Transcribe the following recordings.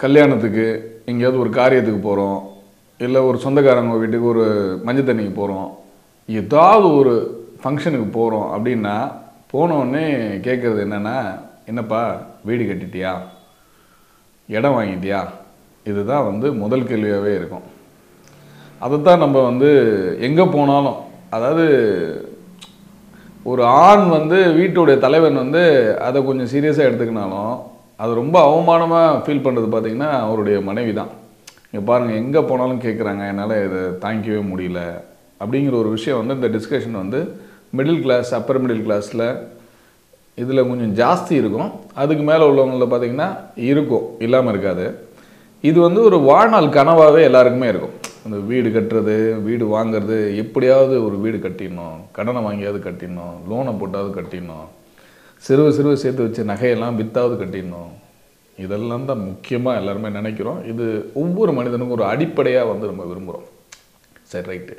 கல்யாணத்துக்கு எங்கேயாவது ஒரு காரியத்துக்கு போகிறோம், இல்லை ஒரு சொந்தக்காரங்க வீட்டுக்கு ஒரு மஞ்சள் தண்ணிக்கு போகிறோம், ஏதாவது ஒரு ஃபங்க்ஷனுக்கு போகிறோம் அப்படின்னா போனோடனே கேட்குறது என்னென்னா, என்னப்பா வீடு கட்டிட்டியா, இடம் வாங்கிட்டியா? இதுதான் வந்து முதல் கேள்வியாகவே இருக்கும். அதைத்தான் நம்ம வந்து எங்கே போனாலும், அதாவது ஒரு ஆண் வந்து வீட்டுடைய தலைவன் வந்து அதை கொஞ்சம் சீரியஸாக எடுத்துக்கினாலும் அது ரொம்ப அவமானமாக ஃபீல் பண்ணுறது பார்த்திங்கன்னா அவருடைய மனைவி தான். இங்கே பாருங்கள், எங்கே போனாலும் கேட்குறாங்க, என்னால் இதை தாங்கிக்கவே முடியல அப்படிங்கிற ஒரு விஷயம் வந்து இந்த டிஸ்கஷன் வந்து மிடில் கிளாஸ், அப்பர் மிடில் கிளாஸில் இதில் கொஞ்சம் ஜாஸ்தி இருக்கும். அதுக்கு மேலே உள்ளவங்களில் பார்த்திங்கன்னா இருக்கும், இல்லாமல் இருக்காது. இது வந்து ஒரு வாழ்நாள் கனவாகவே எல்லாருக்குமே இருக்கும். அந்த வீடு கட்டுறது, வீடு வாங்கிறது, எப்படியாவது ஒரு வீடு கட்டிடணும், கடனை வாங்கியாவது கட்டிடணும், லோனை போட்டாவது கட்டிடணும், சிறுவ சேர்த்து வச்சு நகையெல்லாம் வித்தாவது கட்டிடணும். இதெல்லாம் தான் முக்கியமாக எல்லாருமே நினைக்கிறோம். இது ஒவ்வொரு மனிதனுக்கும் ஒரு அடிப்படையாக வந்து நம்ம விரும்புகிறோம். சரி, ரைட்டு,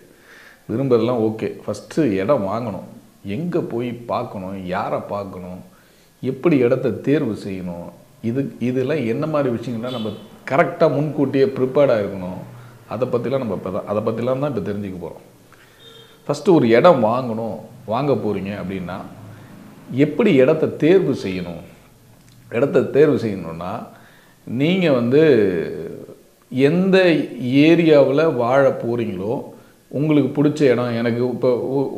விரும்புறதெல்லாம் ஓகே. ஃபஸ்ட்டு இடம் வாங்கணும், எங்கே போய் பார்க்கணும், யாரை பார்க்கணும், எப்படி இடத்த தேர்வு செய்யணும், இதெல்லாம் என்ன மாதிரி விஷயங்கள்லாம் நம்ம கரெக்டாக முன்கூட்டியே ப்ரிப்பேர்டாக இருக்கணும். அதை பற்றிலாம் நம்ம அதை பற்றிலாம் தான் இப்போ தெரிஞ்சுக்க போகிறோம். ஃபஸ்ட்டு ஒரு இடம் வாங்கணும், வாங்க போகிறீங்க அப்படின்னா எப்படி இடத்த தேர்வு செய்யணும்? இடத்த தேர்வு செய்யணுன்னா நீங்கள் வந்து எந்த ஏரியாவில் வாழ போகிறீங்களோ, உங்களுக்கு பிடிச்ச இடம். எனக்கு இப்போ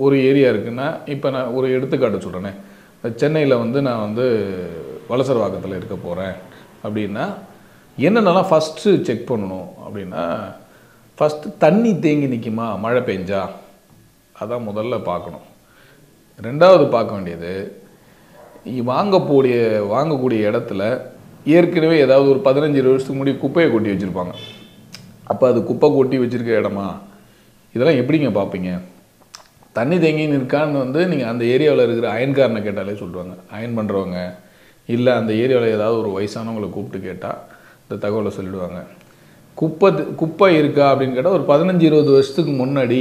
ஒரு ஏரியா இருக்குன்னா, இப்போ நான் ஒரு எடுத்துக்காட்டு சொல்கிறேனே, சென்னையில் வந்து நான் வந்து வலசரவாக்கத்தில் இருக்க போகிறேன் அப்படின்னா என்னென்னலாம் ஃபஸ்ட்டு செக் பண்ணணும் அப்படின்னா, ஃபஸ்ட்டு தண்ணி தேங்கி நிற்குமா, மழை பெஞ்சா, அதான் முதல்ல பார்க்கணும். ரெண்டாவது பார்க்க வேண்டியது, வாங்கக்கூடிய இடத்துல ஏற்கனவே ஏதாவது ஒரு 15-20 வருஷத்துக்கு முன்னாடி குப்பையை கொட்டி வச்சுருப்பாங்க. அப்போ அது குப்பை கொட்டி வச்சுருக்க இடமா, இதெல்லாம் எப்படிங்க பார்ப்பீங்க? தண்ணி தேங்கின்னு இருக்கான்னு வந்து நீங்கள் அந்த ஏரியாவில் இருக்கிற அயன்காரனை கேட்டாலே சொல்லுவாங்க. அயன் பண்ணுறவங்க, இல்லை அந்த ஏரியாவில் ஏதாவது ஒரு வயசானவங்களை கூப்பிட்டு கேட்டால் இந்த தகவலை சொல்லிவிடுவாங்க. குப்பை இருக்கா அப்படின்னு கேட்டால் ஒரு 15-20 வருஷத்துக்கு முன்னாடி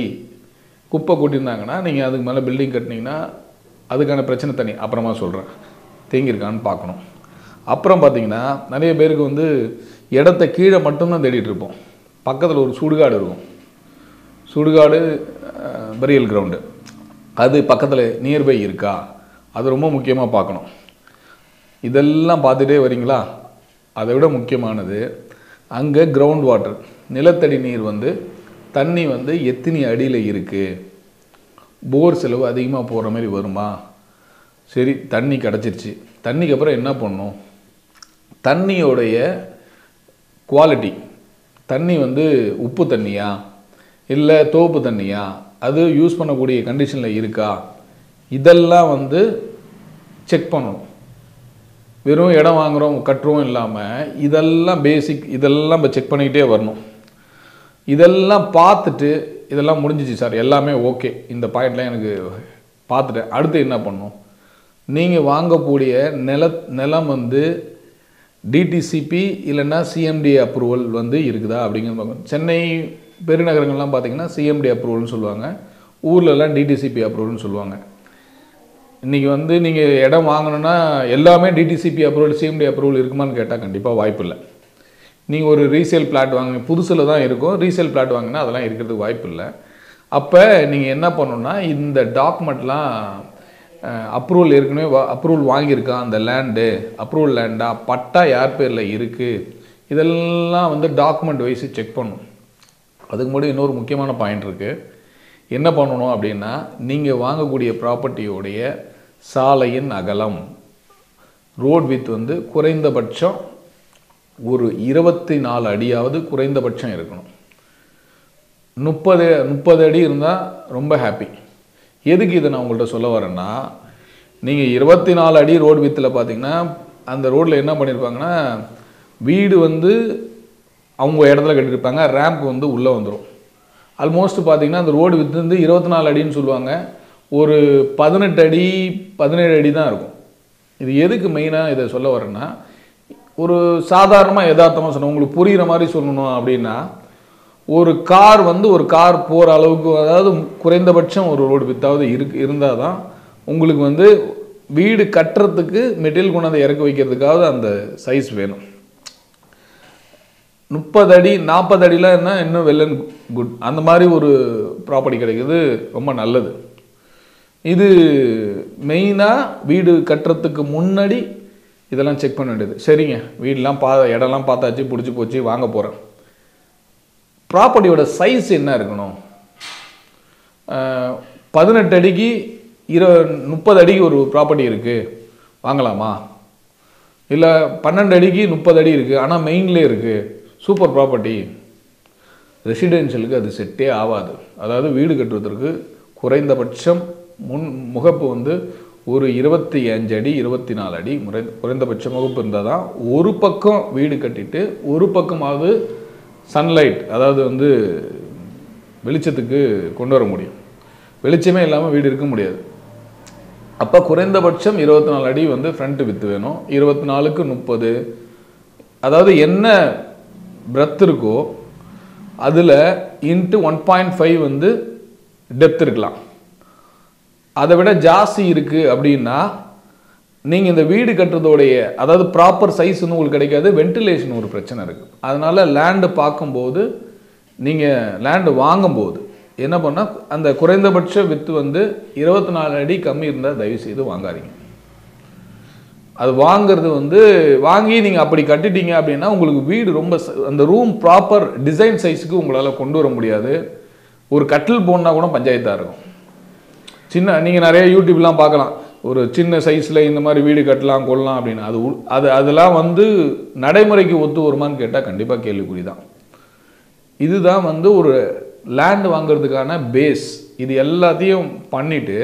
குப்பை கொட்டியிருந்தாங்கன்னா நீங்கள் அதுக்கு மேலே பில்டிங் கட்டினீங்கன்னா அதுக்கான பிரச்சனை தனி, அப்புறமா சொல்கிறேன். தேங்கியிருக்கான்னு பார்க்கணும். அப்புறம் பார்த்திங்கன்னா நிறைய பேருக்கு வந்து இடத்த கீழே மட்டும்தான் தேடிட்டு இருப்போம். பக்கத்தில் ஒரு சுடுகாடு இருக்கும், சுடுகாடு பரியல் கிரவுண்டு, அது பக்கத்தில் நியர்பை இருக்கா, அது ரொம்ப முக்கியமாக பார்க்கணும். இதெல்லாம் பார்த்துட்டே வரீங்களா? அதை விட முக்கியமானது, அங்கே கிரவுண்ட் வாட்டர், நிலத்தடி நீர் வந்து தண்ணி வந்து எத்தனை அடியில் இருக்குது, போர் செலவு அதிகமாக போகிற மாதிரி வருமா? சரி, தண்ணி கிடச்சிருச்சு. தண்ணிக்கு அப்புறம் என்ன பண்ணணும்? தண்ணியோடைய குவாலிட்டி, தண்ணி வந்து உப்பு தண்ணியா இல்லை தோப்பு தண்ணியா, அது யூஸ் பண்ணக்கூடிய கண்டிஷனில் இருக்கா, இதெல்லாம் வந்து செக் பண்ணணும். வெறும் இடம் வாங்குகிறோம் கட்டுறோம் இல்லாமல் இதெல்லாம் பேசிக், இதெல்லாம் இப்போ செக் பண்ணிக்கிட்டே வரணும். இதெல்லாம் பார்த்துட்டு, இதெல்லாம் முடிஞ்சிச்சு சார், எல்லாமே ஓகே, இந்த பாயிண்ட்லாம் எனக்கு பார்த்துட்டேன், அடுத்து என்ன பண்ணணும்? நீங்கள் வாங்கக்கூடிய நிலம் வந்து டிடிசிபி இல்லைன்னா சிஎம்டி அப்ரூவல் வந்து இருக்குதா அப்படிங்கிறது பார்க்கணும். சென்னை பெருநகரங்கள்லாம் பார்த்திங்கன்னா சிஎம்டி அப்ரூவல்னு சொல்லுவாங்க, ஊர்லெலாம் டிடிசிபி அப்ரூவல்னு சொல்லுவாங்க. இன்றைக்கி வந்து நீங்கள் இடம் வாங்கணுன்னா எல்லாமே டிடிசிபி அப்ரூவல், சிஎம்டி அப்ரூவல் இருக்குமான்னு கேட்டால் கண்டிப்பாக வாய்ப்பு இல்லை. நீங்கள் ஒரு ரீசேல் பிளாட் வாங்க, புதுசில் தான் இருக்கும், ரீசேல் பிளாட் வாங்கினா அதெல்லாம் இருக்கிறதுக்கு வாய்ப்பு இல்லை. அப்போ நீங்கள் என்ன பண்ணணுன்னா, இந்த டாக்குமெண்ட்லாம் அப்ரூவல் ஏற்கனவே அப்ரூவல் வாங்கியிருக்கா, அந்த லேண்டு அப்ரூவல் லேண்டா, பட்டா யார் பேரில் இருக்குது, இதெல்லாம் வந்து டாக்குமெண்ட் வைஸ் செக் பண்ணணும். அதுக்கு முன்னாடி இன்னொரு முக்கியமான பாயிண்ட் இருக்குது. என்ன பண்ணணும் அப்படின்னா, நீங்கள் வாங்கக்கூடிய ப்ராப்பர்ட்டியோடைய சாலையின் அகலம், ரோட் வித் வந்து குறைந்தபட்சம் ஒரு 24 அடியாவது குறைந்தபட்சம் இருக்கணும். 30 அடி இருந்தால் ரொம்ப ஹாப்பி. எதுக்கு இதை நான் உங்கள்கிட்ட சொல்ல வரேன்னா, நீங்கள் 24 அடி ரோடு வித்தில் பார்த்தீங்கன்னா அந்த ரோட்டில் என்ன பண்ணியிருப்பாங்கன்னா, வீடு வந்து அவங்க இடத்துல கட்டியிருப்பாங்க, ரேம்ப் வந்து உள்ளே வந்துடும். ஆல்மோஸ்ட் பார்த்திங்கன்னா அந்த ரோடு வித்து வந்து 24 அடின்னு சொல்லுவாங்க, ஒரு 18 அடி 17 அடி தான் இருக்கும். இது எதுக்கு மெயினாக இதை சொல்ல வரேன்னா, ஒரு சாதாரணமாக யதார்த்தமாக சொன்னோம், உங்களுக்கு புரிகிற மாதிரி சொல்லணும் அப்படின்னா, ஒரு கார் வந்து ஒரு கார் போகிற அளவுக்கு, அதாவது குறைந்தபட்சம் ஒரு ரோடு வித்தாவது இருந்தால் தான் உங்களுக்கு வந்து வீடு கட்டுறதுக்கு மெட்டீரியல் கொண்டாந்து இறக்கி வைக்கிறதுக்காவது அந்த சைஸ் வேணும். 30 அடி 40 அடிலாம் என்ன இன்னும் வெல் அண்ட் குட். அந்த மாதிரி ஒரு ப்ராப்பர்ட்டி கிடைக்கிறது ரொம்ப நல்லது. இது மெயினாக வீடு கட்டுறதுக்கு முன்னாடி இதெல்லாம் செக் பண்ண வேண்டியது. சரிங்க, வீடெலாம் இடம்லாம் பார்த்தாச்சு, பிடிச்சி போச்சு, வாங்க போகிறேன். ப்ராப்பர்ட்டியோட சைஸ் என்ன இருக்கணும்? 18 அடிக்கு 30 அடிக்கு ஒரு ப்ராப்பர்ட்டி இருக்குது, வாங்கலாமா? இல்லை 12 அடிக்கு 30 அடி இருக்குது, ஆனால் மெயின்லேயே இருக்குது, சூப்பர் ப்ராப்பர்ட்டி. ரெசிடென்ஷியலுக்கு அது செட்டே ஆகாது. அதாவது வீடு கட்டுவதற்கு குறைந்தபட்சம் முகப்பு வந்து ஒரு 25 அடி 24 அடி குறைந்தபட்ச முகப்பு இருந்தால் தான் ஒரு பக்கம் வீடு கட்டிட்டு ஒரு பக்கமாவது சன்லைட், அதாவது வந்து வெளிச்சத்துக்கு கொண்டு வர முடியும். வெளிச்சமே இல்லாமல் வீடு இருக்க முடியாது. அப்போ குறைந்தபட்சம் 24 அடி வந்து ஃப்ரண்ட் வித்து வேணும். 24க்கு 30, அதாவது என்ன பிரெத் இருக்கோ அதில் இன்ட்டு 1.5 வந்து டெப்த் இருக்கலாம். அதை விட ஜாஸ்தி இருக்குது அப்படின்னா நீங்கள் இந்த வீடு கட்டுறதோடைய, அதாவது ப்ராப்பர் சைஸ் வந்து உங்களுக்கு கிடைக்காது. வென்டிலேஷன் ஒரு பிரச்சனை இருக்குது. அதனால் லேண்டு பார்க்கும்போது, நீங்கள் லேண்டு வாங்கும்போது என்ன பண்ணால் அந்த குறைந்தபட்ச வித்து வந்து 24 அடி கம்மி இருந்தால் தயவுசெய்து வாங்காதீங்க. அது வாங்கிறது வந்து வாங்கி நீங்கள் அப்படி கட்டிட்டீங்க அப்படின்னா உங்களுக்கு வீடு ரொம்ப அந்த ரூம் ப்ராப்பர் டிசைன் சைஸுக்கு உங்களால் கொண்டு வர முடியாது. ஒரு கட்டில் போனால் கூட பஞ்சாயத்தாக இருக்கும். நீங்கள் நிறைய யூடியூப்லாம் பார்க்கலாம், ஒரு சின்ன சைஸில் இந்த மாதிரி வீடு கட்டலாம் கொள்ளலாம் அப்படின்னு. அதெல்லாம் வந்து நடைமுறைக்கு ஒத்து வருமானு கேட்டால் கண்டிப்பாக கேள்விக்குறி தான். இதுதான் வந்து ஒரு லேண்ட் வாங்கிறதுக்கான பேஸ். இது எல்லாத்தையும் பண்ணிவிட்டு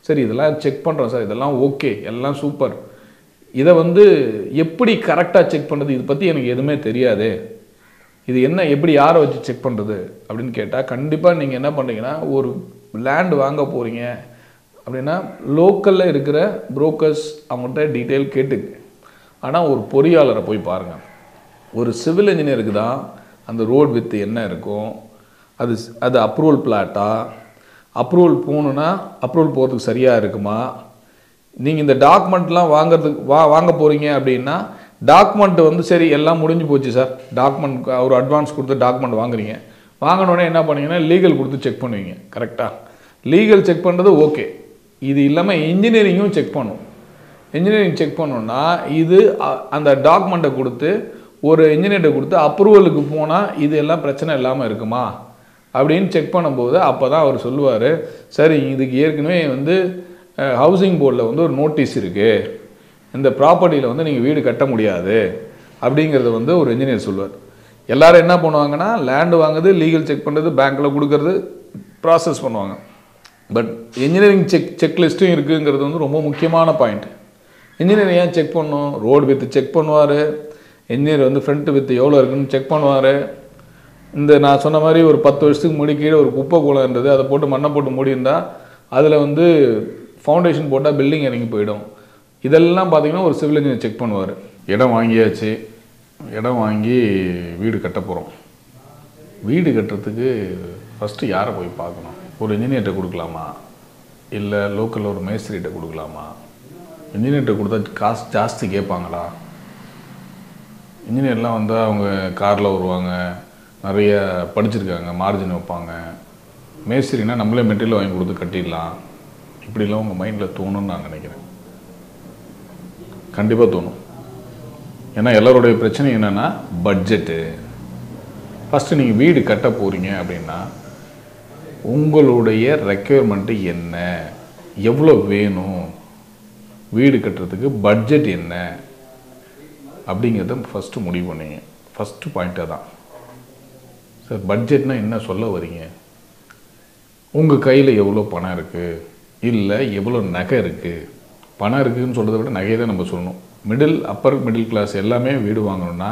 சரி இதெல்லாம் செக் பண்ணுறோம் சார், இதெல்லாம் ஓகே, எல்லாம் சூப்பர், இதை வந்து எப்படி கரெக்டாக செக் பண்ணுறது, இதை பற்றி எனக்கு எதுவுமே தெரியாது, இது என்ன எப்படி யாரை வச்சு செக் பண்ணுறது அப்படின்னு கேட்டால் கண்டிப்பாக நீங்கள் என்ன பண்ணுறீங்கன்னா, ஒரு லேண்ட் வாங்க போகிறீங்க அப்படின்னா லோக்கலில் இருக்கிற புரோக்கர்ஸ் அவங்கள்ட்ட டீட்டெயில் கேட்டுங்க. ஆனால் ஒரு பொறியாளரை போய் பாருங்கள். ஒரு சிவில் இன்ஜினியருக்கு தான் அந்த ரோட் வித்து என்ன இருக்கும், அது அப்ரூவல் பிளாட்டா, அப்ரூவல் போகணுன்னா அப்ரூவல் போகிறதுக்கு சரியாக இருக்குமா, நீங்கள் இந்த டாக்குமெண்ட்லாம் வாங்க போகிறீங்க அப்படின்னா டாக்குமெண்ட் வந்து சரி எல்லாம் முடிஞ்சு போச்சு சார், டாக்குமெண்ட் ஒரு அட்வான்ஸ் கொடுத்து டாக்குமெண்ட் வாங்குறீங்க, வாங்கினோடனே என்ன பண்ணுவீங்கன்னா லீகல் கொடுத்து செக் பண்ணுவீங்க. கரெக்டாக லீகல் செக் பண்ணுறது ஓகே. இது இல்லாமல் இன்ஜினியரிங்கும் செக் பண்ணும். இன்ஜினியரிங் செக் பண்ணோன்னா இது அந்த டாக்குமெண்ட்டை கொடுத்து ஒரு இன்ஜினியர்கிட்ட கொடுத்து அப்ரூவலுக்கு போனால் இது எல்லாம் பிரச்சனை இல்லாமல் இருக்குமா அப்படின்னு செக் பண்ணும்போது அப்போ தான் அவர் சொல்லுவார், சரி இதுக்கு ஏற்கனவே வந்து ஹவுசிங் போர்டில் வந்து ஒரு நோட்டீஸ் இருக்குது, இந்த ப்ராப்பர்ட்டியில் வந்து நீங்கள் வீடு கட்ட முடியாது அப்படிங்கிறத வந்து ஒரு இன்ஜினியர் சொல்லுவார். எல்லோரும் என்ன பண்ணுவாங்கன்னா லேண்டு வாங்குறது, லீகல் செக் பண்ணுறது, பேங்க்கில் கொடுக்கறது, ப்ராசஸ் பண்ணுவாங்க. பட் இன்ஜினியரிங் செக்லிஸ்ட்டும் இருக்குங்கிறது வந்து ரொம்ப முக்கியமான பாயிண்ட். இன்ஜினியர் ஏன் செக் பண்ணணும்? ரோடு வித்து செக் பண்ணுவார், இன்ஜினியர் வந்து ஃப்ரண்ட் வித்து எவ்வளோ இருக்குன்னு செக் பண்ணுவார். இந்த நான் சொன்ன மாதிரி ஒரு 10 வருஷத்துக்கு முடி கீழே ஒரு குப்பை கூலம் இருந்தது, அதை போட்டு மண்ணை போட்டு மூடியிருந்தால் அதில் வந்து ஃபவுண்டேஷன் போட்டால் பில்டிங் இறங்கி போயிடும். இதெல்லாம் பார்த்திங்கன்னா ஒரு சிவில் இன்ஜினியர் செக் பண்ணுவார். இடம் வாங்கியாச்சு, இடம் வாங்கி வீடு கட்ட போகிறோம். வீடு கட்டுறதுக்கு ஃபஸ்ட்டு யாரை போய் பார்க்கணும்? ஒரு இன்ஜினியர்கிட்ட கொடுக்கலாமா, இல்லை லோக்கலில் ஒரு மேஸ்திரிகிட்ட கொடுக்கலாமா? இன்ஜினியர்கிட்ட கொடுத்தா காசு ஜாஸ்தி கேட்பாங்களா? இன்ஜினியர்லாம் வந்தால் அவங்க காரில் வருவாங்க, நிறைய படிச்சிருக்காங்க, மார்ஜின் வைப்பாங்க. மேஸ்திரினா நம்மளே மெட்டீரியல் வாங்கி கொடுத்து கட்டிடலாம், இப்படிலாம் உங்கள் மைண்டில் தோணுன்னு நான் நினைக்கிறேன். கண்டிப்பாக தோணும். ஏன்னா எல்லோருடைய பிரச்சனை என்னென்னா பட்ஜெட்டு. ஃபஸ்ட்டு நீங்கள் வீடு கட்ட போகிறீங்க அப்படின்னா உங்களுடைய ரெக்யர்மெண்ட்டு என்ன, எவ்வளோ வேணும், வீடு கட்டுறதுக்கு பட்ஜெட் என்ன அப்படிங்கிறத ஃபஸ்ட்டு முடிவு பண்ணிங்க. ஃபஸ்ட்டு பாயிண்ட்டாக தான் சார் பட்ஜெட்னா என்ன சொல்ல வரீங்க? உங்கள் கையில் எவ்வளோ பணம் இருக்குது, இல்லை எவ்வளோ நகை இருக்குது. பணம் இருக்குதுன்னு சொல்கிறத விட நகையை தான் நம்ம சொல்லணும். அப்பர் மிடில் கிளாஸ் எல்லாமே வீடு வாங்கணும்னா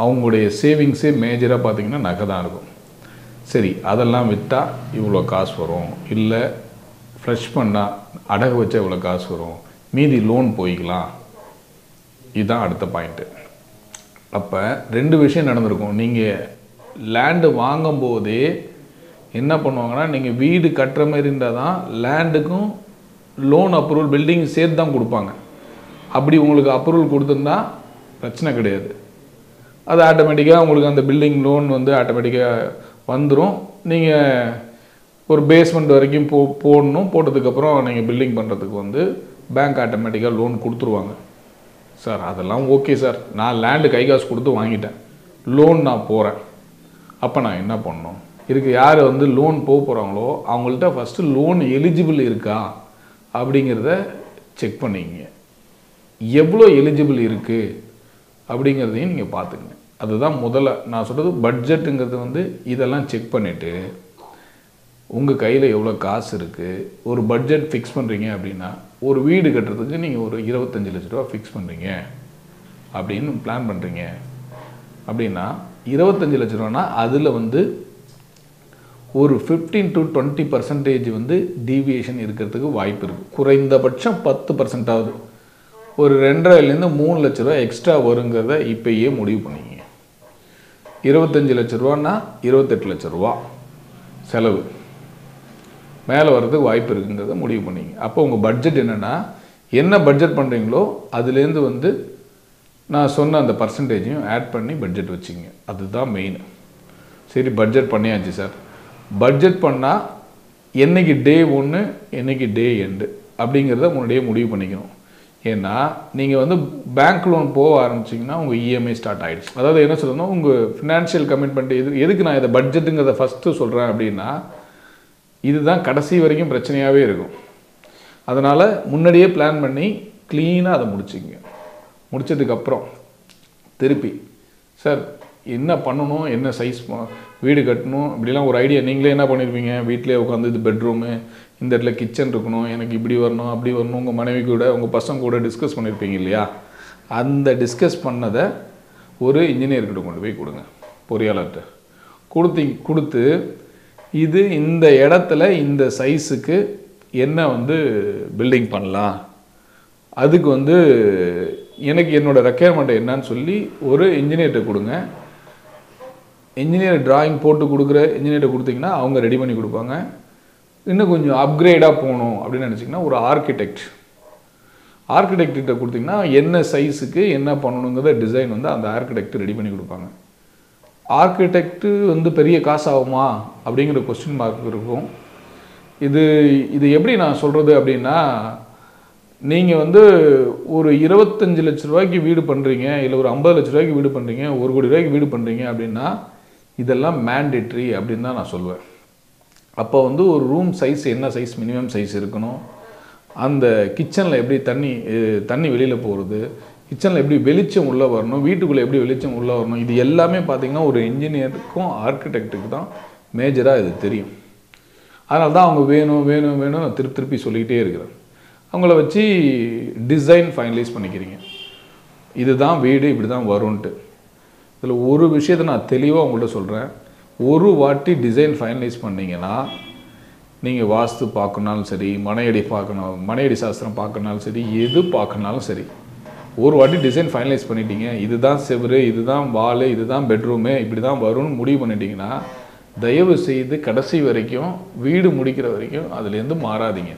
அவங்களுடைய சேவிங்ஸே மேஜராக பார்த்திங்கன்னா நகை தான் இருக்கும். சரி அதெல்லாம் விற்றால் இவ்வளோ காசு வரும், இல்லை ஃப்ரெஷ் பண்ணால் அடகு வச்சா இவ்வளோ காசு வரும், மீதி லோன் போய்க்கலாம். இதுதான் அடுத்த பாயிண்ட்டு. அப்போ 2 விஷயம் நடந்திருக்கும். நீங்கள் லேண்டு வாங்கும்போதே என்ன பண்ணுவாங்கன்னா, நீங்கள் வீடு கட்டுற மாதிரி இருந்தால் தான் லேண்டுக்கும் லோன் அப்ரூவல் பில்டிங் சேர்த்து தான் கொடுப்பாங்க. அப்படி உங்களுக்கு அப்ரூவல் கொடுத்துருந்தா பிரச்சனை கிடையாது. அது ஆட்டோமேட்டிக்காக உங்களுக்கு அந்த பில்டிங் லோன் வந்து ஆட்டோமேட்டிக்காக வந்துடும். நீங்கள் ஒரு பேஸ்மெண்ட் வரைக்கும் போடணும். போட்டதுக்கப்புறம் நீங்கள் பில்டிங் பண்ணுறதுக்கு வந்து பேங்க் ஆட்டோமேட்டிக்காக லோன் கொடுத்துருவாங்க. சார் அதெல்லாம் ஓகே சார், நான் லேண்டு கை காசு கொடுத்து வாங்கிட்டேன், லோன் நான் போகிறேன், அப்போ நான் என்ன பண்ணணும்? இதுக்கு யார் வந்து லோன் போக போகிறாங்களோ அவங்கள்ட்ட ஃபஸ்ட்டு லோன் எலிஜிபிள் இருக்கா அப்படிங்கிறத செக் பண்ணிங்க. எவ்வளோ எலிஜிபிள் இருக்குது அப்படிங்கிறதையும் நீங்கள் பார்த்துங்க. அதுதான் முதல்ல நான் சொல்கிறது. பட்ஜெட்டுங்கிறது வந்து இதெல்லாம் செக் பண்ணிவிட்டு உங்கள் கையில் எவ்வளோ காசு இருக்குது, ஒரு பட்ஜெட் ஃபிக்ஸ் பண்ணுறீங்க அப்படின்னா, ஒரு வீடு கட்டுறதுக்கு நீங்கள் ஒரு 25 லட்ச ரூபா ஃபிக்ஸ் பண்ணுறீங்க அப்படின்னு பிளான் பண்ணுறீங்க அப்படின்னா, 25 லட்ச ரூபானா அதில் வந்து ஒரு 15 to 20% வந்து டீவியேஷன் இருக்கிறதுக்கு வாய்ப்பு இருக்குது. குறைந்தபட்சம் 10%ஆவது, ஒரு 2.5லேருந்து 3 லட்ச ரூபா எக்ஸ்ட்ரா வருங்கிறத இப்போயே முடிவு பண்ணிங்க. 25 லட்ச ரூபான்னா 28 லட்ச ரூபா செலவு மேலே வர்றதுக்கு வாய்ப்பு இருக்குங்கிறத முடிவு பண்ணிங்க. அப்போ உங்கள் பட்ஜெட் என்னென்னா, என்ன பட்ஜெட் பண்ணுறீங்களோ அதுலேருந்து வந்து நான் சொன்ன அந்த பர்சன்டேஜையும் ஆட் பண்ணி பட்ஜெட் வச்சுங்க. அதுதான் மெயின். சரி, பட்ஜெட் பண்ணியாச்சு சார். பட்ஜெட் பண்ணால் என்றைக்கு டே 1 என்றைக்கு டே எண்டு அப்படிங்கிறத முன்னாடியே முடிவு பண்ணிக்கணும். ஏன்னா நீங்கள் வந்து பேங்க் லோன் போக ஆரம்பிச்சிங்கன்னா உங்கள் இஎம்ஐ ஸ்டார்ட் ஆகிடுச்சு. அதாவது என்ன சொல்லணும், உங்கள் ஃபினான்ஷியல் கமிட்மெண்ட் எதுக்கு நான் இதை பட்ஜெட்டுங்கிறத ஃபஸ்ட்டு சொல்கிறேன் அப்படின்னா, இதுதான் கடைசி வரைக்கும் பிரச்சனையாகவே இருக்கும். அதனால் முன்னாடியே பிளான் பண்ணி க்ளீனாக அதை முடிச்சிங்க. முடித்ததுக்கப்புறம் திருப்பி சார் என்ன பண்ணணும், என்ன சைஸ் வீடு கட்டணும் இப்படிலாம் ஒரு ஐடியா நீங்களே என்ன பண்ணியிருப்பீங்க, வீட்டிலே உட்காந்து இது பெட்ரூமு, இந்த இடத்துல கிச்சன் இருக்கணும், எனக்கு இப்படி வரணும் அப்படி வரணும், உங்கள் மனைவி கூட உங்கள் பசங்க கூட டிஸ்கஸ் பண்ணியிருப்பீங்க இல்லையா? அந்த டிஸ்கஸ் பண்ணதை ஒரு இன்ஜினியர்கிட்ட கொண்டு போய் கொடுங்க, பொறியாளர்கிட்ட கொடுத்து இது இந்த இடத்துல இந்த சைஸுக்கு என்ன வந்து பில்டிங் பண்ணலாம், அதுக்கு வந்து எனக்கு என்னோடய ரெக்யர்மெண்ட் என்னன்னு சொல்லி ஒரு இன்ஜினியர்கிட்ட கொடுங்க. இன்ஜினியர் டிராயிங் போட்டு கொடுக்குற இன்ஜினியர்கிட்ட கொடுத்தீங்கன்னா அவங்க ரெடி பண்ணி கொடுப்பாங்க. இன்னும் கொஞ்சம் அப்கிரேடாக போகணும் அப்படின்னு நினச்சிங்கன்னா ஒரு ஆர்கிடெக்ட்கிட்ட கொடுத்தீங்கன்னா என்ன சைஸுக்கு என்ன பண்ணணுங்கிற டிசைன் வந்து அந்த ஆர்கிடெக்ட் ரெடி பண்ணி கொடுப்பாங்க. ஆர்கிடெக்ட்டு வந்து பெரிய காசு ஆகுமா அப்படிங்கிற கொஸ்டின் மார்க் இருக்கும். இது எப்படி நான் சொல்கிறது அப்படின்னா, நீங்கள் வந்து ஒரு 25 லட்ச ரூபாய்க்கு வீடு பண்ணுறீங்க, இல்லை ஒரு 50 லட்ச ரூபாய்க்கு வீடு பண்ணுறீங்க, 1 கோடி ரூபாய்க்கு வீடு பண்ணுறீங்க அப்படின்னா இதெல்லாம் மேண்டேட்ரி அப்படின்னு தான் நான் சொல்லுவேன். அப்போ வந்து ஒரு ரூம் சைஸ் என்ன சைஸ் மினிமம் சைஸ் இருக்கணும், அந்த கிச்சனில் எப்படி தண்ணி வெளியில் போகிறது, கிச்சனில் எப்படி வெளிச்சம் உள்ளே வரணும், வீட்டுக்குள்ளே எப்படி வெளிச்சம் உள்ளே வரணும், இது எல்லாமே பார்த்திங்கன்னா ஒரு இன்ஜினியருக்கும் ஆர்கிடெக்ட்டுக்கு தான் மேஜராக இது தெரியும். அதனால தான் அவங்க வேணும் நான் திருப்பி சொல்லிக்கிட்டே இருக்கிறேன். அவங்கள வச்சு டிசைன் ஃபைனலைஸ் பண்ணிக்கிறீங்க. இதுதான் வீடு இப்படி தான் வரும்ன்ட்டு. இதில் ஒரு விஷயத்தை நான் தெளிவாக உங்கள்கிட்ட சொல்கிறேன். ஒரு வாட்டி டிசைன் ஃபைனலைஸ் பண்ணிங்கன்னா, நீங்கள் வாஸ்து பார்க்கணுனாலும் சரி, மனையடி சாஸ்திரம் பார்க்கணுனாலும் சரி, எது பார்க்கணுனாலும் சரி, ஒரு வாட்டி டிசைன் ஃபைனலைஸ் பண்ணிட்டீங்க, இதுதான் செவரு, இதுதான் வால், இதுதான் பெட்ரூமு, இப்படி தான் வரும்னு முடிவு பண்ணிட்டீங்கன்னா, தயவு செய்து கடைசி வரைக்கும் வீடு முடிக்கிற வரைக்கும் அதுலேருந்து மாறாதீங்க.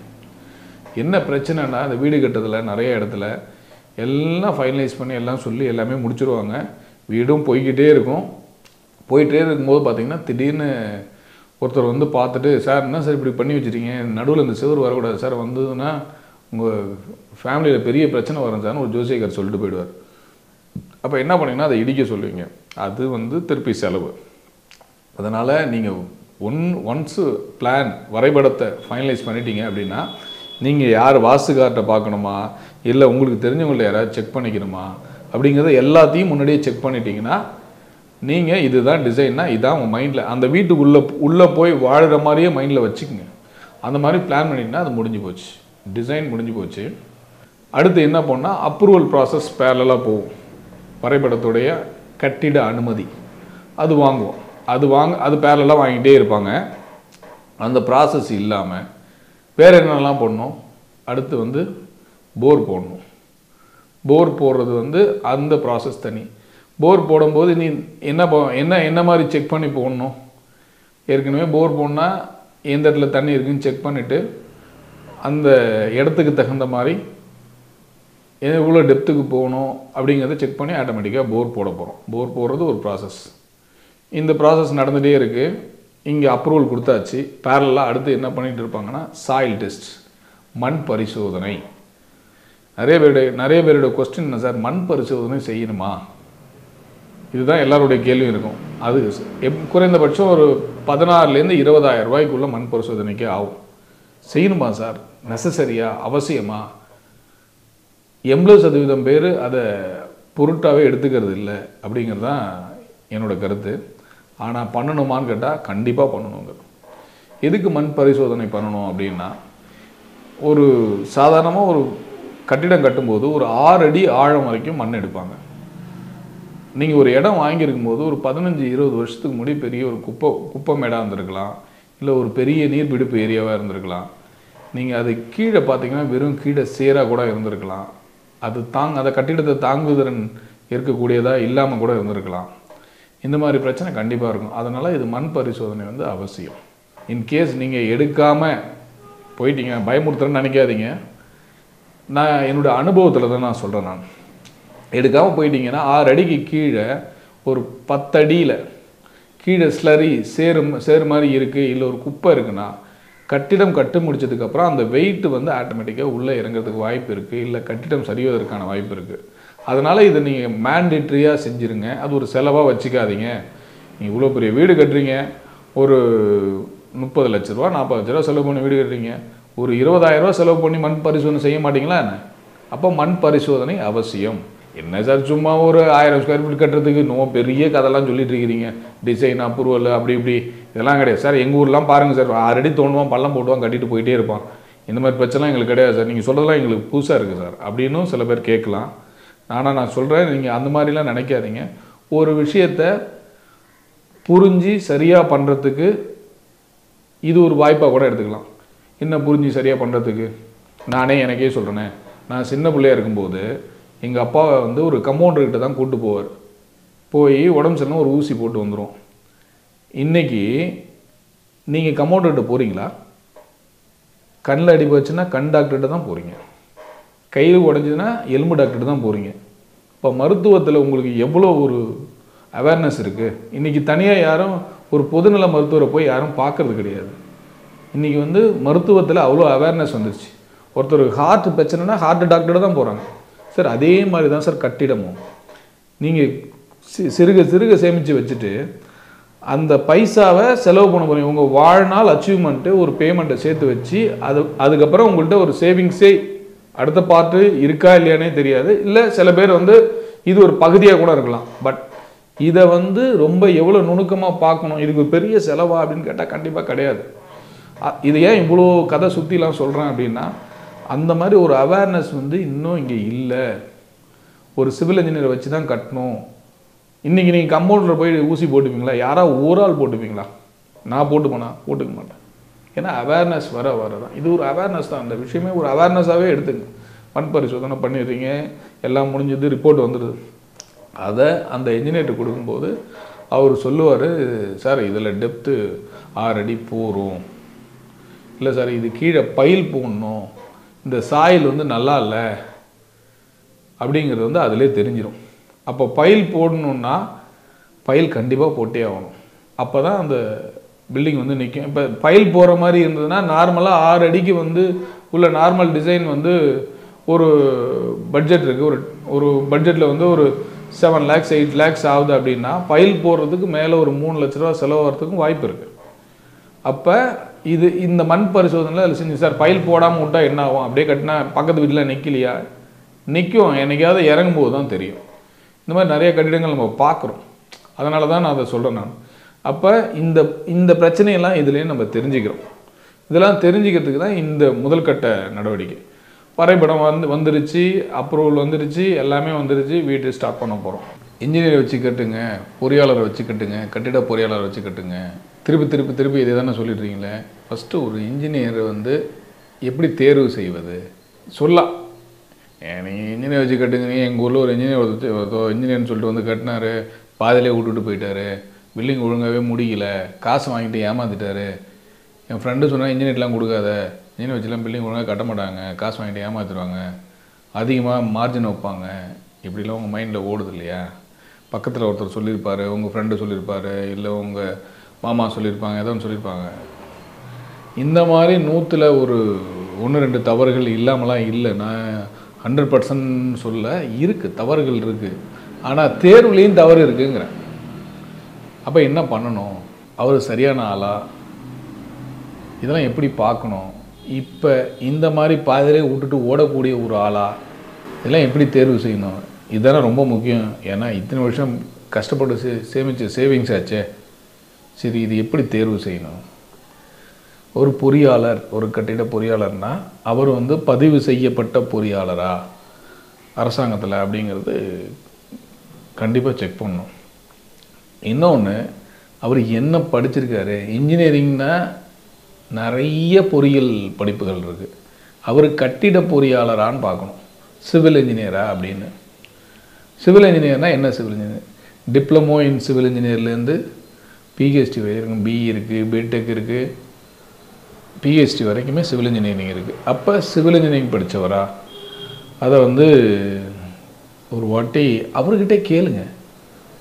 என்ன பிரச்சனைனா, அந்த வீடு கட்டுறதுல நிறைய இடத்துல எல்லாம் ஃபைனலைஸ் பண்ணி எல்லாம் சொல்லி எல்லாமே முடிச்சுருவாங்க. வீடும் போய்கிட்டே இருக்கும்போது பார்த்திங்கன்னா திடீர்னு ஒருத்தர் வந்து பார்த்துட்டு, சார் என்ன சார் இப்படி பண்ணி வச்சுருக்கீங்க, நடுவில் இந்த செவரு வரக்கூடாது சார், வந்ததுன்னா உங்கள் ஃபேமிலியில் பெரிய பிரச்சனை வரும் சார்னு ஒரு ஜோசியக்கார் சொல்லிட்டு போயிடுவார். அப்போ என்ன பண்ணிங்கன்னா அதை இடிக்க சொல்லுவீங்க. அது வந்து திருப்பி செலவு. அதனால் நீங்கள் ஒன்ஸு வரைபடத்தை ஃபைனலைஸ் பண்ணிட்டீங்க அப்படின்னா, நீங்கள் யார் வாஸ்துக்கார்ட்ட பார்க்கணுமா, இல்லை உங்களுக்கு தெரிஞ்சவங்கள்ட்ட யாராவது செக் பண்ணிக்கணுமா அப்படிங்கிறத எல்லாத்தையும் முன்னாடியே செக் பண்ணிட்டீங்கன்னா, நீங்கள் இதுதான் டிசைன்னா இதுதான் உங்கள் மைண்டில், அந்த வீட்டுக்குள்ளே போய் வாழ்கிற மாதிரியே மைண்டில் வச்சுக்கோங்க. அந்த மாதிரி பிளான் பண்ணிங்கன்னா அது முடிஞ்சு போச்சு, டிசைன் முடிஞ்சு போச்சு. அடுத்து என்ன பண்ணால் அப்ரூவல் ப்ராசஸ் பேரலாக போகும். வரைபடத்துடைய கட்டிட அனுமதி அது வாங்குவோம். அது பேரலாக வாங்கிட்டே இருப்பாங்க. அந்த ப்ராசஸ் இல்லாமல் வேறு என்னென்னலாம் பண்ணணும், அடுத்து வந்து போர் போடணும். போர் போடுறது வந்து அந்த ப்ராசஸ் தனி. போர் போடும்போது நீ என்ன மாதிரி செக் பண்ணி போடணும், ஏற்கனவே போர் போடனால் எந்த இடத்துல தண்ணி இருக்குன்னு செக் பண்ணிவிட்டு அந்த இடத்துக்கு தகுந்த மாதிரி எவ்வளோ டெப்த்துக்கு போகணும் அப்படிங்கிறத செக் பண்ணி ஆட்டோமேட்டிக்காக போர் போட போகிறோம். போர் போடுறது ஒரு ப்ராசஸ். இந்த ப்ராசஸ் நடந்துகிட்டே இருக்குது. இங்கே அப்ரூவல் கொடுத்தாச்சு. பேரலாக அடுத்து என்ன பண்ணிகிட்டு இருப்பாங்கன்னா சாயில் டெஸ்ட், மண் பரிசோதனை. நிறைய பேருடைய கொஸ்டின் என்ன சார், மண் பரிசோதனை செய்யணுமா? இதுதான் எல்லாருடைய கேள்வியும் இருக்கும். அது குறைந்தபட்சம் ஒரு 16,000 to 20,000 ரூபாய்க்குள்ளே மண் பரிசோதனைக்கு ஆகும். செய்யணுமா சார், நெசசரியா, அவசியமா? 80% பேர் அதை பொருட்டாகவே எடுத்துக்கிறது இல்லை அப்படிங்கிறது தான் என்னோட கருத்து. ஆனால் பண்ணணுமான்னு கேட்டால் கண்டிப்பாக பண்ணணுங்க. எதுக்கு மண் பரிசோதனை பண்ணணும் அப்படின்னா, ஒரு சாதாரணமாக ஒரு கட்டிடம் கட்டும்போது ஒரு 6 அடி ஆழம் வரைக்கும் மண் எடுப்பாங்க. நீங்கள் ஒரு இடம் வாங்கியிருக்கும் போது ஒரு 15-20 வருஷத்துக்கு முன்னாடி பெரிய ஒரு குப்பை மேடாக இருந்திருக்கலாம், இல்லை ஒரு பெரிய நீர்பிடிப்பு ஏரியாவாக இருந்திருக்கலாம். நீங்கள் அது கீழே பார்த்தீங்கன்னா வெறும் கீழே சேராக கூட இருந்திருக்கலாம். அந்த கட்டிடத்தை தாங்குதிறன் இருக்கக்கூடியதாக இல்லாமல் கூட இருந்திருக்கலாம். இந்த மாதிரி பிரச்சனை கண்டிப்பாக இருக்கும். அதனால் இது மண் பரிசோதனை வந்து அவசியம். இன்கேஸ் நீங்கள் எடுக்காமல் போயிட்டீங்க, பயமுறுத்துறேன்னு நினைக்காதீங்க. நான் என்னோடய அனுபவத்தில் தான் நான் சொல்கிறேன். நான் எடுக்காமல் போயிட்டீங்கன்னா 6 அடிக்கு கீழே ஒரு 10 அடியில் கீழே ஸ்லரி சேரு மாதிரி இருக்குது, இல்லை ஒரு குப்பை இருக்குன்னா கட்டிடம் கட்டு முடிச்சதுக்கப்புறம் அந்த வெயிட் வந்து ஆட்டோமேட்டிக்காக உள்ளே இறங்கிறதுக்கு வாய்ப்பு இருக்குது, இல்லை கட்டிடம் சரிவதற்கான வாய்ப்பு இருக்குது. அதனால் இதை நீங்கள் மேண்டேட்ரியாக செஞ்சுருங்க. அது ஒரு செலவாக வச்சுக்காதீங்க. நீங்கள் இவ்வளோ பெரிய வீடு கட்டுறீங்க, ஒரு 30 லட்ச ரூபா 40 லட்ச ரூபா செலவு பண்ணி வீடு கட்டுறீங்க, ஒரு 20,000 ரூபா செலவு பண்ணி மண் பரிசோதனை செய்ய மாட்டிங்களா என்ன? அப்போ மண் பரிசோதனை அவசியம். என்ன சார் சும்மா ஒரு 1000 ஸ்கொயர் ஃபீட் கட்டுறதுக்கு இன்னும் பெரிய கதெல்லாம் சொல்லிட்டு இருக்கிறீங்க, டிசைன் அப்ரூவல் அப்படி இப்படி, இதெல்லாம் கிடையாது சார். எங்கள் ஊர்லாம் பாருங்கள் சார், 6 அடி தோண்டுவான், பள்ளம் போட்டுவான், கட்டிட்டு போயிட்டே இருப்பான். இந்த மாதிரி பிரச்சனைலாம் எங்களுக்கு கிடையாது சார். நீங்கள் சொல்கிறதெல்லாம் எங்களுக்கு புதுசாக இருக்குது சார் அப்படின்னும் சில பேர் கேட்கலாம். ஆனால் நான் சொல்கிறேன், நீங்கள் அந்த மாதிரிலாம் நினைக்காதீங்க. ஒரு விஷயத்தை புரிஞ்சு சரியாக பண்ணுறதுக்கு இது ஒரு வாய்ப்பாக கூட எடுத்துக்கலாம். என்ன புரிஞ்சு சரியாக பண்ணுறதுக்கு நானே எனக்கே சொல்கிறேனே, நான் சின்ன பிள்ளையாக இருக்கும்போது எங்கள் அப்பாவை வந்து ஒரு கம்பவுண்டர்கிட்ட தான் கூப்பிட்டு போவார். போய் உடம்பு சரியில்லைனா ஒரு ஊசி போட்டு வந்துடும். இன்றைக்கி நீங்கள் கம்பவுண்டர்கிட்ட போகிறீங்களா? கண்ணில் அடி போச்சுன்னா கண் டாக்டர்கிட்ட தான் போகிறீங்க. கையில் உடஞ்சதுன்னா எலும்பு டாக்டர்கிட்ட தான் போகிறீங்க. இப்போ மருத்துவத்தில் உங்களுக்கு எவ்வளோ ஒரு அவேர்னஸ் இருக்குது. இன்றைக்கி தனியாக யாரும் ஒரு பொதுநல மருத்துவரை போய் யாரும் பார்க்கறது கிடையாது. இன்றைக்கி வந்து மருத்துவத்தில் அவ்வளோ அவேர்னஸ் வந்துருச்சு. ஒருத்தர் ஹார்ட் பிரச்சனைனா ஹார்ட் டாக்டர்கிட்ட தான் போகிறாங்க சார். அதே மாதிரி தான் சார் கட்டிடமும். நீங்கள் சிறுக சேமித்து வச்சுட்டு அந்த பைசாவை செலவு பண்ண போகிறீங்க. உங்கள் வாழ்நாள் அச்சீவ்மெண்ட்டு ஒரு பேமெண்ட்டை சேர்த்து வச்சு அதுக்கப்புறம் உங்கள்கிட்ட ஒரு சேவிங்ஸே அடுத்த பார்ட்டு இருக்கா இல்லையானே தெரியாது. இல்லை சில பேர் வந்து இது ஒரு பகுதியாக கூட இருக்கலாம். பட் இதை வந்து ரொம்ப எவ்வளோ நுணுக்கமாக பார்க்கணும், இதுக்கு பெரிய செலவா அப்படின்னு கேட்டால் கண்டிப்பாக கிடையாது. இது ஏன் இவ்வளோ கதை சுற்றிலாம் சொல்கிறேன் அப்படின்னா, அந்த மாதிரி ஒரு அவேர்னஸ் வந்து இன்னும் இங்கே இல்லை. ஒரு சிவில் இன்ஜினியரை வச்சு தான் கட்டணும். இன்றைக்கி நீங்கள் கம்பவுண்டரில் போய் ஊசி போட்டுப்பீங்களா? யாராவது ஒரு ஆள் போட்டுப்பீங்களா? நான் போட்டுக்க மாட்டேன். ஏன்னா அவேர்னஸ் வர தான் இது ஒரு அவேர்னஸ் தான். அந்த விஷயமே ஒரு அவேர்னஸாகவே எடுத்துங்க. மண் பரிசோதனை பண்ணிடுறீங்க, எல்லாம் முடிஞ்சது, ரிப்போர்ட் வந்துடுது. அதை அந்த இன்ஜினியர்கிட்ட கொடுக்கும்போது அவர் சொல்லுவார், சார் இதில் டெப்த்து 6 அடி போகும், இல்லை சார் இது கீழே பைல் போடணும், இந்த சாயில் வந்து நல்லா இல்லை அப்படிங்கிறது வந்து அதிலே தெரிஞ்சிடும். அப்போ பைல் போடணுன்னா பைல் கண்டிப்பாக போட்டே ஆகணும். அப்போ தான் அந்த பில்டிங் வந்து நிற்கும். இப்போ பைல் போகிற மாதிரி இருந்ததுன்னா நார்மலாக 6 அடிக்கு வந்து உள்ள நார்மல் டிசைன் வந்து ஒரு பட்ஜெட் இருக்குது. ஒரு பட்ஜெட்டில் வந்து ஒரு 7 lakhs 8 lakhs ஆகுது அப்படின்னா பைல் போடுறதுக்கு மேலே ஒரு 3 லட்ச ரூபா செலவாகிறதுக்கும் வாய்ப்பு இருக்குது. அப்போ இந்த மண் பரிசோதனையில் அதில் செஞ்சு சார் பைல் போடாமல் விட்டால் என்ன ஆகும், அப்படியே கட்டினா பக்கத்து வீட்டில் நிற்கலையா? நிற்கும். என்னைக்காவது இறங்கும்போது தான் தெரியும். இந்த மாதிரி நிறைய கட்டிடங்கள் நம்ம பார்க்குறோம். அதனால தான் நான் அதை சொல்கிறேன் நான். அப்போ இந்த பிரச்சனையெல்லாம் இதுலேயே நம்ம தெரிஞ்சுக்கிறோம். இதெல்லாம் தெரிஞ்சுக்கிறதுக்கு தான் இந்த முதல்கட்ட நடவடிக்கை. வரைபடம் வந்துருச்சு, அப்ரூவல் வந்துருச்சு, எல்லாமே வந்துருச்சு, வீட்டு ஸ்டார்ட் பண்ண போகிறோம். இன்ஜினியரை வச்சு கட்டுங்க, பொறியாளரை வச்சு கட்டுங்க, கட்டிட பொறியாளரை வச்சு கட்டுங்க. திருப்பி இதே தானே சொல்லிடுறீங்களே. ஃபஸ்ட்டு ஒரு இன்ஜினியரை வந்து எப்படி தேர்வு செய்வது சொல்லலாம். நீங்கள் இன்ஜினியர் வச்சு கட்டுங்க. எங்கள் ஊரில் ஒரு இன்ஜினியர்னு சொல்லிட்டு வந்து கட்டினார், பாதிலே விட்டுட்டு போயிட்டார், பில்டிங் ஒழுங்காகவே முடியல, காசு வாங்கிட்டு ஏமாற்றிட்டார். என் ஃப்ரெண்டு சொன்னால் இன்ஜினியர்லாம் கொடுக்காத, இன்ஜினியர் வச்சுலாம் பில்டிங் ஒழுங்காக கட்ட மாட்டாங்க, காசு வாங்கிட்டு ஏமாற்றிடுவாங்க அதிகமாக மார்ஜின் வைப்பாங்க, இப்படிலாம் உங்கள் மைண்டில் ஓடுது இல்லையா? பக்கத்தில் ஒருத்தர் சொல்லியிருப்பார், உங்கள் ஃப்ரெண்டு சொல்லியிருப்பார், இல்லை உங்கள் மாமா சொல்லியிருப்பாங்க, ஏதோ ஒன்று சொல்லியிருப்பாங்க. இந்த மாதிரி 100ல் ஒரு 1-2 தவறுகள் இல்லாமலாம் இல்லை. நான் 100% சொல்ல, இருக்குது, தவறுகள் இருக்குது. ஆனால் தேர்வுலேயும் தவறு இருக்குங்கிறேன். அப்போ என்ன பண்ணணும்? அவர் சரியான ஆளா? இதெல்லாம் எப்படி பார்க்கணும்? இப்போ இந்த மாதிரி பாதையிலே விட்டுட்டு ஓடக்கூடிய ஒரு ஆளா? இதெல்லாம் எப்படி தேர்வு செய்யணும்? இதெல்லாம் ரொம்ப முக்கியம். ஏன்னா இத்தனை வருஷம் கஷ்டப்பட்டு சேமித்த சேவிங்ஸ் ஆச்சே. சரி, இது எப்படி தேர்வு செய்யணும்? ஒரு பொறியாளர், ஒரு கட்டிட பொறியாளர்னா அவர் வந்து பதிவு செய்யப்பட்ட பொறியாளரா அரசாங்கத்தில் அப்படிங்கிறது கண்டிப்பாக செக் பண்ணணும். இன்னொன்று, அவர் என்ன படிச்சிருக்காரு? இன்ஜினியரிங்னா நிறைய பொறியியல் படிப்புகள் இருக்குது. அவர் கட்டிட பொறியாளரான்னு பார்க்கணும். சிவில் இன்ஜினியரா அப்படின்னு. சிவில் இன்ஜினியர்னால் என்ன? Civil engineer diploma in civil இன்ஜினியர்லேருந்து பிஹெச்டி வரைக்கும், பிஇ இருக்குது, பிடெக் இருக்குது, பிஹெச்டி வரைக்குமே சிவில் இன்ஜினியரிங் இருக்குது. அப்போ சிவில் இன்ஜினியரிங் படித்தவரா? அதை வந்து ஒரு வாட்டி அவர்கிட்ட கேளுங்க.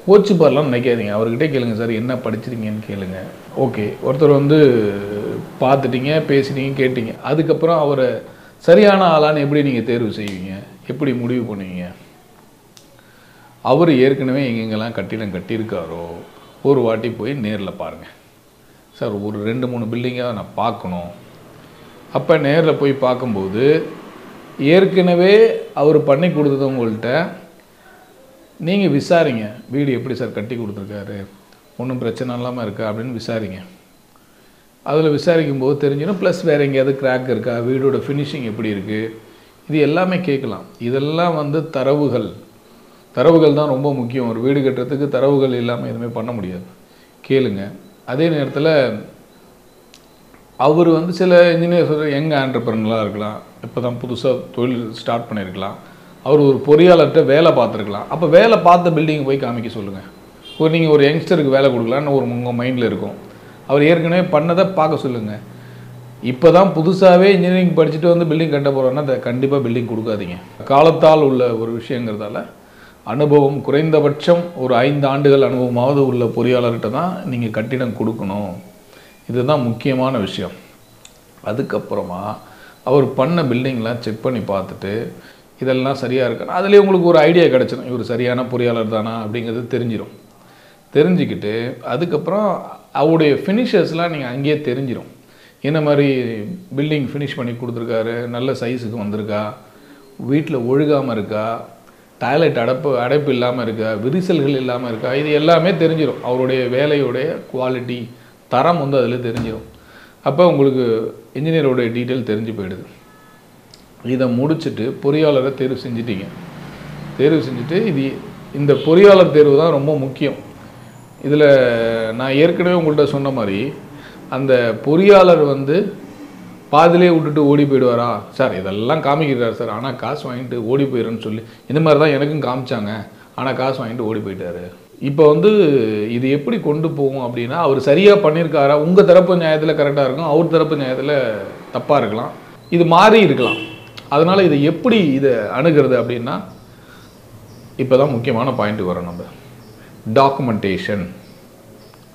கோச்சு பாரலாம் நினைக்காதீங்க, அவர்கிட்ட கேளுங்க. சார் என்ன படிச்சிருக்கீங்கன்னு கேளுங்க. ஓகே, ஒருத்தர் வந்து பார்த்துட்டீங்க, பேசிட்டீங்க, கேட்டீங்க. அதுக்கப்புறம் அவரை சரியான ஆளான்னு எப்படி நீங்கள் தேர்வு செய்வீங்க? எப்படி முடிவு பண்ணுவீங்க? அவர் ஏற்கனவே எங்கெங்கெல்லாம் கட்டிடம் கட்டியிருக்காரோ ஒரு வாட்டி போய் நேரில் பாருங்கள். சார் ஒரு 2-3 பில்டிங்காக நான் பார்க்கணும். அப்போ நேரில் போய் பார்க்கும்போது ஏற்கனவே அவர் பண்ணி கொடுத்தது உங்கள்கிட்ட நீங்கள் விசாரிங்க. வீடு எப்படி சார் கட்டி கொடுத்துருக்காரு, ஒன்றும் பிரச்சனை இல்லாமல் இருக்கா அப்படின்னு விசாரிங்க. அதில் விசாரிக்கும்போது தெரிஞ்சிடும். ப்ளஸ் வேறு எங்கேயாவது கிராக் இருக்கா, வீடோட ஃபினிஷிங் எப்படி இருக்குது, இது எல்லாமே கேட்கலாம். இதெல்லாம் வந்து தரவுகள் தான் ரொம்ப முக்கியம். ஒரு வீடு கட்டுறதுக்கு தரவுகள் இல்லாமல் எதுவுமே பண்ண முடியாது. கேளுங்க. அதே நேரத்தில் அவர் வந்து சில இன்ஜினியர் சொல்கிற யங் ஆண்டர்பிரனராக இருக்கலாம், இப்போ தான் புதுசாக தொழில் ஸ்டார்ட் பண்ணியிருக்கலாம், அவர் ஒரு பொறியாளர்கிட்ட வேலை பார்த்துருக்கலாம். அப்போ வேலை பார்த்த பில்டிங்கை போய் காமிக்க சொல்லுங்கள். நீங்கள் ஒரு யங்ஸ்டருக்கு வேலை கொடுக்கலான்னு ஒரு உங்கள் மைண்டில் இருக்கும். அவர் ஏற்கனவே பண்ணதை பார்க்க சொல்லுங்கள். இப்போ தான் புதுசாகவே இன்ஜினியரிங் படிச்சுட்டு வந்து பில்டிங் கட்ட போகிறோன்னா அதை கண்டிப்பாக பில்டிங் கொடுக்காதீங்க. காலத்தால் உள்ள ஒரு விஷயங்கிறதால அனுபவம் குறைந்தபட்சம் ஒரு 5 ஆண்டுகள் அனுபவமாவது உள்ள பொறியாளர்கிட்ட தான் நீங்கள் கட்டிடம் கொடுக்கணும். இதுதான் முக்கியமான விஷயம். அதுக்கப்புறமா அவர் பண்ண பில்டிங்லாம் செக் பண்ணி பார்த்துட்டு இதெல்லாம் சரியாக இருக்கணும். அதுலேயே உங்களுக்கு ஒரு ஐடியா கிடச்சிடும், இவர் சரியான பொறியாளர் தானா அப்படிங்கிறது தெரிஞ்சிடும். தெரிஞ்சுக்கிட்டு அதுக்கப்புறம் அவருடைய ஃபினிஷர்ஸ்லாம் நீங்கள் அங்கேயே தெரிஞ்சிடும். என்ன மாதிரி பில்டிங் ஃபினிஷ் பண்ணி கொடுத்துருக்காரு, நல்ல சைஸுக்கு வந்திருக்கா, வீட்டில் ஒழுகாமல் இருக்கா, டாய்லெட் அடைப்பு இல்லாமல் இருக்கா, விரிசல்கள் இல்லாமல் இருக்கா, இது எல்லாமே தெரிஞ்சிடும். அவருடைய வேலையுடைய குவாலிட்டி தரம் வந்து அதில் தெரிஞ்சிடும். அப்போ உங்களுக்கு இன்ஜினியரோடைய டீட்டெயில் தெரிஞ்சு போயிடுது. இதை முடிச்சுட்டு பொறியாளரை தேர்வு செஞ்சிட்டிங்க. தேர்வு செஞ்சுட்டு இந்த பொறியாளர் தேர்வு தான் ரொம்ப முக்கியம். இதில் நான் ஏற்கனவே உங்கள்கிட்ட சொன்ன மாதிரி அந்த பொறியாளர் வந்து பாதிலே விட்டுட்டு ஓடி போயிடுவாரா? சார் இதெல்லாம் காமிக்கிறார் சார், ஆனால் காசு வாங்கிட்டு ஓடி போயிடுறேன்னு சொல்லி இந்த மாதிரி தான் எனக்கும் காமிச்சாங்க, ஆனால் காசு வாங்கிட்டு ஓடி போயிட்டாரு. இப்போ வந்து இது எப்படி கொண்டு போகும் அப்படின்னா, அவர் சரியாக பண்ணியிருக்காரா? உங்கள் தரப்பு நியாயத்தில் கரெக்டாக இருக்கும், அவர் தரப்பு நியாயத்தில் தப்பாக இருக்கலாம், இது மாறி இருக்கலாம். அதனால் இதை எப்படி இதை அணுகிறது அப்படின்னா, இப்போ தான் முக்கியமான பாயிண்ட் வரும். நம்ம டாக்குமெண்டேஷன்,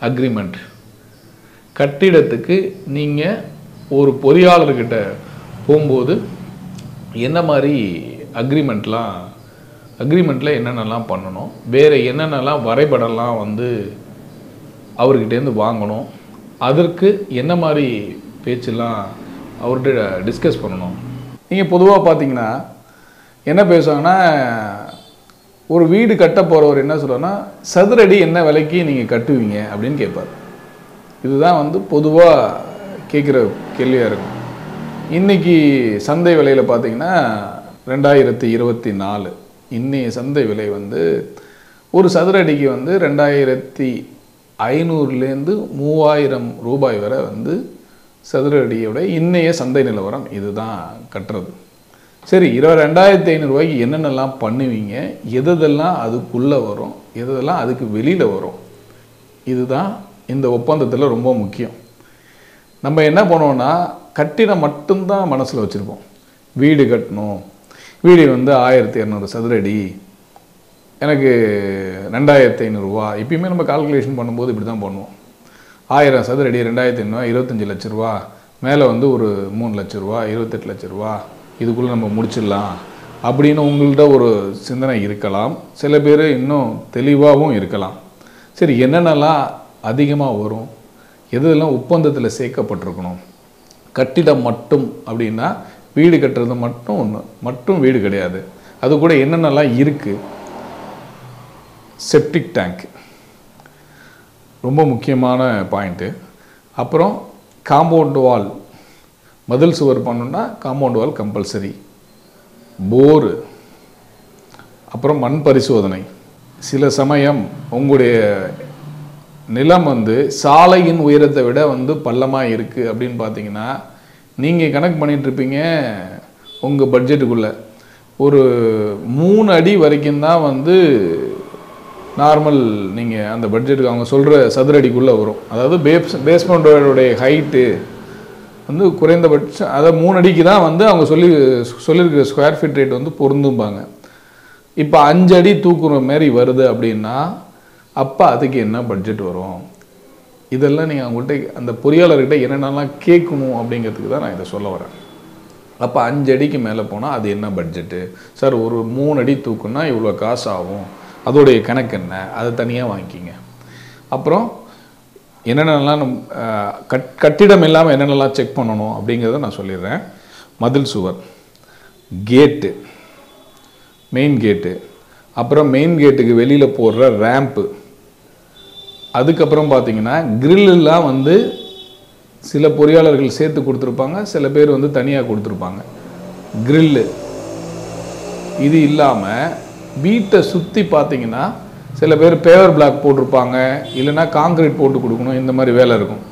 அக்ரிமெண்ட். கட்டிடத்துக்கு நீங்கள் ஒரு பொறியாளர்கிட்ட போகும்போது என்ன மாதிரி அக்ரிமெண்ட்டில் என்னென்னலாம் பண்ணணும், வேறு என்னென்னலாம் வரைபடம்லாம் வந்து அவர்கிட்டேருந்து வாங்கணும், அதற்கு என்ன மாதிரி பேச்செல்லாம் அவர்கிட்ட டிஸ்கஸ் பண்ணணும். நீங்கள் பொதுவாக பார்த்தீங்கன்னா என்ன பேசுவாங்கன்னா, ஒரு வீடு கட்ட போகிறவர் என்ன சொல்கிறோன்னா, சதுரடி என்ன விலைக்கு நீங்கள் கட்டுவீங்க அப்படின்னு கேட்பார். இதுதான் வந்து பொதுவாக கேட்குற கேள்வியாக இருக்கும். இன்றைக்கி சந்தை விலையில் பார்த்தீங்கன்னா 2024 இன்னைய சந்தை விலை வந்து ஒரு சதுர அடிக்கு வந்து 2500லேருந்து 3000 ரூபாய் வரை வந்து சதுர அடியோட இன்னைய சந்தை நிலவரம் இதுதான் கட்டுறது. சரி, 2500 ரூபாய்க்கு என்னென்னலாம் பண்ணுவீங்க, எதெல்லாம் அதுக்குள்ளே வரும், எதெல்லாம் அதுக்கு வெளியில் வரும், இதுதான் இந்த ஒப்பந்தத்தில் ரொம்ப முக்கியம். நம்ம என்ன பண்ணுவோன்னா, கட்டிடம் மட்டும்தான் மனசில் வச்சுருப்போம். வீடு கட்டணும், வீடு வந்து 1200 சதுர அடி, எனக்கு 2500 ரூபா. இப்பயுமே நம்ம கால்குலேஷன் பண்ணும்போது இப்படி தான் பண்ணுவோம். 1000 சதுர அடி 2500, 25 லட்ச ரூபா, மேலே வந்து ஒரு 3 லட்ச ரூபா, 28 லட்ச ரூபா, இதுக்குள்ளே நம்ம முடிச்சிடலாம் அப்படின்னு உங்கள்கிட்ட ஒரு சிந்தனை இருக்கலாம். சில பேர் இன்னும் தெளிவாகவும் இருக்கலாம். சரி, என்னென்னலாம் அதிகமாக வரும், எதெல்லாம் ஒப்பந்தத்தில் சேர்க்கப்பட்டிருக்கணும், கட்டிடம் மட்டும் அப்படின்னா வீடு கட்டுறது மட்டும் வீடு கிடையாது, அது கூட என்னென்னலாம் இருக்குது. செப்டிக் டேங்க் ரொம்ப முக்கியமான பாயிண்ட்டு. அப்புறம் காம்பவுண்ட் வால், மதில் சுவர் பண்ணணுன்னா காம்பவுண்ட் வால் கம்பல்சரி. போரு, அப்புறம் மண் பரிசோதனை. சில சமயம் உங்களுடைய நிலம் வந்து சாலையின் உயரத்தை விட வந்து பள்ளமாக இருக்குது அப்படின்னு பார்த்தீங்கன்னா, நீங்கள் கணக்கு பண்ணிகிட்ருப்பீங்க உங்கள் பட்ஜெட்டுக்குள்ளே ஒரு 3 அடி வரைக்கும் தான் வந்து நார்மல் நீங்கள் அந்த பட்ஜெட்டுக்கு அவங்க சொல்கிற சதுர அடிக்குள்ளே வரும். அதாவது பேஸ்மெண்ட்டோடைய ஹைட்டு வந்து குறைந்தபட்சம், அதாவது 3 அடிக்கு தான் வந்து அவங்க சொல்லியிருக்கிற ஸ்கொயர் ஃபீட் ரேட் வந்து பொருந்தும்பாங்க. இப்போ 5 அடி தூக்குற மாரி வருது அப்படின்னா அப்போ அதுக்கு என்ன பட்ஜெட் வரும்? இதெல்லாம் நீங்கள் அவங்கள்ட்ட அந்த பொறியாளர்கிட்ட என்னென்னலாம் கேட்கணும் அப்படிங்கிறதுக்கு தான் நான் இதை சொல்ல வரேன். அப்போ 5 அடிக்கு மேலே போனால் அது என்ன பட்ஜெட்டு சார், ஒரு 3 அடி தூக்குன்னா இவ்வளோ காசு ஆகும், அதோடைய கணக்கு என்ன, அதை தனியாக வாங்கிக்கிங்க. அப்புறம் என்னென்னலாம் கட்டிடம் இல்லாமல் என்னென்னலாம் செக் பண்ணணும் அப்படிங்கிறத நான் சொல்லிடுறேன். மதில் சுவர், கேட்டு, மெயின் கேட்டு, அப்புறம் மெயின் கேட்டுக்கு வெளியில் போடுற ரேம்ப்பு, அதுக்கப்புறம் பார்த்தீங்கன்னா கிரில்லாம் வந்து சில பொறியாளர்கள் சேர்த்து கொடுத்துருப்பாங்க, சில பேர் வந்து தனியாக கொடுத்துருப்பாங்க. கிரில்லு இது இல்லாமல் வீட்டை சுற்றி பார்த்தீங்கன்னா சில பேர் பேவர் பிளாக் போட்டிருப்பாங்க, இல்லைன்னா காங்கிரீட் போட்டு கொடுக்கணும், இந்த மாதிரி வேலை இருக்கும்.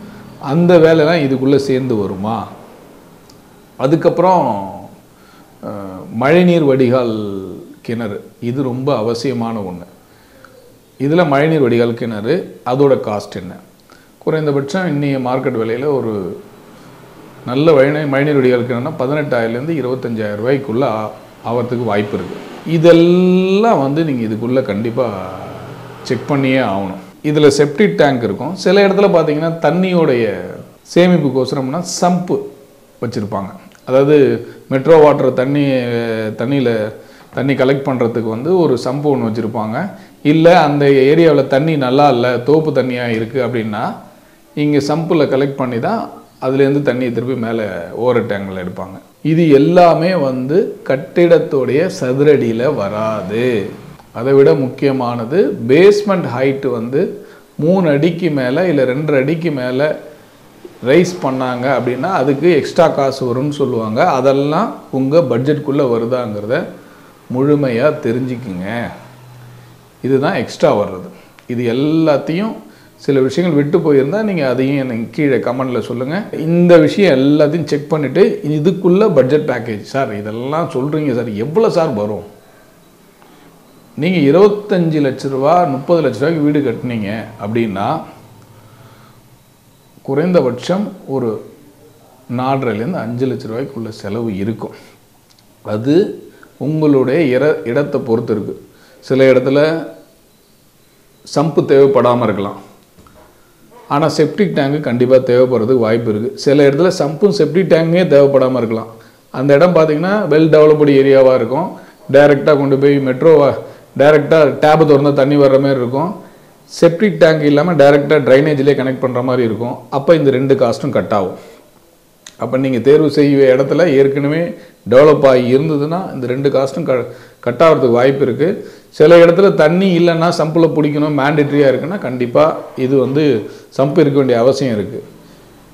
அந்த வேலைலாம் இதுக்குள்ளே சேர்ந்து வருமா? அதுக்கப்புறம் மழைநீர் வடிகால் கிணறு, இது ரொம்ப அவசியமான ஒன்று. இதில் மழைநீர் வடிகால் கிணறு அதோட காஸ்ட் என்ன? குறைந்தபட்சம் இன்றைய மார்க்கெட் விலையில் ஒரு நல்ல மழைநீர் வடிகால் கிணறுனா 18,000லேருந்து 25,000 ரூபாய்க்குள்ளே ஆகிறதுக்கு வாய்ப்பு இருக்குது. இதெல்லாம் வந்து நீங்கள் இதுக்குள்ளே கண்டிப்பாக செக் பண்ணியே ஆகணும். இதில் செப்டிக் டேங்க் இருக்கும். சில இடத்துல பார்த்தீங்கன்னா தண்ணியோடைய சேமிப்புக்கோசரம்னா சம்பு வச்சுருப்பாங்க. அதாவது மெட்ரோ வாட்டர் தண்ணி கலெக்ட் பண்ணுறதுக்கு வந்து ஒரு சம்பு ஒன்று வச்சுருப்பாங்க. இல்லை அந்த ஏரியாவில் தண்ணி நல்லா இல்லை, தோப்பு தண்ணியாக இருக்குது அப்படின்னா இங்கே சம்பில் கலெக்ட் பண்ணி தான் அதுலேருந்து தண்ணியை திருப்பி மேலே ஓவர் டேங்கில் எடுப்பாங்க. இது எல்லாமே வந்து கட்டிடத்துடைய சதுரடியில் வராது. அதை விட முக்கியமானது பேஸ்மெண்ட் ஹைட்டு வந்து 3 அடிக்கு மேலே இல்லை 2 அடிக்கு மேலே ரைஸ் பண்ணாங்க அப்படின்னா அதுக்கு எக்ஸ்ட்ரா காசு வரும்னு சொல்லுவாங்க. அதெல்லாம் உங்கள் பட்ஜெட்குள்ளே வருதாங்கிறத முழுமையாக தெரிஞ்சுக்குங்க. இதுதான் எக்ஸ்ட்ரா வர்றது. இது எல்லாத்தையும் சில விஷயங்கள் விட்டு போயிருந்தால் நீங்கள் அதையும் எனக்கு கீழே கமெண்டில் சொல்லுங்கள். இந்த விஷயம் எல்லாத்தையும் செக் பண்ணிவிட்டு இதுக்குள்ளே பட்ஜெட் பேக்கேஜ் சார் இதெல்லாம் சொல்கிறீங்க சார், எவ்வளோ சார் வரும்? நீங்கள் 25 லட்ச ரூபா 30 லட்ச ரூபாய்க்கு வீடு கட்டினீங்க அப்படின்னா குறைந்தபட்சம் ஒரு 4.5லேருந்து 5 லட்ச ரூபாய்க்குள்ள செலவு இருக்கும். அது உங்களுடைய இடத்தை பொறுத்து இருக்குது. சில இடத்துல சம்பு தேவைப்படாமல் இருக்கலாம், ஆனால் செப்டிக் டேங்கு கண்டிப்பாக தேவைப்படுறதுக்கு வாய்ப்பு இருக்குது. சில இடத்துல சம்பும் செப்டிக் டேங்கே தேவைப்படாமல் இருக்கலாம். அந்த இடம் பார்த்திங்கன்னா வெல் டெவலப்டு ஏரியாவாக இருக்கும். டைரெக்டாக கொண்டு போய் டைரெக்டாக டேப்பு திறந்தால் தண்ணி வர்ற மாதிரி இருக்கும். செப்டிக் டேங்க் இல்லாமல் டைரெக்டாக ட்ரைனேஜ்லேயே கனெக்ட் பண்ணுற மாதிரி இருக்கும். அப்போ இந்த 2 காஸ்ட்டும் கட் ஆகும். அப்போ நீங்கள் தேர்வு செய்ய இடத்துல ஏற்கனவே டெவலப் ஆகி இருந்ததுன்னா இந்த 2 காஸ்ட்டும் கட் ஆகிறதுக்கு வாய்ப்பு இருக்குது. சில இடத்துல தண்ணி இல்லைன்னா சம்பில் பிடிக்கணும் மேண்டேட்ரியாக இருக்குன்னா கண்டிப்பாக இது வந்து சம்பு இருக்க வேண்டிய அவசியம் இருக்குது.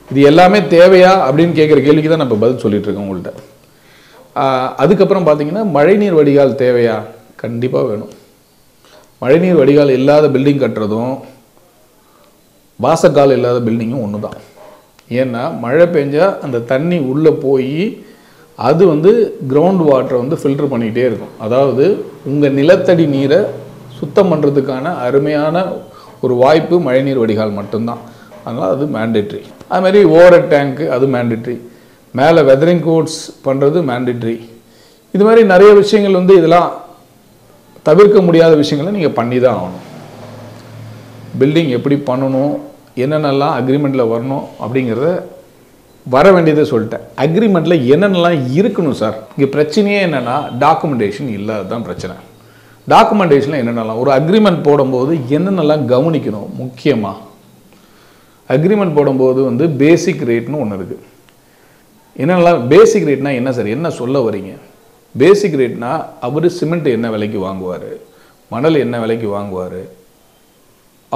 இது எல்லாமே தேவையா அப்படின்னு கேட்குற கேள்விக்கு தான் நான் இப்போ பதில் சொல்லிகிட்ருக்கேன் உங்கள்கிட்ட. அதுக்கப்புறம் பார்த்தீங்கன்னா மழைநீர் வடிகால் தேவையா? கண்டிப்பாக வேணும். மழைநீர் வடிகால் இல்லாத பில்டிங் கட்டுறதும் வாசக்கால் இல்லாத பில்டிங்கும் ஒன்று தான். ஏன்னா மழை பெஞ்சால் அந்த தண்ணி உள்ளே போய் அது வந்து கிரவுண்ட் வாட்டரை வந்து ஃபில்டர் பண்ணிக்கிட்டே இருக்கும். அதாவது உங்கள் நிலத்தடி நீரை சுத்தம் பண்ணுறதுக்கான அருமையான ஒரு வாய்ப்பு மழைநீர் வடிகால் மட்டும்தான். அதனால் அது மேண்டேட்ரி. அதுமாதிரி ஓவர் டேங்க்கு அது மேண்டேட்ரி. மேலே வெதரிங் கோட்ஸ் பண்ணுறது மேண்டேட்ரி. இது மாதிரி நிறைய விஷயங்கள் வந்து இதெல்லாம் தவிர்க்க முடியாத விஷயங்களை நீங்கள் பண்ணி தான் ஆகணும். பில்டிங் எப்படி பண்ணணும், என்னென்னலாம் அக்ரிமெண்ட்டில் வரணும் அப்படிங்கிறத வர வேண்டியதை சொல்லிட்டேன். அக்ரிமெண்ட்டில் என்னென்னலாம் இருக்கணும் சார், இங்கே பிரச்சனையே என்னென்னா டாக்குமெண்டேஷன் இல்லாத தான் பிரச்சனை. டாக்குமெண்டேஷனில் என்னென்னலாம், ஒரு அக்ரிமெண்ட் போடும்போது என்னென்னலாம் கவனிக்கணும், முக்கியமாக அக்ரிமெண்ட் போடும்போது வந்து பேசிக் ரேட்னு ஒன்று இருக்குது. என்னென்னலாம் பேசிக் ரேட்னா என்ன சார், என்ன சொல்ல வரீங்க? பேசிக் ரேட்னா அவர் சிமெண்ட் என்ன விலைக்கு வாங்குவார், மணல் என்ன விலைக்கு வாங்குவார்,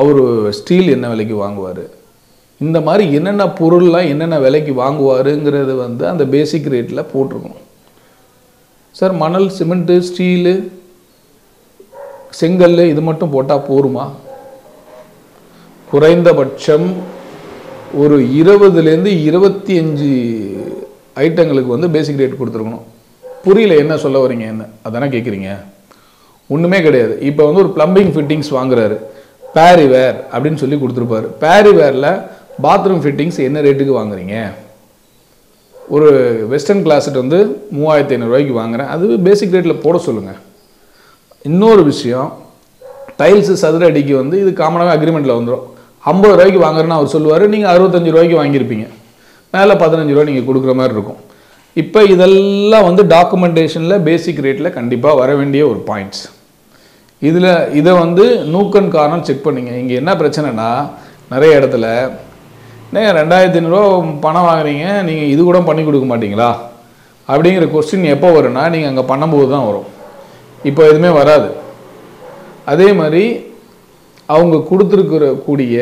அவர் ஸ்டீல் என்ன விலைக்கு வாங்குவார், இந்த மாதிரி என்னென்ன பொருள்லாம் என்னென்ன விலைக்கு வாங்குவாருங்கிறது வந்து அந்த பேசிக் ரேட்டில் போட்டிருக்கணும். சார் மணல், சிமெண்ட்டு, ஸ்டீலு, செங்கல் இது மட்டும் போட்டால் போருமா? குறைந்தபட்சம் ஒரு 20லேருந்து 25 ஐட்டங்களுக்கு வந்து பேசிக் ரேட் கொடுத்துருக்கணும். புரியல, என்ன சொல்ல வரீங்க, என்ன அதானே கேட்குறீங்க? ஒன்றுமே கிடையாது. இப்போ வந்து ஒரு ப்ளம்பிங் ஃபிட்டிங்ஸ் வாங்குறாரு, பேரிவேர் அப்படின்னு சொல்லி கொடுத்துருப்பாரு. பேரிவேரில் பாத்ரூம் ஃபிட்டிங்ஸ் என்ன ரேட்டுக்கு வாங்குறீங்க? ஒரு வெஸ்டர்ன் கிளாஸட் வந்து 3500 ரூபாய்க்கு வாங்குறேன், அது பேசிக் ரேட்டில் போட சொல்லுங்கள். இன்னொரு விஷயம், டைல்ஸு சதுர அடிக்கு வந்து இது காமனாகவே அக்ரிமெண்ட்டில் வந்துடும். 50 ரூபாய்க்கு வாங்குறேன்னு அவர் சொல்லுவார், நீங்கள் 65 ரூபாய்க்கு வாங்கியிருப்பீங்க, மேலே 15 ரூபா நீங்கள் கொடுக்குற மாதிரி இருக்கும். இப்போ இதெல்லாம் வந்து டாக்குமெண்டேஷனில் பேசிக் ரேட்டில் கண்டிப்பாக வர வேண்டிய ஒரு பாயிண்ட்ஸ். இதை வந்து நூக்கன் காரணம் செக் பண்ணிங்க. இங்கே என்ன பிரச்சனைனா, நிறைய இடத்துல நீங்கள் 2500 ரூபா பணம் வாங்குறீங்க, நீங்கள் இது கூட பண்ணி கொடுக்க மாட்டீங்களா அப்படிங்கிற கொஸ்டின் எப்போ வரும்னா நீங்கள் அங்கே பண்ணும்போது தான் வரும். இப்போ எதுவுமே வராது. அதே மாதிரி அவங்க கொடுத்துருக்கக்கூடிய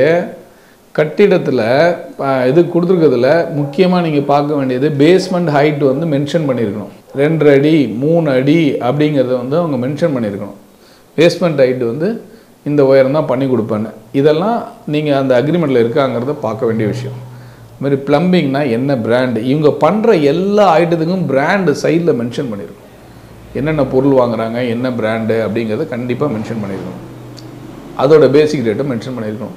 கட்டிடத்தில் இது கொடுத்துருக்கிறதுல முக்கியமாக நீங்கள் பார்க்க வேண்டியது பேஸ்மெண்ட் ஹைட் வந்து மென்ஷன் பண்ணியிருக்கணும். 2 அடி 3 அடி அப்படிங்கிறத வந்து அவங்க மென்ஷன் பண்ணியிருக்கணும். பேஸ்மெண்ட் ஹைட் வந்து இந்த உயரம் தான் பண்ணி கொடுப்பேன்னு. இதெல்லாம் நீங்கள் அந்த அக்ரிமெண்ட்டில் இருக்காங்கிறத பார்க்க வேண்டிய விஷயம். இதுமாதிரி ப்ளம்பிங்னா என்ன பிராண்டு, இவங்க பண்ணுற எல்லா ஐட்டத்துக்கும் பிராண்டு சைடில் மென்ஷன் பண்ணியிருக்கணும். என்னென்ன பொருள் வாங்குறாங்க, என்ன பிராண்டு அப்படிங்கிறத கண்டிப்பாக மென்ஷன் பண்ணியிருக்கணும். அதோட பேசிக் ரேட்டை மென்ஷன் பண்ணியிருக்கணும்.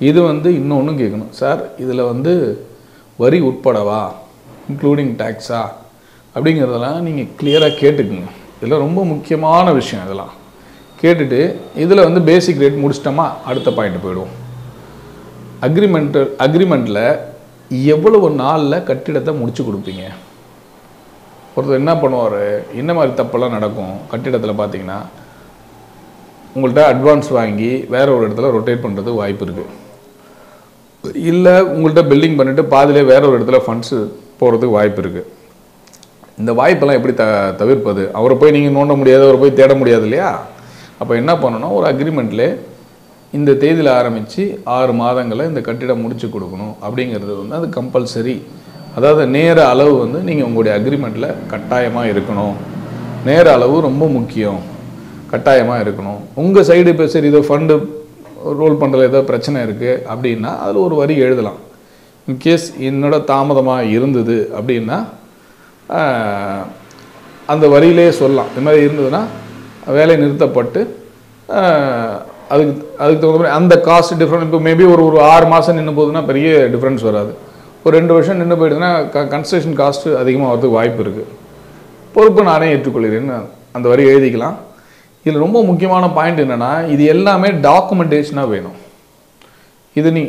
இது வந்து இன்னொன்றும் கேட்கணும், சார் இதில் வந்து வரி உட்படவா, இன்க்ளூடிங் டேக்ஸா அப்படிங்கிறதெல்லாம் நீங்கள் கிளியராக கேட்டுக்குங்க. இதெல்லாம் ரொம்ப முக்கியமான விஷயம். இதெல்லாம் கேட்டுட்டு இதில் வந்து பேசிக் ரேட் முடிச்சிட்டோமா, அடுத்த பாயிண்ட் போயிடுவோம். அக்ரிமெண்ட்டில் எவ்வளவு நாளில் கட்டிடத்தை முடிச்சு கொடுப்பீங்க? ஒருத்தர் என்ன பண்ணுவார், என்ன மாதிரி தப்பெல்லாம் நடக்கும் கட்டிடத்தில் பார்த்தீங்கன்னா, உங்கள்கிட்ட அட்வான்ஸ் வாங்கி வேறு ஒரு இடத்துல ரொட்டேட் பண்ணுறதுக்கு வாய்ப்பு இருக்குது. இல்லை உங்கள்கிட்ட பில்டிங் பண்ணிவிட்டு பாதிலே வேற ஒரு இடத்துல ஃபண்ட்ஸு போகிறதுக்கு வாய்ப்பு இருக்குது. இந்த வாய்ப்பெல்லாம் எப்படி தவிர்ப்பது? அவரை போய் நீங்கள் நோண்ட முடியாது, அவரை போய் தேட முடியாது இல்லையா? அப்போ என்ன பண்ணணும், ஒரு அக்ரிமெண்ட்லே இந்த தேதியில் ஆரம்பித்து 6 மாதங்களில் இந்த கட்டிடம் முடிச்சு கொடுக்கணும் அப்படிங்கிறது வந்து அது கம்பல்சரி. அதாவது நேர அளவு வந்து நீங்கள் உங்களுடைய அக்ரிமெண்ட்டில் கட்டாயமாக இருக்கணும். நேர அளவு ரொம்ப முக்கியம், கட்டாயமாக இருக்கணும். உங்கள் சைடு இப்போ சரி ஏதோ ஃபண்டு ரோல் பண்ணுறதுல ஏதோ பிரச்சனை இருக்குது அப்படின்னா அதில் ஒரு வரி எழுதலாம். இன்கேஸ் என்னோட தாமதமாக இருந்தது அப்படின்னா அந்த வரியிலே சொல்லலாம், இது மாதிரி இருந்ததுன்னா வேலை நிறுத்தப்பட்டு அதுக்கு தகுந்த மாதிரி அந்த காஸ்ட் டிஃப்ரெண்ட். இப்போ மேபி ஒரு 6 மாதம் நின்று போகுதுன்னா பெரிய டிஃப்ரென்ஸ் வராது. ஒரு 2 வருஷம் நின்று போயிடுதுன்னா கன்ஸ்ட்ரக்ஷன் காஸ்ட்டு அதிகமாக வரதுக்கு வாய்ப்பு இருக்குது. பொறுப்பு நானே ஏற்றுக்கொள்கிறேன்னு அந்த வரி எழுதிக்கலாம். இதில் ரொம்ப முக்கியமான பாயிண்ட் என்னென்னா, இது எல்லாமே டாக்குமெண்டேஷனாக வேணும். இது நீ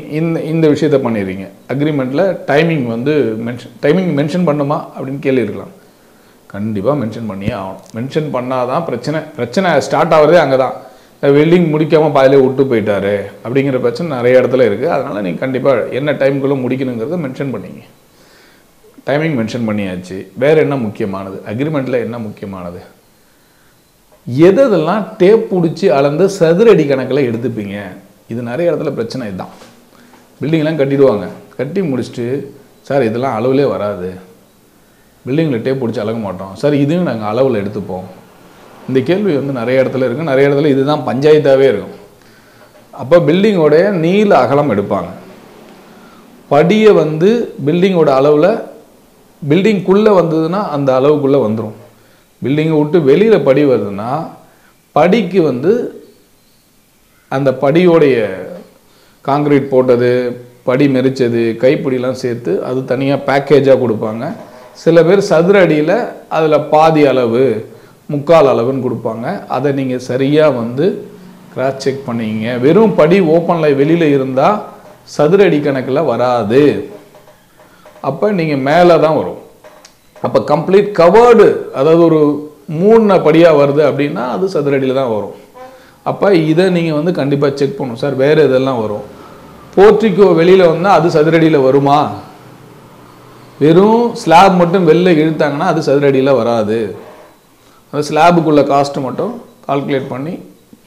இந்த விஷயத்தை பண்ணிடுறீங்க அக்ரிமெண்ட்டில். டைமிங் வந்து மென்ஷன் பண்ணுமா அப்படின்னு கேள்வி இருக்கலாம். கண்டிப்பாக மென்ஷன் பண்ணியே ஆகணும். மென்ஷன் பண்ணால் தான் பிரச்சனை ஸ்டார்ட் ஆகிறதே அங்கே தான். வெல்டிங் முடிக்காமல் பாதிலே விட்டு போயிட்டாரு அப்படிங்கிற பிரச்சனை நிறைய இடத்துல இருக்குது. அதனால் நீங்கள் கண்டிப்பாக என்ன டைமுக்குள்ளே முடிக்கணுங்கிறத மென்ஷன் பண்ணிங்க. டைமிங் மென்ஷன் பண்ணியாச்சு. வேறு என்ன முக்கியமானது, அக்ரிமெண்ட்டில் என்ன முக்கியமானது, எதெல்லாம் டேப் பிடிச்சி அளந்து சதுரடி கணக்கில் எடுத்துப்பீங்க. இது நிறைய இடத்துல பிரச்சனை. இதுதான் பில்டிங்லாம் கட்டிடுவாங்க, கட்டி முடிச்சுட்டு சார் இதெல்லாம் அளவுலே வராது, பில்டிங்கில் டேப் பிடிச்சி அளக்க மாட்டோம் சார், இதையும் நாங்கள் அளவில் எடுத்துப்போம். இந்த கேள்வி வந்து நிறைய இடத்துல இருக்குது. நிறைய இடத்துல இதுதான் பஞ்சாயத்தாகவே இருக்கும். அப்போ பில்டிங்கோடைய நீள அகலம் எடுப்பாங்க. படியை வந்து பில்டிங்கோட அளவில் பில்டிங்குள்ளே வந்ததுன்னா அந்த அளவுக்குள்ளே வந்துடும். பில்டிங்கை விட்டு வெளியில் படி வருதுன்னா படிக்கு வந்து அந்த படியோடைய காங்கிரீட் போட்டது, படி மெரிச்சது, கைப்பிடிலாம் சேர்த்து அது தனியாக பேக்கேஜாக கொடுப்பாங்க. சில பேர் சதுர அடியில் அதில் பாதி அளவு முக்கால் அளவுன்னு கொடுப்பாங்க. அதை நீங்கள் சரியாக வந்து கிராஸ் செக் பண்ணிங்க. வெறும் படி ஓப்பனில் வெளியில் இருந்தால் சதுர அடி கணக்கில் வராது. அப்போ நீங்கள் மேலே தான் வரும். அப்போ கம்ப்ளீட் கவர்டு, அதாவது ஒரு 3 படியாக வருது அப்படின்னா அது சதுர அடியில் தான் வரும். அப்போ இதை நீங்கள் வந்து கண்டிப்பாக செக் பண்ணணும். சார் வேறு இதெல்லாம் வரும், போர்ட்டிக்கோ வெளியில் வந்தால் அது சதுரடியில் வருமா? வெறும் ஸ்லாப் மட்டும் வெளில இழுத்தாங்கன்னா அது சதுரடியில் வராது. அந்த ஸ்லாபுக்குள்ள காஸ்ட்டு மட்டும் கால்குலேட் பண்ணி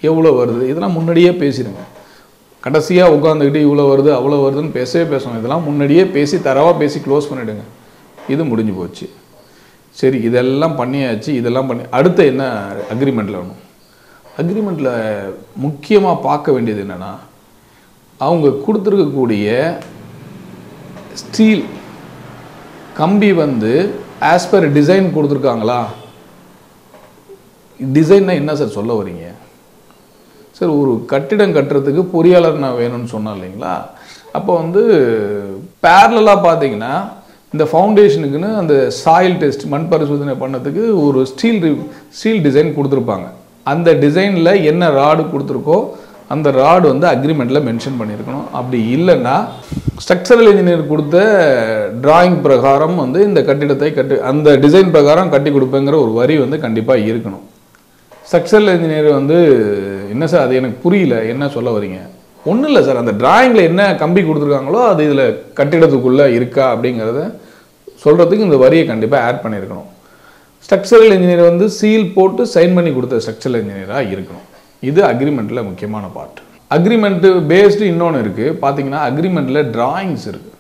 எவ்வளோ வருது இதெல்லாம் முன்னாடியே பேசிடுங்க. கடைசியாக உட்காந்துக்கிட்டு இவ்வளோ வருது அவ்வளோ வருதுன்னு பேசணும். இதெல்லாம் முன்னாடியே பேசி தரவாக பேசி க்ளோஸ் பண்ணிவிடுங்க. இது முடிஞ்சு போச்சு. சரி, இதெல்லாம் பண்ணியாச்சு. இதெல்லாம் பண்ணி அடுத்து என்ன அக்ரிமெண்ட்டில் வேணும்? அக்ரிமெண்ட்டில் முக்கியமாக பார்க்க வேண்டியது என்னென்னா, அவங்க கொடுத்துருக்கக்கூடிய ஸ்டீல் கம்பி வந்து ஆஸ் பர் டிசைன் கொடுத்துருக்காங்களா? டிசைன்னா என்ன சார் சொல்ல வரீங்க? சார், ஒரு கட்டிடம் கட்டுறதுக்கு பொறியாளர் நான் வேணும்னு சொன்னேன் இல்லைங்களா? அப்போ வந்து பேரலாக பார்த்தீங்கன்னா இந்த ஃபவுண்டேஷனுக்குன்னு அந்த சாயில் டெஸ்ட் மண் பரிசோதனை பண்ணதுக்கு ஒரு ஸ்டீல் டிசைன் கொடுத்துருப்பாங்க. அந்த டிசைனில் என்ன ராடு கொடுத்துருக்கோ அந்த ராடு வந்து அக்ரிமெண்ட்டில் மென்ஷன் பண்ணியிருக்கணும். அப்படி இல்லைன்னா ஸ்ட்ரக்சரல் இன்ஜினியர் கொடுத்த டிராயிங் பிரகாரம் வந்து இந்த கட்டிடத்தை அந்த டிசைன் பிரகாரம் கட்டி கொடுப்பேங்கிற ஒரு வரி வந்து கண்டிப்பாக இருக்கணும். ஸ்ட்ரக்சரல் இன்ஜினியர் வந்து என்ன சார் அது எனக்கு புரியல, என்ன சொல்ல வரீங்க? ஒன்றும் இல்லை சார், அந்த டிராயிங்கில் என்ன கம்பி கொடுத்துருக்காங்களோ அது இதில் கட்டிடத்துக்குள்ளே இருக்கா அப்படிங்கிறத சொல்கிறதுக்கு இந்த வரியை கண்டிப்பாக ஆட் பண்ணியிருக்கணும். ஸ்ட்ரக்சரல் இன்ஜினியர் வந்து சீல் போட்டு சைன் பண்ணி கொடுத்த ஸ்ட்ரக்சரல் இன்ஜினியராக இருக்கணும். இது அக்ரிமெண்ட்டில் முக்கியமான பார்ட். அக்ரிமெண்ட்டு பேஸ்டு இன்னொன்று இருக்குது. பார்த்தீங்கன்னா அக்ரிமெண்ட்டில் டிராயிங்ஸ் இருக்குது.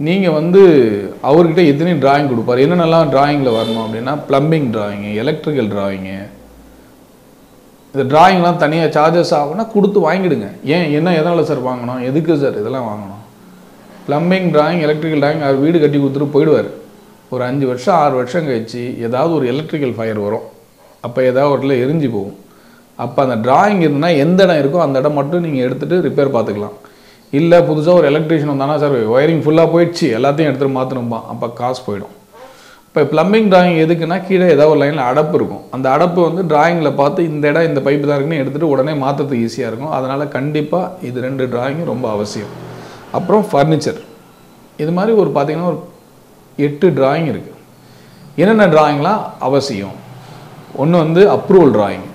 நீங்கள் வந்து அவர்கிட்ட எத்தனை டிராயிங் கொடுப்பார், என்னென்னலாம் டிராயிங்கில் வரணும் அப்படின்னா ப்ளம்பிங் டிராயிங்கு, எலக்ட்ரிக்கல் டிராயிங்கு, இந்த டிராயிங்லாம் தனியாக சார்ஜஸ் ஆகுனா கொடுத்து வாங்கிடுங்க. ஏன் என்ன எதனால் சார் வாங்கணும், எதுக்கு சார் இதெல்லாம் வாங்கணும்? ப்ளம்பிங் டிராயிங், எலக்ட்ரிக்கல் டிராயிங் அவர் வீடு கட்டி கொடுத்துட்டு போயிடுவார். ஒரு 5 வருஷம் 6 வருஷம் கழிச்சு ஏதாவது ஒரு எலக்ட்ரிக்கல் ஃபயர் வரும், அப்போ ஏதாவது ஒரு இடத்துல எரிஞ்சு போகும். அப்போ அந்த டிராயிங் இருந்தால் எந்த இடம் இருக்கோ அந்த இடம் மட்டும் நீங்கள் எடுத்துகிட்டு ரிப்பேர் பார்த்துக்கலாம். இல்லை புதுசாக ஒரு எலக்ட்ரிஷியன் வந்தானா சார் ஒயரிங் ஃபுல்லாக போயிடுச்சு எல்லாத்தையும் எடுத்துகிட்டு மாற்றணும்பா, அப்போ காசு போயிடும். இப்போ ப்ளம்பிங் டிராயிங் எதுக்குன்னா கீழே ஏதாவது ஒரு லைனில் அடப்பு இருக்கும். அந்த அடப்பு வந்து டிராயிங்கில் பார்த்து இந்த இடம் இந்த பைப்பு தான் இருக்குன்னு எடுத்துகிட்டு உடனே மாற்றத்துக்கு ஈஸியாக இருக்கும். அதனால் கண்டிப்பாக இது 2 டிராயிங்கும் ரொம்ப அவசியம். அப்புறம் ஃபர்னிச்சர், இது மாதிரி ஒரு பார்த்திங்கன்னா ஒரு 8 டிராயிங் இருக்குது. என்னென்ன டிராயிங்லாம் அவசியம்? ஒன்று வந்து அப்ரூவல் டிராயிங்,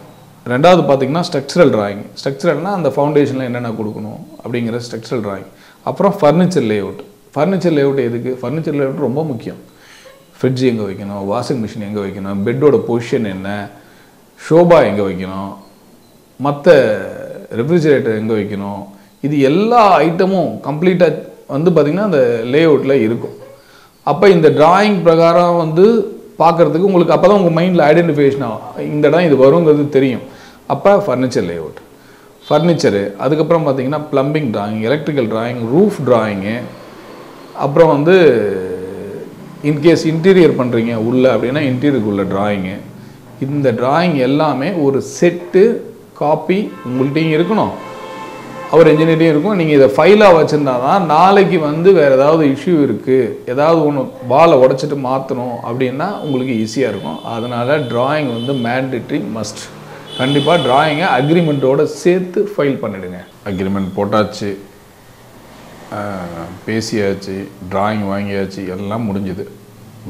ரெண்டாவது பார்த்திங்கன்னா ஸ்ட்ரக்சரல் டிராயிங். ஸ்ட்ரக்சரல்னால் அந்த ஃபவுண்டேஷனில் என்னென்ன கொடுக்கணும் அப்படிங்கிற ஸ்ட்ரக்சரல் டிராயிங். அப்புறம் ஃபர்னிச்சர் லேஅவுட். ஃபர்னிச்சர் லேஅவுட் எதுக்கு? ஃபர்னிச்சர் லேஅவுட் ரொம்ப முக்கியம். ஃப்ரிட்ஜ் எங்கே வைக்கணும், வாஷிங் மிஷின் எங்கே வைக்கணும், பெட்டோட பொசிஷன் என்ன, ஷோபா எங்கே வைக்கணும், மற்ற ரெஃப்ரிஜிரேட்டர் எங்கே வைக்கணும், இது எல்லா ஐட்டமும் கம்ப்ளீட்டாக வந்து பார்த்திங்கன்னா அந்த லேஅவுட்டில் இருக்கும். அப்போ இந்த டிராயிங் பிரகாரம் வந்து பார்க்குறதுக்கு உங்களுக்கு அப்போ தான் உங்கள் மைண்டில் ஐடென்டிஃபிகேஷன் ஆகும், இந்த இடம் இது வருங்கிறது தெரியும். அப்போ ஃபர்னிச்சர் லேஅவுட், ஃபர்னிச்சரு. அதுக்கப்புறம் பார்த்திங்கன்னா plumbing drawing, electrical drawing, roof drawing. அப்புறம் வந்து இன்கேஸ் இன்டீரியர் பண்ணுறீங்க உள்ள அப்படின்னா இன்டீரியருக்கு உள்ள டிராயிங்கு. இந்த டிராயிங் எல்லாமே ஒரு செட்டு காப்பி உங்கள்கிட்டையும் இருக்கணும், அவர் இன்ஜினியரிங் இருக்கும். நீங்கள் இதை ஃபைலாக வச்சுருந்தா தான் நாளைக்கு வந்து வேறு ஏதாவது இஷ்யூ இருக்குது, ஏதாவது ஒன்று வாலை உடச்சிட்டு மாற்றணும் அப்படின்னா உங்களுக்கு ஈஸியாக இருக்கும். அதனால் டிராயிங் வந்து மேண்டேட்ரி மஸ்ட். கண்டிப்பாக டிராயிங்கை அக்ரிமெண்ட்டோடு சேர்த்து ஃபைல் பண்ணிவிடுங்க. அக்ரிமெண்ட் போட்டாச்சு, பேசியாச்சு, டிராயிங் வாங்கியாச்சு, எல்லாம் முடிஞ்சுது.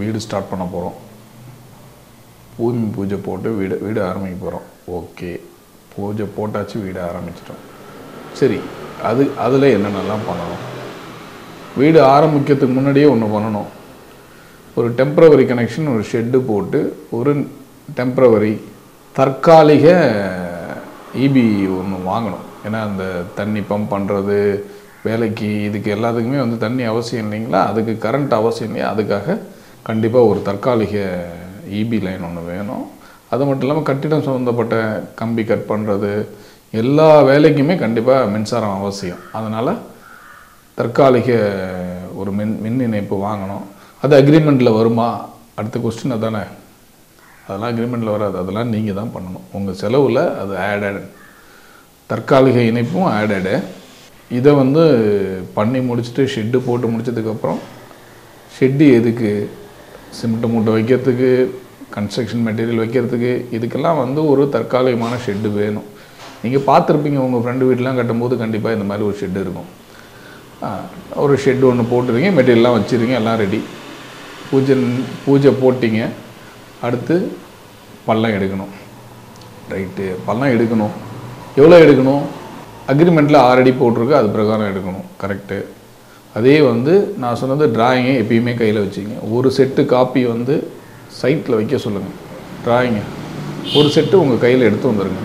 வீடு ஸ்டார்ட் பண்ண போகிறோம். பூமி பூஜை போட்டு வீடு ஆரம்பிக்க போகிறோம். ஓகே, பூஜை போட்டாச்சு, வீடு ஆரம்பிச்சிட்டோம். சரி, அதில் என்னென்னலாம் பண்ணணும்? வீடு ஆரம்பிக்கிறதுக்கு முன்னாடியே ஒன்று பண்ணணும். ஒரு டெம்ப்ரவரி கனெக்ஷன், ஒரு ஷெட்டு போட்டு ஒரு டெம்ப்ரவரி தற்காலிக இபி ஒன்று வாங்கணும். ஏன்னா அந்த தண்ணி பம்ப் பண்ணுறது வேலைக்கு இதுக்கு எல்லாத்துக்குமே வந்து தண்ணி அவசியம் இல்லைங்களா, அதுக்கு கரண்ட் அவசியம் இல்லையா, அதுக்காக கண்டிப்பாக ஒரு தற்காலிக இபி லைன் ஒன்று வேணும். அது மட்டும் இல்லாமல் கட்டிடம் சம்மந்தப்பட்ட கம்பி கட் பண்ணுறது எல்லா வேலைக்குமே கண்டிப்பாக மின்சாரம் அவசியம். அதனால் தற்காலிக ஒரு மின் இணைப்பு வாங்கணும். அது அக்ரிமெண்ட்டில் வருமா? அடுத்த கொஸ்டின் அதானே. அதெல்லாம் அக்ரிமெண்ட்டில் வராது, அதெல்லாம் நீங்கள் தான் பண்ணணும். உங்கள் செலவில் அது ஆடட். தற்காலிக இணைப்பும் ஆடடு. இதை வந்து பண்ணி முடிச்சுட்டு ஷெட்டு போட்டு முடிச்சதுக்கப்புறம் ஷெட்டு எதுக்கு? சிமெண்ட் மூட்டை வைக்கிறதுக்கு, கன்ஸ்ட்ரக்ஷன் மெட்டீரியல் வைக்கிறதுக்கு இதுக்கெல்லாம் வந்து ஒரு தற்காலிகமான ஷெட்டு வேணும். நீங்கள் பார்த்துருப்பீங்க உங்கள் ஃப்ரெண்டு வீட்டெலாம் கட்டும்போது கண்டிப்பாக இந்த மாதிரி ஒரு ஷெட்டு இருக்கும். ஒரு ஷெட்டு ஒன்று போட்டுருங்க, மெட்டீரியல்லாம் வச்சுருங்க, எல்லாம் ரெடி. பூஜை போட்டிங்க. அடுத்து பள்ளம் எடுக்கணும். ரைட்டு, பள்ளம் எடுக்கணும். எவ்வளோ எடுக்கணும்? அக்ரிமெண்ட்டில் 6 அடி போட்டிருக்கு, அது பிரகாரம் எடுக்கணும். கரெக்டு. அதே வந்து நான் சொன்னது டிராயிங்கை எப்பயுமே கையில் வச்சுங்க. ஒரு செட்டு காப்பி வந்து சைட்டில் வைக்க சொல்லுங்கள். டிராயிங்கை ஒரு செட்டு உங்கள் கையில் எடுத்து வந்துடுங்க.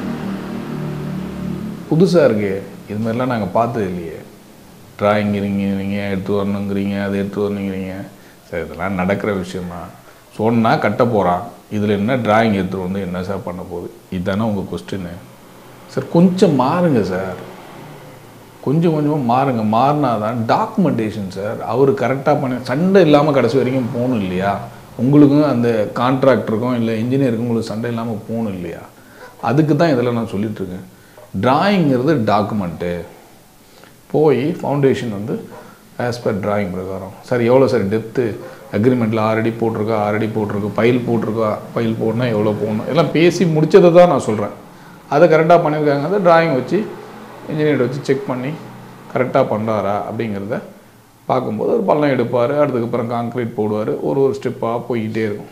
புதுசாக இருக்கே, இது மாதிரிலாம் நாங்கள் பார்த்தது இல்லையே. டிராயிங் இருங்கிறீங்க, எடுத்து வரணுங்கிறீங்க, அதை எடுத்து வரணுங்கிறீங்க. சரி, இதெல்லாம் நடக்கிற விஷயந்தான். சொன்னால் கட்ட போகிறான், இதில் என்ன டிராயிங் எடுத்துகிட்டு வந்து என்ன சார் பண்ண போகுது? இதுதானே உங்கள் கொஸ்டின்னு. சார் கொஞ்சம் மாறுங்க சார், கொஞ்சம் கொஞ்சமாக மாறுங்க. மாறினா தான் டாக்குமெண்டேஷன் சார். அவர் கரெக்டாக பண்ண சண்டை இல்லாமல் கடைசி வரைக்கும் போகணும் இல்லையா? உங்களுக்கும் அந்த கான்ட்ராக்டருக்கும் இல்லை இன்ஜினியருக்கும் உங்களுக்கு சண்டை இல்லாமல் போகணும் இல்லையா? அதுக்கு தான் இதெல்லாம் நான் சொல்லிகிட்ருக்கேன். டிராயிங்கிறது டாக்குமெண்ட்டு. போய் ஃபவுண்டேஷன் வந்து ஆஸ் பர் டிராயிங் பிரகாரம் சார் எவ்வளோ சார் டெப்த்து அக்ரிமெண்ட்டில் 6 அடி போட்டிருக்கா, 6 அடி போட்டிருக்கு, பைல் போட்டிருக்கா, பைல் போடணும் எவ்வளோ போகணும் எல்லாம் பேசி முடித்ததை தான் நான் சொல்கிறேன். அதை கரெக்டாக பண்ணியிருக்காங்க. அதை டிராயிங் வச்சு இன்ஜினியர் வச்சு செக் பண்ணி கரெக்டாக பண்ணுறாரா அப்படிங்கிறத பார்க்கும்போது ஒரு பள்ளம் எடுப்பார். அதுக்கப்புறம் காங்க்ரீட் போடுவார். ஒரு ஸ்டெப்பாக போய்கிட்டே இருக்கும்.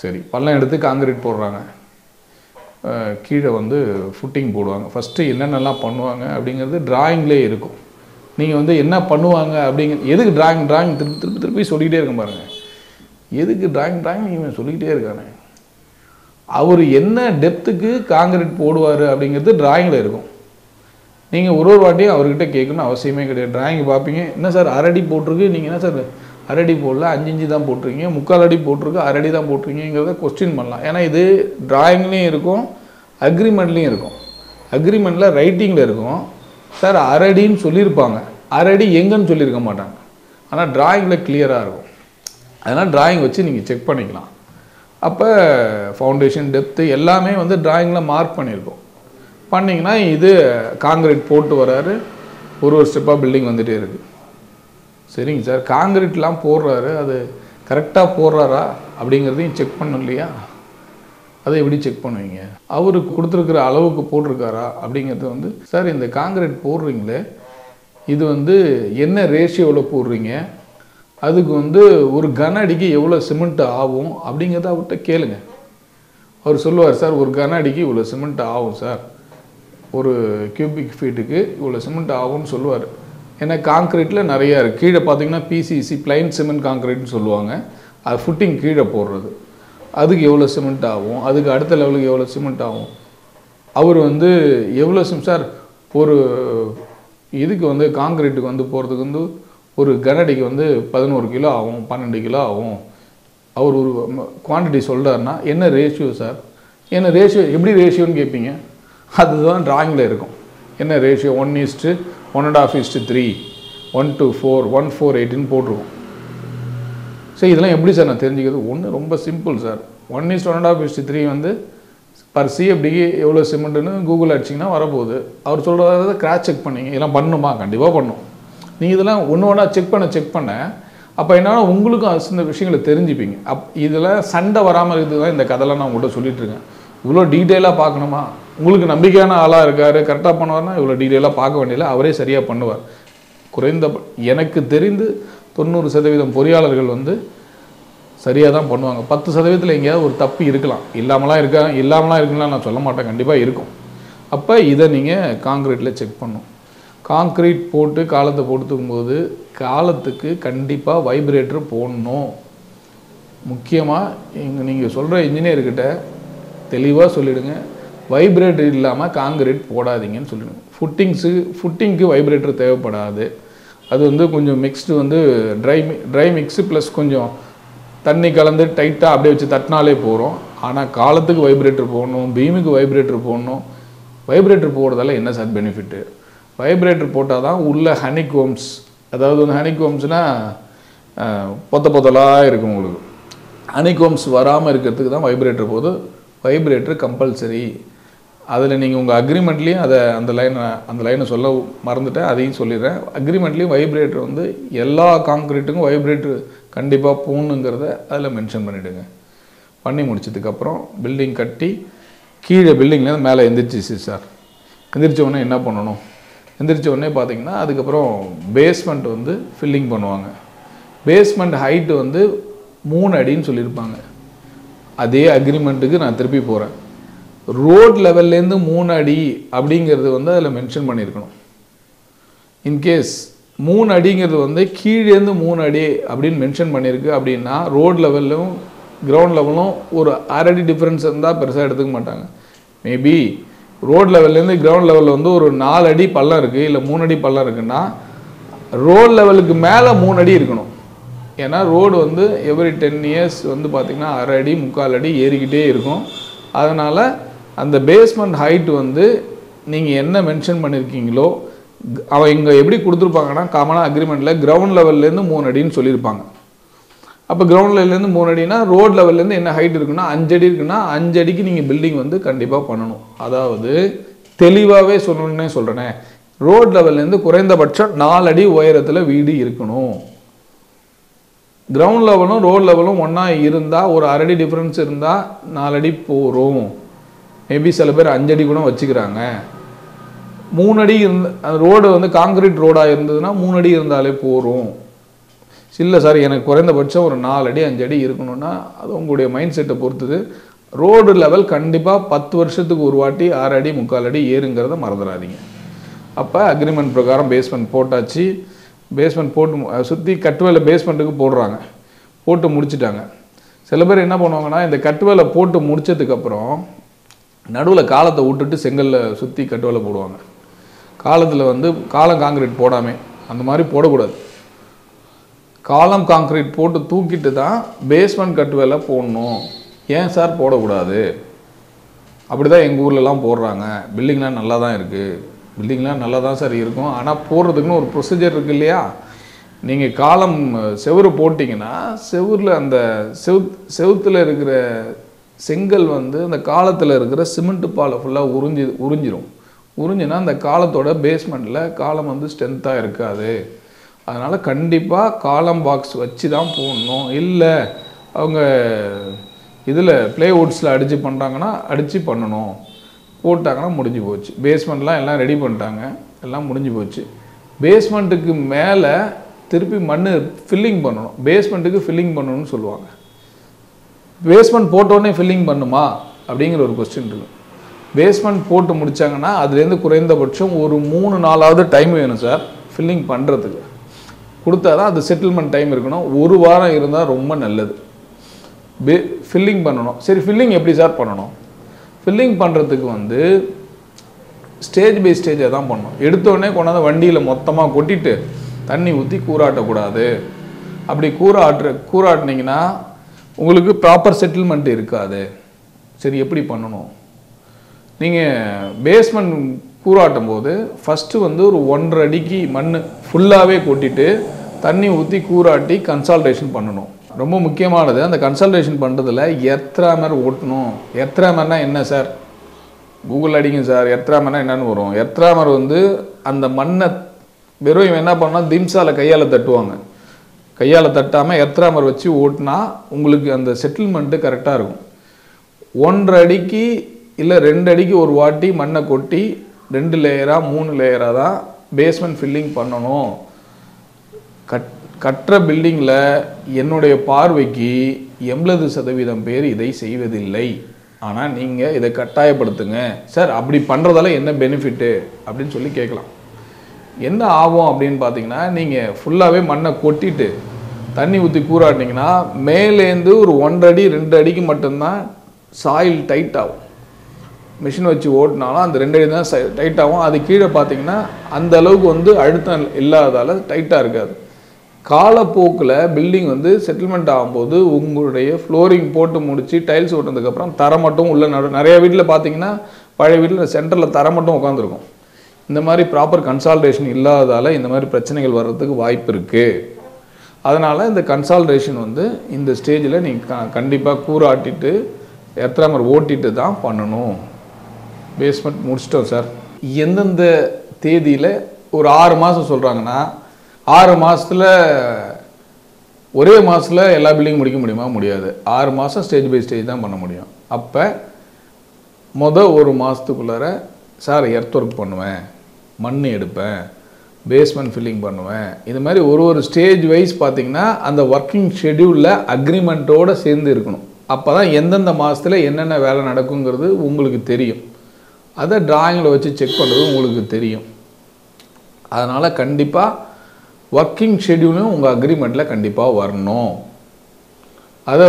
சரி, பள்ளம் எடுத்து காங்க்ரீட் போடுறாங்க. கீழே வந்து ஃபுட்டிங் போடுவாங்க. ஃபஸ்ட்டு என்னென்னலாம் பண்ணுவாங்க அப்படிங்கிறது டிராயிங்லேயே இருக்கும். நீங்கள் வந்து என்ன பண்ணுவாங்க அப்படிங்கிற எதுக்கு டிராயிங் திருப்பி சொல்லிக்கிட்டே இருக்க பாருங்கள். எதுக்கு டிராயிங் நீங்கள் சொல்லிக்கிட்டே இருக்கானே. அவர் என்ன டெப்த்துக்கு காங்கிரீட் போடுவார் அப்படிங்கிறது டிராயிங்கில் இருக்கும். நீங்கள் ஒரு வாட்டியும் அவர்கிட்ட கேட்கணும்னு அவசியமே கிடையாது. டிராயிங் பார்ப்பீங்க, என்ன சார் 6 அடி போட்டிருக்கு, நீங்கள் என்ன சார் 6 அடி போடல 5 இன்ச்சு தான் போட்டிருக்கீங்க, 3/4 அடி போட்டிருக்கு 6 அடி தான் போட்டிருக்கீங்கிறத கொஸ்டின் பண்ணலாம். ஏன்னா இது டிராயிங்லேயும் இருக்கும், அக்ரிமெண்ட்லேயும் இருக்கும். அக்ரிமெண்ட்டில் ரைட்டிங்கில் இருக்கும் சார் 6 அடின்னு சொல்லியிருப்பாங்க, 6 அடி எங்கன்னு சொல்லியிருக்க மாட்டாங்க. ஆனால் டிராயிங்கில் கிளியராக இருக்கும். அதனால் டிராயிங் வச்சு நீங்கள் செக் பண்ணிக்கலாம். அப்போ ஃபவுண்டேஷன் டெப்த்து எல்லாமே வந்து டிராயிங்கில் மார்க் பண்ணியிருக்கோம். பண்ணிங்கன்னா இது காங்கிரீட் போட்டு வராரு, ஒரு ஸ்டெப்பாக பில்டிங் வந்துகிட்டே இருக்குது. சரிங்க சார், காங்கிரீட்லாம் போடுறாரு, அது கரெக்டாக போடுறாரா அப்படிங்கிறதையும் செக் பண்ணணும் இல்லையா? அதை எப்படி செக் பண்ணுவீங்க? அவருக்கு கொடுத்துருக்குற அளவுக்கு போட்டிருக்காரா அப்படிங்கிறது வந்து சார் இந்த காங்கிரீட் போடுறீங்களே இது வந்து என்ன ரேஷியோவில் போடுறீங்க, அதுக்கு வந்து ஒரு கன அடிக்கு எவ்வளோ சிமெண்ட் ஆகும் அப்படிங்கிறத அவர்கிட்ட கேளுங்க. அவர் சொல்லுவார் சார் ஒரு கன அடிக்கு இவ்வளோ சிமெண்ட் ஆகும் சார், ஒரு கியூபிக் ஃபீட்டுக்கு இவ்வளோ சிமெண்ட் ஆகும்னு சொல்லுவார். ஏன்னா காங்க்ரீட்டில் நிறையா இருக்குது. கீழே பார்த்தீங்கன்னா பிசிசி பிளைன் சிமெண்ட் காங்க்ரீட்னு சொல்லுவாங்க. அது ஃபுட்டிங் கீழே போடுறது, அதுக்கு எவ்வளோ சிமெண்ட் ஆகும், அதுக்கு அடுத்த லெவலுக்கு எவ்வளோ சிமெண்ட் ஆகும். அவர் வந்து எவ்வளோ சார் ஒரு இதுக்கு வந்து காங்க்ரீட்டுக்கு வந்து போகிறதுக்கு வந்து ஒரு கனடிக்கு வந்து 11 கிலோ ஆகும், 12 கிலோ ஆகும். அவர் ஒரு குவான்டிட்டி சொல்கிறாருன்னா என்ன ரேஷியோ சார், என்ன ரேஷியோ எப்படி ரேஷியோன்னு கேட்பீங்க. அதுதான் டிராயிங்கில் இருக்கும். என்ன ரேஷியோ 1:1.5:3 1:4 1:4:8 போட்டிருக்கோம். சரி, இதெல்லாம் எப்படி சார் நான் தெரிஞ்சுக்கிறது? ஒன்று ரொம்ப சிம்பிள் சார். 1:1.5:3 வந்து பர் சிஎஃப்டிக்கு எவ்வளோ சிமெண்ட்டுன்னு கூகுள் அடிச்சிங்கன்னா வரப்போகுது. அவர் சொல்கிறத கிராஸ் செக் பண்ணிங்க. இதெல்லாம் பண்ணணுமா? கண்டிப்பாக பண்ணணும். நீங்கள் இதெல்லாம் ஒன்று ஒன்றா செக் பண்ண அப்போ என்னன்னா உங்களுக்கும் இந்த விஷயங்களை தெரிஞ்சுப்பீங்க. இதெல்லாம் சண்டை வராமல் இருக்குது தான் இந்த கதைலாம் நான் உங்கள்கிட்ட சொல்லிட்டுருக்கேன். இவ்வளோ டீட்டெயிலாக பார்க்கணுமா? உங்களுக்கு நம்பிக்கையான ஆளாக இருக்கார், கரெக்டாக பண்ணுவார்னா இவ்வளோ டீட்டெயிலாக பார்க்க வேண்டியதில்லை, அவரே சரியாக பண்ணுவார். குறைந்த எனக்கு தெரிந்து 90% பொறியாளர்கள் வந்து சரியாக தான் பண்ணுவாங்க. 10% எங்கேயாவது ஒரு தப்பு இருக்கலாம். இல்லாமலாம் இருக்குன்னா நான் சொல்ல மாட்டேன், கண்டிப்பாக இருக்கும். அப்போ இதை நீங்கள் காங்க்ரீட்டில் செக் பண்ணணும். காங்க்ரீட் போட்டு காலத்தை போட்டுக்கும்போது காலத்துக்கு கண்டிப்பாக வைப்ரேட்டர் போடணும். முக்கியமாக நீங்கள் சொல்கிற இன்ஜினியர்கிட்ட தெளிவாக சொல்லிவிடுங்க, வைப்ரேட்டர் இல்லாமல் காங்கிரீட் போடாதீங்கன்னு சொல்லிடுங்க. ஃபுட்டிங்க்கு வைப்ரேட்டர் தேவைப்படாது. அது வந்து கொஞ்சம் மிக்ஸ்டு வந்து ட்ரை மிக்ஸு ப்ளஸ் கொஞ்சம் தண்ணி கலந்து டைட்டாக அப்படியே வச்சு தட்டினாலே போகிறோம். ஆனால் காலத்துக்கு வைப்ரேட்டர் போடணும், பீமுக்கு வைப்ரேட்டர் போடணும். வைப்ரேட்டர் போடுறதால என்ன சார் பெனிஃபிட்டு? வைப்ரேட்டர் போட்டால் தான் உள்ள ஹனிகோம்ஸ், அதாவது வந்து ஹனிகோம்ஸ்னால் பொத்தலாக இருக்கும். உங்களுக்கு ஹனிகோம்ஸ் வராமல் இருக்கிறதுக்கு தான் வைப்ரேட்டர் போகுது. Vibrator compulsory. அதில் நீங்கள் உங்கள் அக்ரிமெண்ட்லேயும் அந்த லைனை சொல்ல மறந்துட்டேன், அதையும் சொல்லிடுறேன். அக்ரிமெண்ட்லேயும் வைப்ரேட்டர் வந்து எல்லா காங்க்ரீட்டுக்கும் வைப்ரேட்டர் கண்டிப்பாக போகணுங்கிறத அதில் மென்ஷன் பண்ணிவிடுங்க. பண்ணி முடிச்சதுக்கப்புறம் பில்டிங் கட்டி கீழே பில்டிங்லேருந்து மேலே எந்திரிச்சிச்சு சார். எந்திரிச்ச உடனே என்ன பண்ணணும், எந்திரிச்ச உடனே பார்த்தீங்கன்னா அதுக்கப்புறம் பேஸ்மெண்ட் வந்து ஃபில்லிங் பண்ணுவாங்க. பேஸ்மெண்ட் ஹைட்டு வந்து 3 அடின்னு சொல்லியிருப்பாங்க. அதே அக்ரிமெண்ட்டுக்கு நான் திருப்பி போகிறேன். ரோட் லெவல்லேருந்து 3 அடி அப்படிங்கிறது வந்து அதில் மென்ஷன் பண்ணியிருக்கணும். இன்கேஸ் 3 அடிங்கிறது வந்து கீழேருந்து 3 அடி அப்படின்னு மென்ஷன் பண்ணியிருக்கு அப்படின்னா ரோட் லெவலும் கிரவுண்ட் லெவலும் ஒரு 1/2 அடி டிஃப்ரென்ஸ் இருந்தால் பெருசாக எடுத்துக்க மாட்டாங்க. மேபி ரோட் லெவல்லேருந்து கிரவுண்ட் லெவலில் வந்து ஒரு 4 அடி பள்ளம் இருக்குது, இல்லை 3 அடி பள்ளம் இருக்குன்னா ரோட் லெவலுக்கு மேலே 3 அடி இருக்கணும். ஏன்னா ரோடு வந்து எவ்ரி 10 இயர்ஸ் வந்து பார்த்திங்கன்னா 1/2 அடி 3/4 அடி ஏறிக்கிட்டே இருக்கும். அதனால் அந்த பேஸ்மெண்ட் ஹைட் வந்து நீங்கள் என்ன மென்ஷன் பண்ணியிருக்கீங்களோ அவன் இங்கே எப்படி கொடுத்துருப்பாங்கன்னா காமனாக அக்ரிமெண்ட்டில் கிரவுண்ட் லெவல்லேருந்து 3 அடின்னு சொல்லியிருப்பாங்க. அப்போ கிரவுண்ட் லெவல்லேருந்து 3 அடினா ரோட் லெவல்லேருந்து என்ன ஹைட் இருக்குன்னா 5 அடி இருக்குன்னா 5 அடிக்கு நீங்கள் பில்டிங் வந்து கண்டிப்பாக பண்ணணும். அதாவது தெளிவாகவே சொல்லணுன்னே சொல்கிறேனே, ரோட் லெவல்லேருந்து குறைந்தபட்சம் 4 அடி உயரத்தில் வீடு இருக்கணும். கிரவுண்ட் லெவலும் ரோட் லெவலும் ஒன்றா இருந்தால் ஒரு 1/2 அடி டிஃப்ரென்ஸ் இருந்தால் 4 அடி போகிறோம். மேபி சில பேர் 5 அடி கூட வச்சுக்கிறாங்க. 3 அடி அந்த ரோடு வந்து காங்கிரீட் ரோடாக இருந்ததுன்னா 3 அடி இருந்தாலே போகிறோம். இல்லை சார் எனக்கு குறைந்தபட்சம் ஒரு 4 அடி 5 அடி இருக்கணும்னா அது உங்களுடைய மைண்ட் செட்டை பொறுத்தது. ரோடு லெவல் கண்டிப்பாக 10 வருஷத்துக்கு ஒரு வாட்டி 6 அடி 3/4 அடி ஏறுங்கிறத மறந்துடாதீங்க. அப்போ அக்ரிமெண்ட் பிரகாரம் பேஸ்மெண்ட் போட்டாச்சு. பேஸ்மெண்ட் போட்டு சுற்றி கட்டுவேலை பேஸ்மெண்ட்டுக்கு போடுறாங்க, போட்டு முடிச்சுட்டாங்க. சில பேர் என்ன பண்ணுவாங்கன்னா இந்த கட்டுவேலை போட்டு முடித்ததுக்கப்புறம் நடுவில் காலத்தை விட்டுட்டு செங்கலில் சுற்றி கட்டுவேலை போடுவாங்க. காலத்தில் வந்து காலம் காங்கிரீட் போடாமல் அந்த மாதிரி போடக்கூடாது. காலம் காங்கிரீட் போட்டு தூக்கிட்டு தான் பேஸ்மெண்ட் கட்டுவேலை போடணும். ஏன் சார் போடக்கூடாது? அப்படி தான் எங்கள் ஊர்லலாம் போடுறாங்க. பில்டிங்லாம் நல்லா தான் இருக்குது, பில்டிங்லாம் நல்லா தான் சார் இருக்கும். ஆனால் போடுறதுக்குன்னு ஒரு ப்ரொசீஜர் இருக்குது இல்லையா? நீங்கள் காலம் செவுறு போட்டிங்கன்னா செவுரில் அந்த செவுத்தில் இருக்கிற செங்கல் வந்து அந்த காலத்தில் இருக்கிற சிமெண்ட் பாலை ஃபுல்லாக உறிஞ்சினா அந்த காலத்தோட பேஸ்மெண்ட்டில் காலம் வந்து ஸ்ட்ரென்த்தாக இருக்காது. அதனால் கண்டிப்பாக காலம் பாக்ஸ் வச்சு தான் போடணும். இல்லை அவங்க இதில் ப்ளேவுட்ஸில் அடித்து பண்ணுறாங்கன்னா அடித்து பண்ணணும். போட்டாங்கன்னா முடிஞ்சு போச்சு. பேஸ்மெண்ட்லாம் எல்லாம் ரெடி பண்ணிட்டாங்க, எல்லாம் முடிஞ்சு போச்சு. பேஸ்மெண்ட்டுக்கு மேலே திருப்பி மண் ஃபில்லிங் பண்ணணும். பேஸ்மெண்ட்டுக்கு ஃபில்லிங் பண்ணணும்னு சொல்லுவாங்க. பேஸ்மெண்ட் போட்டோடனே ஃபில்லிங் பண்ணுமா அப்படிங்கிற ஒரு கொஸ்டின் இருக்குது. பேஸ்மெண்ட் போட்டு முடித்தாங்கன்னா அதுலேருந்து குறைந்தபட்சம் ஒரு 3-4 டைம் வேணும் சார் ஃபில்லிங் பண்ணுறதுக்கு. கொடுத்தா தான் அது செட்டில்மெண்ட் டைம் இருக்கணும். 1 வாரம் இருந்தால் ரொம்ப நல்லது. ஃபில்லிங் பண்ணணும். சரி, ஃபில்லிங் எப்படி சார் பண்ணணும்? ஃபில்லிங் பண்ணுறதுக்கு வந்து ஸ்டேஜ் பை ஸ்டேஜாக தான் பண்ணணும். எடுத்தோடனே கொண்டாந்து வண்டியில் மொத்தமாக கொட்டிட்டு தண்ணி ஊற்றி கூறாட்டக்கூடாது. அப்படி கூறாட்டினீங்கன்னா உங்களுக்கு ப்ராப்பர் செட்டில்மெண்ட் இருக்காது. சரி, எப்படி பண்ணணும்? நீங்கள் பேஸ்மெண்ட் கூறாட்டும் போது ஃபஸ்ட்டு வந்து ஒரு 1.5 அடிக்கு மண் ஃபுல்லாகவே கொட்டிட்டு தண்ணி ஊற்றி கூறாட்டி கன்சால்டேஷன் பண்ணணும். ரொம்ப முக்கியமானது அந்த கன்சல்டேஷன் பண்ணுறதுல எர்த்ராமர் ஓட்டணும். எர்த்ராமர்னா என்ன சார்? கூகுள் அடிங்க சார், எர்த்ராமர்னா என்னன்னு வரும். எர்த்ராமர் வந்து அந்த மண்ணை வெறும் இவன் என்ன பண்ணால் திம்சாவில் கையால் தட்டுவாங்க. கையால் தட்டாமல் எர்த்ராமர் வச்சு ஓட்டினா உங்களுக்கு அந்த செட்டில்மெண்ட்டு கரெக்டாக இருக்கும். 1.5 அடிக்கு இல்லை 2 அடிக்கு ஒரு வாட்டி மண்ணை கொட்டி 2 லேயராக 3 லேயராக தான் பேஸ்மெண்ட் ஃபில்லிங் பண்ணணும். கட்டுற பில்டிங்கில் என்னுடைய பார்வைக்கு 80% பேர் இதை செய்வதில்லை. ஆனால் நீங்கள் இதை கட்டாயப்படுத்துங்க. சார் அப்படி பண்ணுறதால என்ன பெனிஃபிட்டு அப்படின்னு சொல்லி கேட்கலாம். என்ன ஆகும் அப்படின்னு பார்த்தீங்கன்னா, நீங்கள் ஃபுல்லாகவே மண்ணை கொட்டிட்டு தண்ணி ஊற்றி கூறாட்டிங்கன்னா மேலேருந்து ஒரு 1.5 அடி 2 அடிக்கு மட்டும்தான் சாயில் டைட் ஆகும். மிஷின் வச்சு ஓட்டினாலும் அந்த 2 அடி தான் டைட் ஆகும். அது கீழே பார்த்தீங்கன்னா அந்த அளவுக்கு வந்து அழுத்தம் இல்லாதால டைட்டாக இருக்காது. காலப்போக்கில் பில்டிங் வந்து செட்டில்மெண்ட் ஆகும்போது உங்களுடைய ஃப்ளோரிங் போட்டு முடித்து டைல்ஸ் ஓட்டினதுக்கப்புறம் தரை மட்டும் உள்ள நிறைய வீட்டில் பார்த்தீங்கன்னா பழைய வீட்டில் சென்டரில் தரை மட்டும் உட்காந்துருக்கும். இந்த மாதிரி ப்ராப்பர் கன்சால்டேஷன் இல்லாததால் இந்த மாதிரி பிரச்சனைகள் வர்றதுக்கு வாய்ப்பு இருக்குது. அதனால் இந்த கன்சால்டேஷன் வந்து இந்த ஸ்டேஜில் நீங்கள் கண்டிப்பாக கூறாட்டிட்டு எர்த்ராமர் ஓட்டிட்டு தான் பண்ணணும். பேஸ்மெண்ட் முடிச்சிட்டோம் சார். எந்தெந்த தேதியில் ஒரு 6 மாதம் சொல்கிறாங்கன்னா 6 மாதத்தில் ஒரே மாதத்தில் எல்லா பில்டிங் முடிக்க முடியுமா? முடியாது. 6 மாதம் ஸ்டேஜ் பை ஸ்டேஜ் தான் பண்ண முடியும். அப்போ ஒரு மாதத்துக்குள்ளார சார் எர்த் ஒர்க் பண்ணுவேன், மண் எடுப்பேன், பேஸ்மெண்ட் ஃபில்லிங் பண்ணுவேன், இது மாதிரி ஒரு ஸ்டேஜ் வைஸ் பார்த்திங்கன்னா அந்த ஒர்க்கிங் ஷெடியூலில் அக்ரிமெண்ட்டோடு சேர்ந்து இருக்கணும். அப்போ தான் எந்தெந்த மாதத்தில் என்னென்ன வேலை நடக்குங்கிறது உங்களுக்கு தெரியும். அதை டிராயிங்கில் வச்சு செக் பண்ணுறது உங்களுக்கு தெரியும். அதனால் கண்டிப்பாக ஒர்க்கிங் ஷெடியூலும் உங்கள் அக்ரிமெண்ட்டில் கண்டிப்பாக வரணும். அதை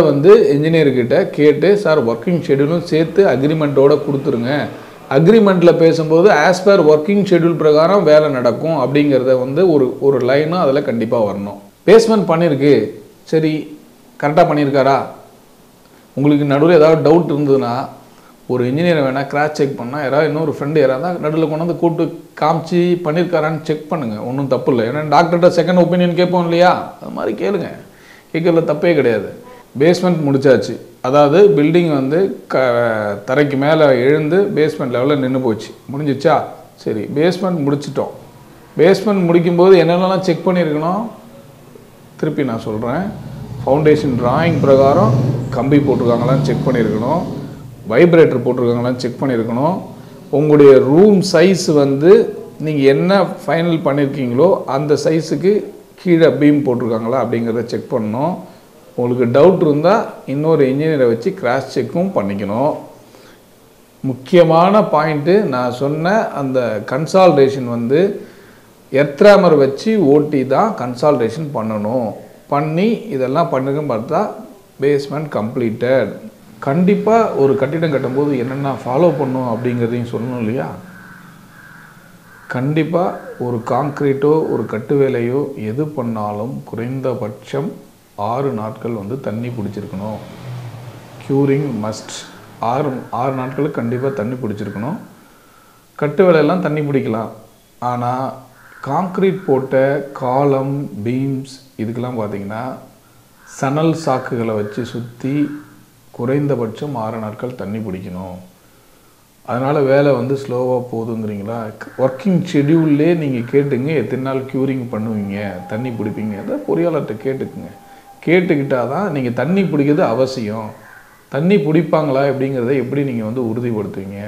இன்ஜினியர்கிட்ட கேட்டு சார் ஒர்க்கிங் ஷெடியூலும் சேர்த்து அக்ரிமெண்ட்டோடு கொடுத்துருங்க, அக்ரிமெண்ட்டில் பேசும்போது ஆஸ் பர் ஒர்க்கிங் ஷெடியூல் பிரகாரம் வேலை நடக்கும் அப்படிங்கிறத ஒரு லைனும் அதில் கண்டிப்பாக வரணும். பேஸ்மெண்ட் பண்ணியிருக்கு, சரி கரெக்டாக பண்ணியிருக்காரா? உங்களுக்கு நடுவில் ஏதாவது டவுட் இருந்ததுன்னா ஒரு இன்ஜினியரை வேணால் கிராஸ் செக் பண்ணால் யாராவது இன்னொரு ஃப்ரெண்டு யாராவது நடுவில் கொண்டு கூப்பிட்டு காமிச்சு பண்ணியிருக்காரான்னு செக் பண்ணுங்கள். ஒன்றும் தப்பு இல்லை. ஏன்னா டாக்டர்கிட்ட செகண்ட் ஒப்பீனியன் கேட்போம் இல்லையா? அது மாதிரி கேளுங்க, கேட்கறதுல தப்பே கிடையாது. பேஸ்மெண்ட் முடிச்சாச்சு, அதாவது பில்டிங் தரைக்கு மேலே எழுந்து பேஸ்மெண்ட் லெவலில் நின்று போச்சு, முடிஞ்சிச்சா? சரி, பேஸ்மெண்ட் முடிச்சிட்டோம். பேஸ்மெண்ட் முடிக்கும்போது என்னென்னலாம் செக் பண்ணியிருக்கணும் திருப்பி நான் சொல்கிறேன். ஃபவுண்டேஷன் டிராயிங் பிரகாரம் கம்பி போட்டிருக்காங்களான்னு செக் பண்ணியிருக்கணும், வைப்ரேட்டர் போட்டிருக்காங்களான்னு செக் பண்ணியிருக்கணும், உங்களுடைய ரூம் சைஸ் நீங்கள் என்ன ஃபைனல் பண்ணியிருக்கீங்களோ அந்த சைஸுக்கு கீழே பீம் போட்டிருக்காங்களா அப்படிங்கிறத செக் பண்ணணும். உங்களுக்கு டவுட் இருந்தால் இன்னொரு இன்ஜினியரை வச்சு கிராஸ் செக்கும் பண்ணிக்கணும். முக்கியமான பாயிண்ட்டு நான் சொன்ன அந்த கன்சால்டேஷன் எர்த்ராமர் வச்சு ஓட்டி தான் கன்சால்டேஷன் பண்ணணும். பண்ணி இதெல்லாம் பண்ணுங்கன்னு பார்த்தா பேஸ்மெண்ட் கம்ப்ளீட்டட். கண்டிப்பாக ஒரு கட்டிடம் கட்டும்போது என்னென்ன ஃபாலோ பண்ணும் அப்படிங்கிறதையும் சொல்லணும் இல்லையா? கண்டிப்பாக ஒரு காங்க்ரீட்டோ ஒரு கட்டு வேலையோ எது பண்ணாலும் குறைந்தபட்சம் 6 நாட்கள் தண்ணி பிடிச்சிருக்கணும். Curing must. 6 நாட்களுக்கு கண்டிப்பாக தண்ணி பிடிச்சிருக்கணும். கட்டு வேலையெல்லாம் தண்ணி பிடிக்கலாம். ஆனால் காங்க்ரீட் போட்ட காலம் பீம்ஸ் இதுக்கெல்லாம் பார்த்திங்கன்னா சணல் சாக்குகளை வச்சு சுற்றி குறைந்தபட்சம் 6 நாட்கள் தண்ணி பிடிக்கணும். அதனால் வேலை ஸ்லோவாக போகுதுங்கிறீங்களா? ஒர்க்கிங் ஷெடியூல்லே நீங்கள் கேட்டுங்க எத்தனை நாள் க்யூரிங் பண்ணுவீங்க, தண்ணி பிடிப்பீங்க, அதை பொறியாளர்கிட்ட கேட்டுக்குங்க. கேட்டுக்கிட்டால் தான் நீங்கள் தண்ணி பிடிக்கிறது அவசியம். தண்ணி பிடிப்பாங்களா எப்படிங்கிறத எப்படி நீங்கள் உறுதிப்படுத்துவீங்க?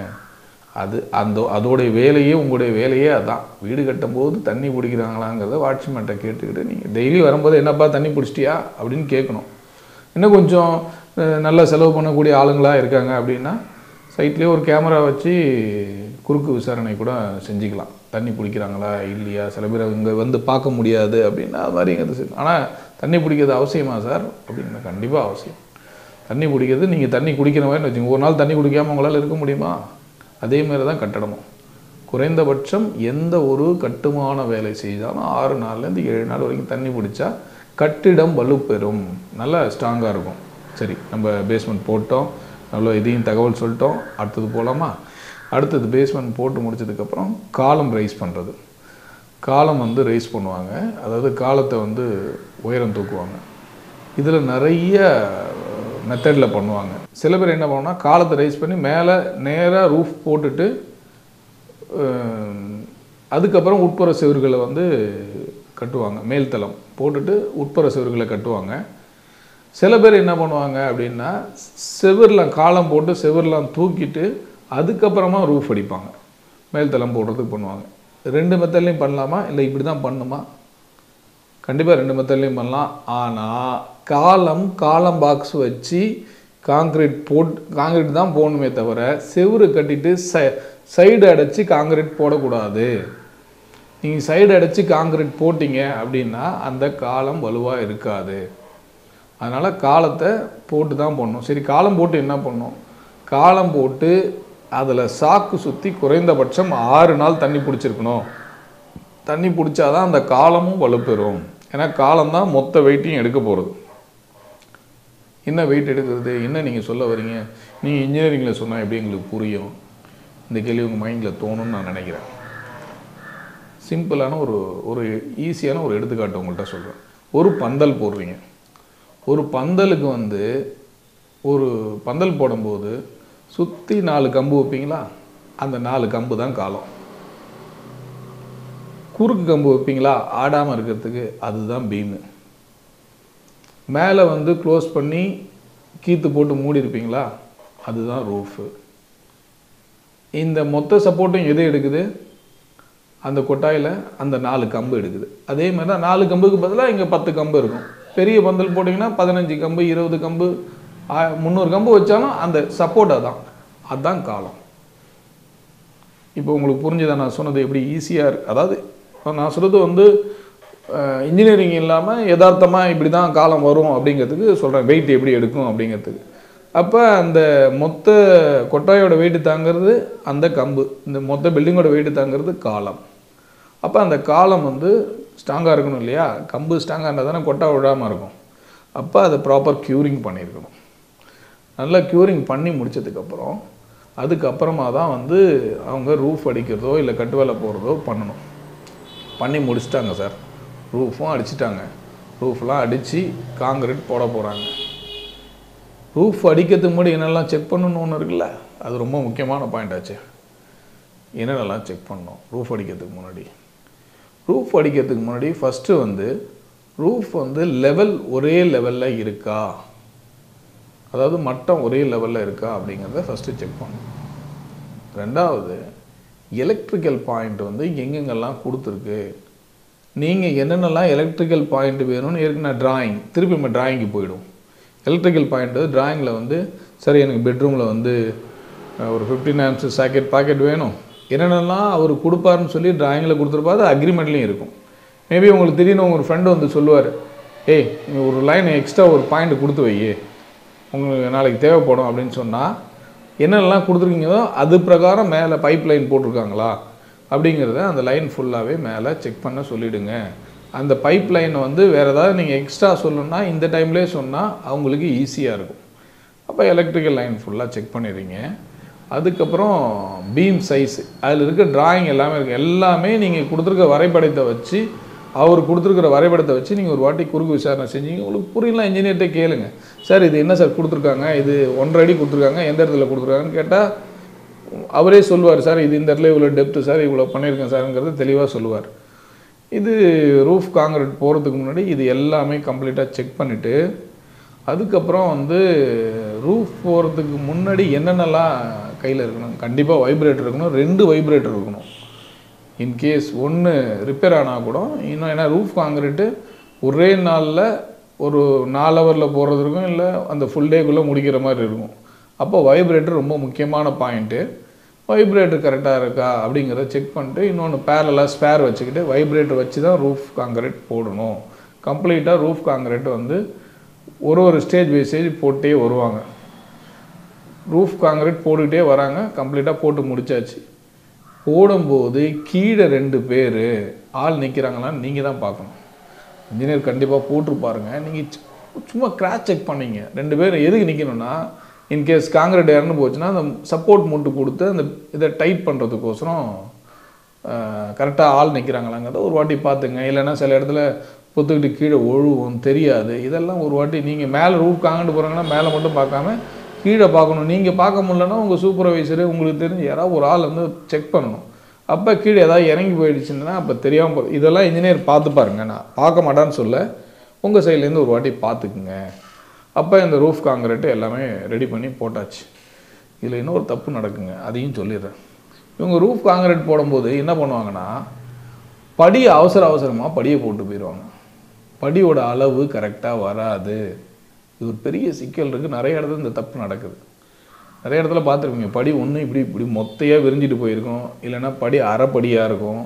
அதோடைய வேலையே உங்களுடைய வேலையே அதான். வீடு கட்டும்போது தண்ணி பிடிக்கிறாங்களாங்கிறத வாட்ச்மேன்ட்ட கேட்டுக்கிட்டு நீங்கள் டெய்லி வரும்போது என்னப்பா தண்ணி பிடிச்சிட்டியா அப்படின்னு கேட்கணும். இன்னும் கொஞ்சம் நல்லா செலவு பண்ணக்கூடிய ஆளுங்களாக இருக்காங்க அப்படின்னா சைட்லேயே ஒரு கேமரா வச்சு குறுக்கு விசாரணை கூட செஞ்சுக்கலாம். தண்ணி பிடிக்கிறாங்களா இல்லையா? சில பேர் இங்கே பார்க்க முடியாது அப்படின்னா அது மாதிரி. ஆனால் தண்ணி பிடிக்கிறது அவசியமா சார் அப்படின்னா கண்டிப்பாக அவசியம். தண்ணி பிடிக்கிறது நீங்கள் தண்ணி குடிக்கிற மாதிரி வச்சுங்க. ஒரு நாள் தண்ணி குடிக்காமல் உங்களால் இருக்க முடியுமா? அதேமாரி தான் கட்டடமும். குறைந்தபட்சம் எந்த ஒரு கட்டுமான வேலை செய்தாலும் 6 நாள்லேருந்து 7 நாள் வரைக்கும் தண்ணி பிடிச்சா கட்டிடம் வலுப்பெறும், நல்லா ஸ்ட்ராங்காக இருக்கும். சரி, நம்ம பேஸ்மெண்ட் போட்டோம், நல்லா இதையும் தகவல் சொல்லிட்டோம். அடுத்தது போகலாமா? அடுத்தது பேஸ்மெண்ட் போட்டு முடிச்சதுக்கப்புறம் காலம் ரைஸ் பண்ணுறது. காலம் ரைஸ் பண்ணுவாங்க, அதாவது காலத்தை உயரம் தூக்குவாங்க. இதில் நிறைய மெத்தடில் பண்ணுவாங்க. சில பேர் என்ன பண்ணுவாங்கன்னா காலத்தை ரைஸ் பண்ணி மேலே நேராக ரூஃப் போட்டுட்டு அதுக்கப்புறம் உட்புற செவர்களை கட்டுவாங்க. மேல்தளம் போட்டுட்டு உட்புற செவர்களை கட்டுவாங்க. சில பேர் என்ன பண்ணுவாங்க அப்படின்னா செவர்லாம் காலம் போட்டு செவர்லாம் தூக்கிட்டு அதுக்கப்புறமா ரூஃப் அடிப்பாங்க, மேல்தளம் போடுறதுக்கு பண்ணுவாங்க. 2 மெத்தட்லையும் பண்ணலாமா இல்லை இப்படி தான் பண்ணுமா? கண்டிப்பாக 2 மெத்தட்லையும் பண்ணலாம். ஆனால் காலம் பாக்ஸ் வச்சு காங்கிரீட் தான் போடணுமே தவிர செவுரு கட்டிட்டு சைடு அடைச்சி காங்கிரீட் போடக்கூடாது. நீங்கள் சைடு அடைச்சி காங்கிரீட் போட்டிங்க அப்படின்னா அந்த காலம் வலுவாக இருக்காது. அதனால் காலத்தை போட்டு தான் போடணும். சரி, காலம் போட்டு என்ன பண்ணணும்? காலம் போட்டு அதில் சாக்கு சுற்றி குறைந்தபட்சம் 6 நாள் தண்ணி பிடிச்சிருக்கணும். தண்ணி பிடிச்சாதான் அந்த காலமும் வலுப்பெறும். ஏன்னா காலம்தான் மொத்த வெயிட்டையும் எடுக்க போகிறது. என்ன வெயிட் எடுக்கிறது? என்ன நீங்கள் சொல்ல வரீங்க? நீங்கள் இன்ஜினியரிங்கில் சொன்னால் எப்படி எங்களுக்கு புரியும்? இந்த கேள்வி உங்கள் மைண்டில் தோணுன்னு நான் நினைக்கிறேன். சிம்பிளான ஒரு ஈஸியான ஒரு எடுத்துக்காட்டு உங்கள்கிட்ட சொல்கிறேன். ஒரு பந்தல் போடுறீங்க. ஒரு பந்தலுக்கு ஒரு பந்தல் போடும்போது சுற்றி 4 கம்பு வைப்பீங்களா? அந்த 4 கம்பு தான் காலம். குறுக்கு கம்பு வைப்பீங்களா ஆடாமல் இருக்கிறதுக்கு? அதுதான் பீமு. மேலே வந்து க்ளோஸ் பண்ணி கீத்து போட்டு மூடி இருப்பீங்களா, அதுதான் ரூஃபு. இந்த மொத்த சப்போர்ட்டும் எது எடுக்குது, அந்த கொட்டாயில் அந்த 4 கம்பு எடுக்குது. அதே மாதிரி தான் 4 கம்புக்கு பதிலாக இங்கே 10 கம்பு இருக்கும். பெரிய பந்தல் போட்டிங்கன்னா 15 கம்பு 20 கம்பு 300 கம்பு வச்சாலும் அந்த சப்போர்ட்டாக தான், அதுதான் காலம். இப்போ உங்களுக்கு புரிஞ்சுதான் நான் சொன்னது எப்படி ஈஸியாக இருக்குது. அதாவது நான் சொல்கிறது வந்து இன்ஜினியரிங் இல்லாமல் யதார்த்தமாக இப்படி தான் காலம் வரும் அப்படிங்கிறதுக்கு சொல்கிறேன், வெயிட் எப்படி எடுக்கும் அப்படிங்கிறதுக்கு. அப்போ அந்த மொத்த கொட்டாயோட வெயிட்டு தாங்கிறது அந்த கம்பு, இந்த மொத்த பில்டிங்கோட வெயிட்டு தாங்கிறது காலம். அப்போ அந்த காலம் வந்து ஸ்ட்ராங்காக இருக்கணும் இல்லையா, கம்பு ஸ்ட்ராங்காக இருந்தால் தானே கொட்டா விழாமல் இருக்கும். அப்போ அதை ப்ராப்பர் க்யூரிங் பண்ணியிருக்கணும். நல்லா க்யூரிங் பண்ணி முடித்ததுக்கப்புறம் அதுக்கப்புறமா தான் வந்து அவங்க ரூஃப் அடிக்கிறதோ இல்லை கட்டு வேலை போடுறதோ பண்ணணும். பண்ணி முடிச்சிட்டாங்க சார், ரூஃபும் அடிச்சிட்டாங்க. ரூஃப்லாம் அடித்து காங்கிரீட் போட போகிறாங்க. ரூஃப் அடிக்கிறதுக்கு முன்னாடி என்னெல்லாம் செக் பண்ணணும்னு ஒன்று இருக்குல்ல, அது ரொம்ப முக்கியமான பாயிண்ட் ஆச்சு. என்னென்னலாம் செக் பண்ணணும் ரூஃப் அடிக்கிறதுக்கு முன்னாடி? ரூஃப் அடிக்கிறதுக்கு முன்னாடி ஃபஸ்ட்டு வந்து ரூஃப் வந்து லெவல் ஒரே லெவலில் இருக்கா, அதாவது மட்டம் ஒரே லெவலில் இருக்கா அப்படிங்கிறத ஃபஸ்ட்டு செக் பண்ணணும். ரெண்டாவது, எலக்ட்ரிக்கல் பாயிண்ட் வந்து எங்கெங்கெல்லாம் கொடுத்துருக்கு, நீங்கள் என்னென்னலாம் எலக்ட்ரிக்கல் பாயிண்ட் வேணும்னு ஏற்கனவே டிராயிங், திருப்பி நம்ம டிராயிங்க்கு போயிடும். எலக்ட்ரிக்கல் பாயிண்ட் டிராயிங்கில் வந்து சரி எனக்கு பெட்ரூமில் வந்து ஒரு 15 amps பாக்கெட் வேணும், என்னென்னலாம் அவர் கொடுப்பாருன்னு சொல்லி டிராயிங்கில் கொடுத்துருப்பாரு, அக்ரிமெண்ட்லேயும் இருக்கும். மேபி உங்களுக்கு திடீர்னு உங்கள் ஃப்ரெண்டு வந்து சொல்லுவார், ஏய் ஒரு லைன் எக்ஸ்ட்ரா ஒரு பாயிண்ட் கொடுத்து வை, உங்களுக்கு நாளைக்கு தேவைப்படும் அப்படின்னு சொன்னால் என்னென்னலாம் கொடுத்துருக்கீங்களோ அது பிரகாரம் மேலே பைப் லைன் போட்டிருக்காங்களா அப்படிங்கிறத அந்த லைன் ஃபுல்லாகவே மேலே செக் பண்ண சொல்லிவிடுங்க. அந்த பைப் லைனை வந்து வேறு ஏதாவது நீங்கள் எக்ஸ்ட்ரா சொல்லணுன்னா இந்த டைம்லேயே சொன்னால் அவங்களுக்கு ஈஸியாக இருக்கும். அப்போ எலக்ட்ரிக்கல் லைன் ஃபுல்லாக செக் பண்ணிடுறீங்க. அதுக்கப்புறம் பீம் சைஸு, அதில் இருக்க டிராயிங் எல்லாமே இருக்குது. எல்லாமே நீங்கள் கொடுத்துருக்க வரைபடத்தை வச்சு, அவர் கொடுத்துருக்கிற வரைபடத்தை வச்சு நீங்கள் ஒரு வாட்டி குறுக்கு விசாரணை செஞ்சீங்க. உங்களுக்கு புரியலாம், இன்ஜினியர்கிட்ட கேளுங்க, சார் இது என்ன சார் கொடுத்துருக்காங்க, இது 1.5 அடி கொடுத்துருக்காங்க, எந்த இடத்துல கொடுத்துருக்காங்கன்னு கேட்டால் அவரே சொல்லுவார், சார் இது இந்த இடத்துல இவ்வளோ டெப்த்து சார், இவ்வளோ பண்ணியிருக்கேன் சார்ங்கிறது தெளிவாக சொல்லுவார். இது ரூஃப் காங்கிரீட் போகிறதுக்கு முன்னாடி இது எல்லாமே கம்ப்ளீட்டாக செக் பண்ணிவிட்டு அதுக்கப்புறம் வந்து ரூஃப் போகிறதுக்கு முன்னாடி என்னென்னலாம் கையில் இருக்கணும், கண்டிப்பாக வைப்ரேட்டர் இருக்கணும், 2 வைப்ரேட்டர் இருக்கணும். இன்கேஸ் ஒன்று ரிப்பேர் ஆனால் கூட இன்னும், ஏன்னா ரூஃப் காங்கிரீட்டு ஒரே நாளில் ஒரு 4 ஹவரில் போடுறது இருக்கும், இல்லை அந்த ஃபுல் டேக்குள்ளே முடிக்கிற மாதிரி இருக்கும். அப்போ வைப்ரேட்டர் ரொம்ப முக்கியமான பாயிண்ட்டு. வைப்ரேட்டர் கரெக்டாக இருக்கா அப்படிங்கிறத செக் பண்ணிட்டு இன்னொன்று பேரலாக ஸ்பேர் வச்சுக்கிட்டு வைப்ரேட்டர் வச்சு தான் ரூஃப் காங்கிரீட் போடணும். கம்ப்ளீட்டாக ரூஃப் காங்கிரீட் வந்து ஒரு ஸ்டேஜ் பை ஸ்டேஜ் போட்டே வருவாங்க. ரூஃப் காங்கிரீட் போட்டுக்கிட்டே வராங்க, கம்ப்ளீட்டாக போட்டு முடிச்சாச்சு. போடும்போது கீழே 2 பேர் ஆள் நிற்கிறாங்களான்னு நீங்கள் தான் பார்க்கணும். இன்ஜினியர் கண்டிப்பாக போட்டிருப்பாருங்க, நீங்கள் சும்மா கிராஸ் செக் பண்ணீங்க. 2 பேர் எதுக்கு நிற்கணும்னா, இன்கேஸ் காங்கிரீட் இறந்து போச்சுன்னா அந்த சப்போர்ட் மூட்டு கொடுத்து அந்த இதை டைட் பண்ணுறதுக்கோசரம் கரெக்டாக ஆள் நிற்கிறாங்களாங்கிறத ஒரு வாட்டி பார்த்துங்க. இல்லைன்னா சில இடத்துல பொத்துக்கிட்டு கீழே ஒழுவும் தெரியாது. இதெல்லாம் ஒரு வாட்டி நீங்கள் மேலே ரூஃப் காங்கிட்டு போகிறாங்கன்னா மேலே மட்டும் பார்க்காம கீழே பார்க்கணும். நீங்கள் பார்க்க முடியலன்னா உங்கள் சூப்பர்வைசரு உங்களுக்கு தெரிஞ்சு யாராவது ஒரு ஆள் வந்து செக் பண்ணணும். அப்போ கீழே ஏதாவது இறங்கி போயிடுச்சுன்னா அப்போ தெரியாமல் போகுது. இதெல்லாம் இன்ஜினியர் பார்த்து பாருங்க, நான் பார்க்க மாட்டான்னு சொல்ல, உங்கள் சைட்லேருந்து ஒரு வாட்டி பார்த்துக்குங்க. அப்போ இந்த ரூஃப் காங்கிரீட்டு எல்லாமே ரெடி பண்ணி போட்டாச்சு. இதில் இன்னொரு தப்பு நடக்குங்க, அதையும் சொல்லிடுறேன். இவங்க ரூஃப் காங்கிரீட் போடும்போது என்ன பண்ணுவாங்கன்னா, படியை அவசரமாக படியை போட்டு போயிடுவாங்க. படியோட அளவு கரெக்டாக வராது. இது ஒரு பெரிய சிக்கல் இருக்குது. நிறைய இடத்துல இந்த தப்பு நடக்குது. நிறைய இடத்துல பார்த்துருப்பீங்க, படி ஒன்று இப்படி மொத்தையாக விரிஞ்சிட்டு போயிருக்கும், இல்லைன்னா படி அரைப்படியாக இருக்கும்,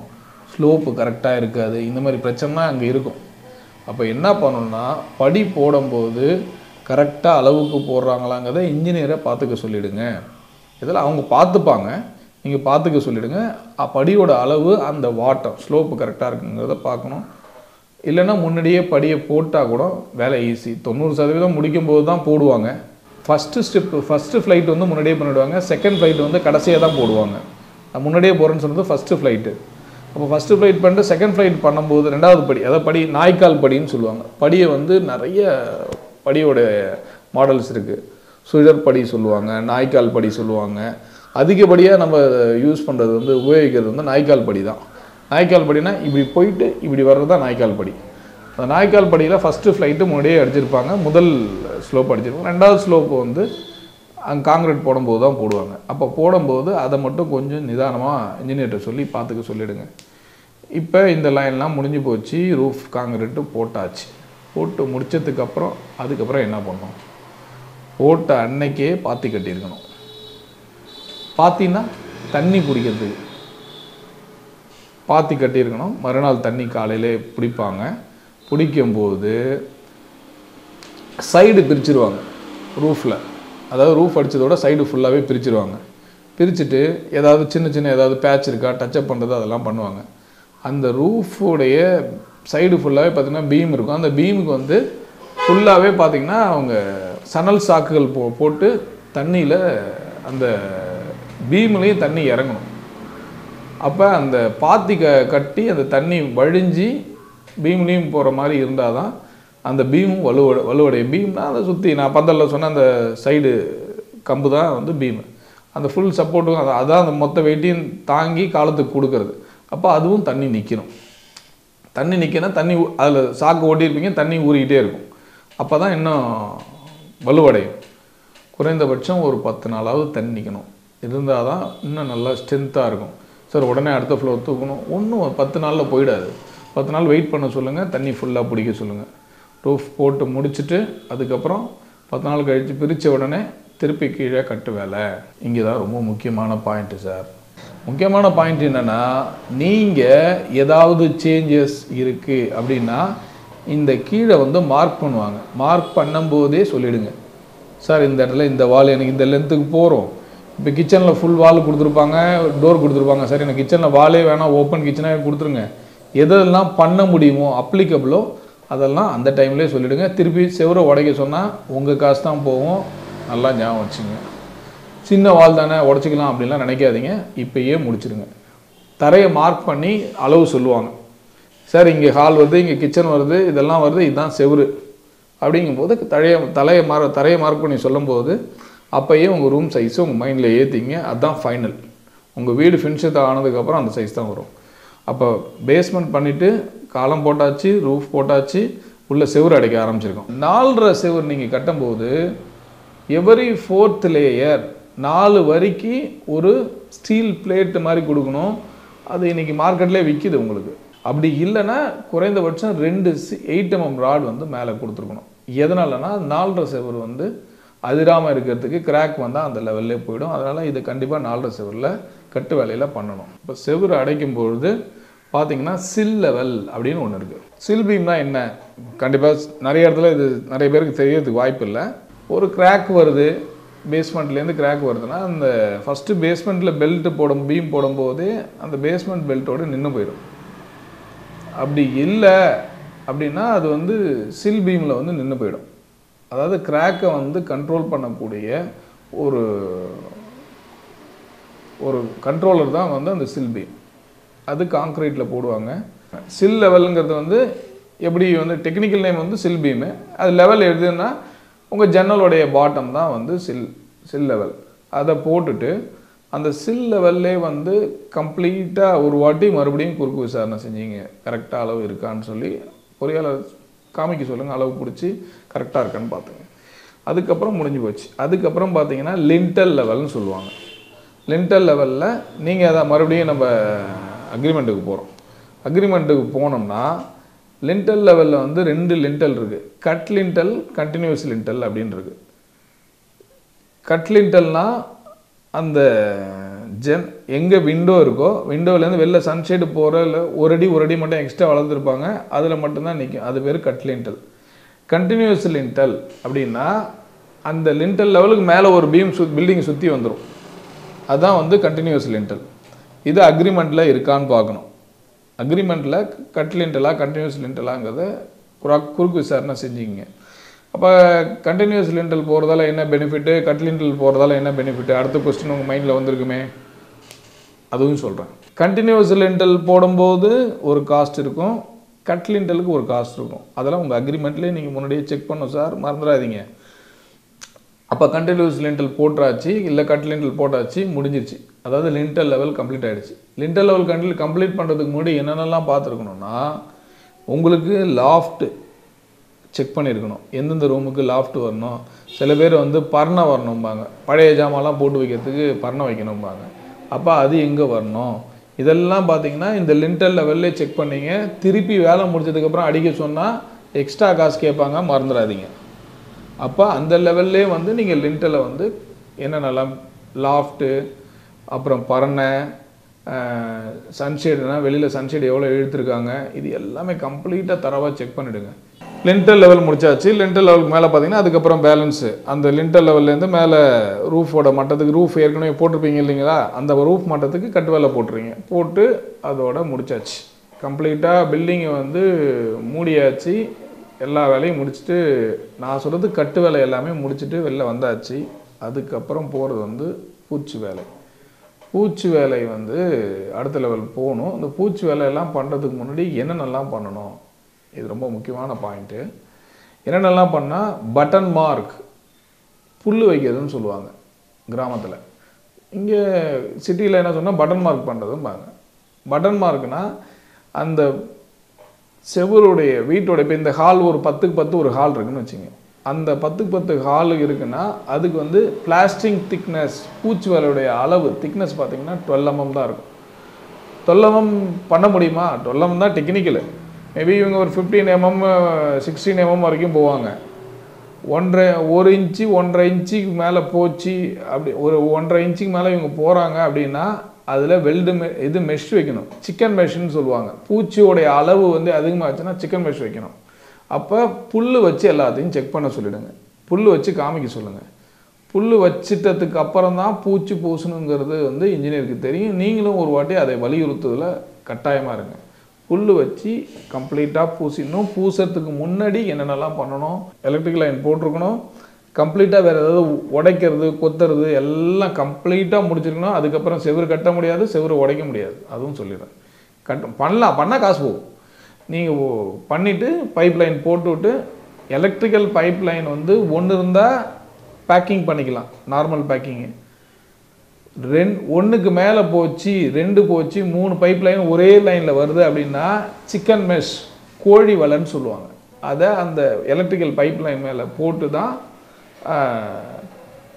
ஸ்லோப்பு கரெக்டாக இருக்காது. இந்த மாதிரி பிரச்சனைலாம் அங்கே இருக்கும். அப்போ என்ன பண்ணணும்னா, படி போடும்போது கரெக்டாக அளவுக்கு போடுறாங்களாங்கிறத இன்ஜினியரை பார்த்துக்க சொல்லிவிடுங்க. இதெல்லாம் அவங்க பார்த்துப்பாங்க, நீங்கள் பார்த்துக்க சொல்லிவிடுங்க. படியோட அளவு அந்த வாட்டம் ஸ்லோப்பு கரெக்டாக இருக்குங்கிறத பார்க்கணும். இல்லைன்னா முன்னாடியே படியை போட்டால் கூட வேலை ஈஸி. 90% முடிக்கும்போது தான் போடுவாங்க. ஃபஸ்ட்டு ஃப்ளைட் வந்து முன்னாடியே பண்ணிவிடுவாங்க. செகண்ட் ஃப்ளைட் வந்து கடைசியாக தான் போடுவாங்க. நான் முன்னாடியே போகிறேன்னு சொன்னது ஃபஸ்ட்டு ஃப்ளைட்டு. அப்போ ஃபஸ்ட்டு ஃப்ளைட் பண்ணிட்டு செகண்ட் ஃப்ளைட் பண்ணும்போது 2வது படி, அதாவது படி நாய்க்கால் படின்னு சொல்லுவாங்க. படியை வந்து நிறைய படியோட மாடல்ஸ் இருக்குது. சுழற் படி சொல்லுவாங்க, நாய்க்கால் படி சொல்லுவாங்க. அதிகப்படியாக நம்ம யூஸ் பண்ணுறது வந்து உபயோகிக்கிறது வந்து நாய்க்கால் படி தான். நாய்க்கால் படினா இப்படி போயிட்டு இப்படி வர்றது தான் நாய்க்கால் படி. அந்த நாய்க்கால் படியில் ஃபஸ்ட்டு ஃப்ளைட்டு முன்னாடியே அடிச்சிருப்பாங்க, முதல் ஸ்லோப் அடிச்சிருப்பாங்க. ரெண்டாவது ஸ்லோப்பு வந்து அங்கே காங்கிரீட் போடும்போது தான் போடுவாங்க. அப்போ போடும்போது அதை மட்டும் கொஞ்சம் நிதானமாக இன்ஜினியர்கிட்ட சொல்லி பார்த்துக்க சொல்லிவிடுங்க. இப்போ இந்த லைன்லாம் முடிஞ்சு போச்சு, ரூஃப் காங்கிரீட்டு போட்டாச்சு. போட்டு முடித்ததுக்கப்புறம் அதுக்கப்புறம் என்ன பண்ணோம்? போட்ட அன்னைக்கே பாத்தி கட்டியிருக்கணும். பாத்தின்னா தண்ணி பிடிக்கிறதுக்கு பாத்தி கட்டியிருக்கணும். மறுநாள் தண்ணி காலையிலே பிடிப்பாங்க. பிடிக்கும்போது சைடு பிரிச்சுருவாங்க ரூஃபில். அதாவது ரூஃப் அடித்ததோட சைடு ஃபுல்லாகவே பிரிச்சுருவாங்க. பிரிச்சுட்டு ஏதாவது சின்ன சின்ன ஏதாவது பேட்ச் இருக்கா டச்சப் பண்ணுறது அதெல்லாம் பண்ணுவாங்க. அந்த ரூஃபுடைய சைடு ஃபுல்லாகவே பார்த்திங்கன்னா பீம் இருக்கும். அந்த பீமுக்கு வந்து ஃபுல்லாகவே பார்த்திங்கன்னா அவங்க சணல் சாக்குகள் போட்டு தண்ணியில் அந்த பீம்லேயும் தண்ணி இறங்கணும். அப்போ அந்த பாத்தி கட்டி அந்த தண்ணி வழிஞ்சி பீம்லேயும் போகிற மாதிரி இருந்தால் தான் அந்த பீமும் வலுவடைய. பீம்னா அதை சுற்றி நான் பந்தலில் சொன்ன அந்த சைடு கம்பு தான் வந்து பீமு. அந்த ஃபுல் சப்போர்ட்டும் அதான் அந்த மொத்த வெயிட்டையும் தாங்கி காலத்துக்கு கொடுக்கறது. அப்போ அதுவும் தண்ணி நிற்கணும். தண்ணி நிற்கணும். தண்ணி அதில் சாக்கு ஓட்டியிருப்பீங்க, தண்ணி ஊறிக்கிட்டே இருக்கும். அப்போ தான் இன்னும் வலுவடையும். குறைந்தபட்சம் ஒரு 10 நாளாவது தண்ணி நிற்கணும். இருந்தால் தான் இன்னும் நல்லா ஸ்ட்ரென்த்தாக இருக்கும். சார் உடனே அடுத்த ஃப்ளோர் தூக்கணும், ஒன்றும் 10 நாளில் போயிடாது. 10 நாள் வெயிட் பண்ண சொல்லுங்கள், தண்ணி ஃபுல்லாக பிடிக்க சொல்லுங்கள். ரூஃப் போட்டு முடிச்சுட்டு அதுக்கப்புறம் 10 நாள் கழித்து பிரித்த உடனே திருப்பி கீழே கட்டு வேலை. இங்கே தான் ரொம்ப முக்கியமான பாயிண்ட்டு சார். முக்கியமான பாயிண்ட் என்னென்னா, நீங்கள் ஏதாவது சேஞ்சஸ் இருக்குது அப்படின்னா இந்த கீழே வந்து மார்க் பண்ணுவாங்க. மார்க் பண்ணும்போதே சொல்லிவிடுங்க, சார் இந்த இடத்துல இந்த வால் எனக்கு இந்த லென்த்துக்கு போகிறோம். இப்போ கிச்சனில் ஃபுல் வால் கொடுத்துருப்பாங்க, டோர் கொடுத்துருப்பாங்க. சார் எனக்கு கிச்சனில் வாலே வேணாம், ஓப்பன் கிச்சனாக கொடுத்துருங்க. எதெல்லாம் பண்ண முடியுமோ அப்ளிகபிளோ அதெல்லாம் அந்த டைம்லேயே சொல்லிவிடுங்க. திருப்பி செவரை உடைக்க சொன்னால் உங்கள் காசு தான் போகும். நல்லா ஞாபகம் வச்சுங்க. சின்ன வால் தானே உடச்சிக்கலாம் அப்படின்லாம் நினைக்காதீங்க. இப்போயே முடிச்சிடுங்க. தரையை மார்க் பண்ணி அளவு சொல்லுவாங்க. சார் இங்கே ஹால் வருது, இங்கே கிச்சன் வருது, இதெல்லாம் வருது, இதுதான் செவரு அப்படிங்கும்போது தரையை மார்க் பண்ணி சொல்லும்போது அப்போயே உங்கள் ரூம் சைஸை உங்கள் மைண்டில் ஏற்றிங்க. அதுதான் ஃபைனல். உங்கள் வீடு ஃபினிஷ் ஆனதுக்கப்புறம் அந்த சைஸ் தான் வரும். அப்போ பேஸ்மெண்ட் பண்ணிவிட்டு காலம் போட்டாச்சு, ரூஃப் போட்டாச்சு, உள்ள செவுறு அடைக்க ஆரம்பிச்சிருக்கோம். 4.5 செவுறு நீங்கள் கட்டும்போது எவரி 4th லேயர் 4 வரிக்கு ஒரு ஸ்டீல் பிளேட்டு மாதிரி கொடுக்கணும். அது இன்றைக்கி மார்க்கெட்லேயே விற்கிது உங்களுக்கு. அப்படி இல்லைன்னா குறைந்தபட்சம் 2 8 mm ராட் வந்து மேலே கொடுத்துருக்கணும். எதனாலனா 4.5 செவுறு வந்து அதிராமல் இருக்கிறதுக்கு கிராக் வந்தால் அந்த லெவல்லே போயிடும். அதனால் இது கண்டிப்பாக 4.5 செவரில் கட்டு வேலையில் பண்ணணும். இப்போ செவுறு அடைக்கும் பொழுது பார்த்தீங்கன்னா சில் லெவல் அப்படின்னு ஒன்று இருக்குது. சில் பீம்னா என்ன? கண்டிப்பாக நிறைய இடத்துல இது நிறைய பேருக்கு தெரியறதுக்கு வாய்ப்பு இல்லை. ஒரு கிராக் வருது, பேஸ்மெண்ட்லேருந்து கிராக் வருதுன்னா அந்த ஃபஸ்ட்டு பேஸ்மெண்ட்டில் பெல்ட்டு பீம் போடும்போதே அந்த பேஸ்மெண்ட் பெல்ட்டோடு நின்று போயிடும். அப்படி இல்லை அப்படின்னா அது வந்து சில் பீமில் வந்து நின்று போயிடும். அதாவது கிராக்கை வந்து கண்ட்ரோல் பண்ணக்கூடிய ஒரு கண்ட்ரோலர் தான் வந்து அந்த சில் பீம். அது காங்க்ரீட்டில் போடுவாங்க. சில் லெவலுங்கிறது வந்து எப்படி வந்து டெக்னிக்கல் நேம் வந்து சில் பீமு. அது லெவல் எழுதுன்னா உங்கள் ஜன்னலுடைய பாட்டம் தான் வந்து சில் லெவல். அதை போட்டுட்டு அந்த சில் லெவல்லே வந்து கம்ப்ளீட்டாக ஒரு வாட்டி மறுபடியும் குறுக்கு விசாரணை செஞ்சீங்க, கரெக்டாக அளவு இருக்கான்னு சொல்லி பொறியாளர் காமிக்க சொல்லுங்கள். அளவு பிடிச்சி கரெக்டாக இருக்கான்னு பார்த்துங்க. அதுக்கப்புறம் முடிஞ்சு போச்சு. அதுக்கப்புறம் பார்த்தீங்கன்னா லிண்டல் லெவல்னு சொல்லுவாங்க. லிண்டல் லெவலில் நீங்கள் அதை மறுபடியும் நம்ம அக்ரிமெண்ட்டுக்கு போகிறோம். அக்ரிமெண்ட்டுக்கு போனோம்னா லிண்டல் லெவலில் வந்து 2 லிண்டல் இருக்குது. கட் லிண்டல், கண்டினியூஸ் லிண்டல் அப்படின்னு இருக்குது. கட் லிண்டல்னால் அந்த எங்கே விண்டோ இருக்கோ விண்டோவிலேருந்து வெளில சன்ஷேடு போகிற இல்லை ஒரு அடி மட்டும் எக்ஸ்ட்ரா வளர்த்துருப்பாங்க, அதில் மட்டும்தான் நிற்கும். அது பேர் கட் லிண்டல். கண்டினியூஸ் லிண்டல் அப்படின்னா அந்த லிண்டல் லெவலுக்கு மேலே ஒரு பீம் பில்டிங் சுற்றி வந்துடும். அதுதான் வந்து கண்டினியூஸ் லிண்டல். இது அக்ரிமெண்ட்டில் இருக்கான்னு பார்க்கணும். அக்ரிமெண்ட்டில் கட் லிண்டலா கண்டினியூஸ் லிண்டலாங்கிறத குறுக்கு விசாரணை செஞ்சுக்கிங்க. அப்போ கண்டினியூஸ் லிண்டல் போகிறதால என்ன பெனிஃபிட்டு, கட் லிண்டல் போகிறதால என்ன பெனிஃபிட்டு, அடுத்த கொஸ்டின் உங்கள் மைண்டில் வந்திருக்குமே, அதுவும் சொல்கிறேன். கண்டினியூஸ் லிண்டல் போடும்போது ஒரு காஸ்ட் இருக்கும், கட் லிண்டலுக்கு ஒரு காஸ்ட் இருக்கும். அதெல்லாம் உங்கள் அக்ரிமெண்ட்லேயே நீங்கள் முன்னாடியே செக் பண்ணணும் சார், மறந்துடாதீங்க. அப்போ கண்டினியூஸ் லிண்டல் போட்டாச்சு, இல்லை கட் லிண்டல் போட்டாச்சு, முடிஞ்சிருச்சு. அதாவது லிண்டல் லெவல் கம்ப்ளீட் ஆகிடுச்சு. லிண்டல் லெவல் கம்ப்ளீட் பண்ணுறதுக்கு முன்னாடி என்னென்னலாம் பார்த்துருக்கணும்னா, உங்களுக்கு லாஃப்ட் செக் பண்ணியிருக்கணும். எந்தெந்த ரூமுக்கு லாஃப்ட் வரணும். சில பேர் வந்து பர்ணை வரணும்பாங்க, பழைய ஜாமான்லாம் போட்டு வைக்கிறதுக்கு பர்ணை வைக்கணும்பாங்க. அப்போ அது எங்கே வரணும், இதெல்லாம் பார்த்தீங்கன்னா இந்த லிண்டல் லெவல்லே செக் பண்ணிங்க. திருப்பி வேலை முடிச்சதுக்கப்புறம் அடிக்க சொன்னால் எக்ஸ்ட்ரா காசு கேட்பாங்க, மறந்துடாதீங்க. அப்போ அந்த லெவல்லே வந்து நீங்கள் லிண்டலை வந்து என்னென்னலாம் லாஃப்ட்டு, அப்புறம் பர்ணை, சன்ஷேடுனா வெளியில் சன்ஷேடு எவ்வளோ இழுத்துருக்காங்க, இது எல்லாமே கம்ப்ளீட்டாக தரவாக செக் பண்ணிவிடுங்க. லிண்டல் லெவல் முடிச்சாச்சு. லிண்டல் லெவலுக்கு மேலே பார்த்தீங்கன்னா அதுக்கப்புறம் பேலன்ஸு. அந்த லிண்டல் லெவல்லேருந்து மேலே ரூஃபோட மட்டத்துக்கு, ரூஃப் ஏற்கனவே போட்டிருப்பீங்க இல்லைங்களா, அந்த ரூஃப் மட்டத்துக்கு கட்டு வேலை போட்டுருங்க. போட்டு அதோட முடிச்சாச்சு. கம்ப்ளீட்டாக பில்டிங்கை வந்து மூடியாச்சு. எல்லா வேலையும் முடிச்சுட்டு, நான் சொல்கிறது கட்டு வேலை எல்லாமே முடிச்சுட்டு வெளில வந்தாச்சு. அதுக்கப்புறம் போகிறது வந்து பூச்சி வேலை. பூச்சி வேலை வந்து அடுத்த லெவல் போகணும். இந்த பூச்சி வேலையெல்லாம் பண்ணுறதுக்கு முன்னாடி என்னென்னலாம் பண்ணணும், இது ரொம்ப முக்கியமான பாயிண்ட்டு. என்னென்னலாம் பண்ணால், பட்டன் மார்க், புல் வைக்கிறதுன்னு சொல்லுவாங்க கிராமத்தில். இங்கே சிட்டியில் என்ன சொன்னால் பட்டன் மார்க் பண்ணுறதும்பாங்க. பட்டன் மார்க்னால் அந்த செவருடைய வீட்டோட, இப்போ இந்த ஹால் ஒரு 10க்கு 10 ஒரு ஹால் இருக்குதுன்னு வச்சுங்க. அந்த 10க்கு 10 ஹால் இருக்குன்னா அதுக்கு வந்து பிளாஸ்டிக் திக்னஸ், பூச்சி வேலையுடைய அளவு திக்னஸ் பார்த்தீங்கன்னா 12 mm தான் இருக்கும். 12 mm பண்ண முடியுமா? 12 mm தான் டெக்னிக்கலு. மேபி இவங்க ஒரு 15 mm 16 mm வரைக்கும் போவாங்க. 1 இன்ச்சு 1.5 இன்ச்சுக்கு மேலே போச்சு, அப்படி ஒரு 1.5 இன்ச்சுக்கு மேலே இவங்க போகிறாங்க அப்படின்னா அதில் வெல்டு இது மெஷ் வைக்கணும். சிக்கன் மெஷ்ன்னு சொல்லுவாங்க. பூச்சியோடைய அளவு வந்து அதிகமாகச்சுன்னா சிக்கன் மெஷ் வைக்கணும். அப்போ புல் வச்சு எல்லாத்தையும் செக் பண்ண சொல்லிவிடுங்க. புல் வச்சு காமிக்க சொல்லுங்கள். புல் வச்சிட்டதுக்கு அப்புறம் தான் பூச்சி பூசணுங்கிறது வந்து இன்ஜினியருக்கு தெரியும். நீங்களும் ஒரு வாட்டி அதை வலியுறுத்துறதுல கட்டாயமாக இருங்க. புல் வச்சு கம்ப்ளீட்டாக பூசிடணும். பூசுறதுக்கு முன்னாடி என்னென்னலாம் பண்ணணும், எலக்ட்ரிக்கல் லைன் போட்டிருக்கணும். கம்ப்ளீட்டாக வேறு ஏதாவது உடைக்கிறது கொத்துறது எல்லாம் கம்ப்ளீட்டாக முடிச்சிருக்கணும். அதுக்கப்புறம் செவுரு கட்ட முடியாது, செவுரு உடைக்க முடியாது, அதுவும் சொல்லிடுறேன். பண்ணால் காசு போகும். நீங்கள் பண்ணிவிட்டு பைப் லைன் போட்டுவிட்டு, எலக்ட்ரிக்கல் பைப் லைன் வந்து ஒன்று இருந்தால் பேக்கிங் பண்ணிக்கலாம், நார்மல் பேக்கிங்கு. 1க்கு மேலே போச்சு, 2 போச்சு, 3 பைப் லைன் ஒரே லைனில் வருது அப்படின்னா சிக்கன் மெஷ், கோழி வலைன்னு சொல்லுவாங்க. அதை அந்த எலக்ட்ரிக்கல் பைப் லைன் மேலே போட்டு தான்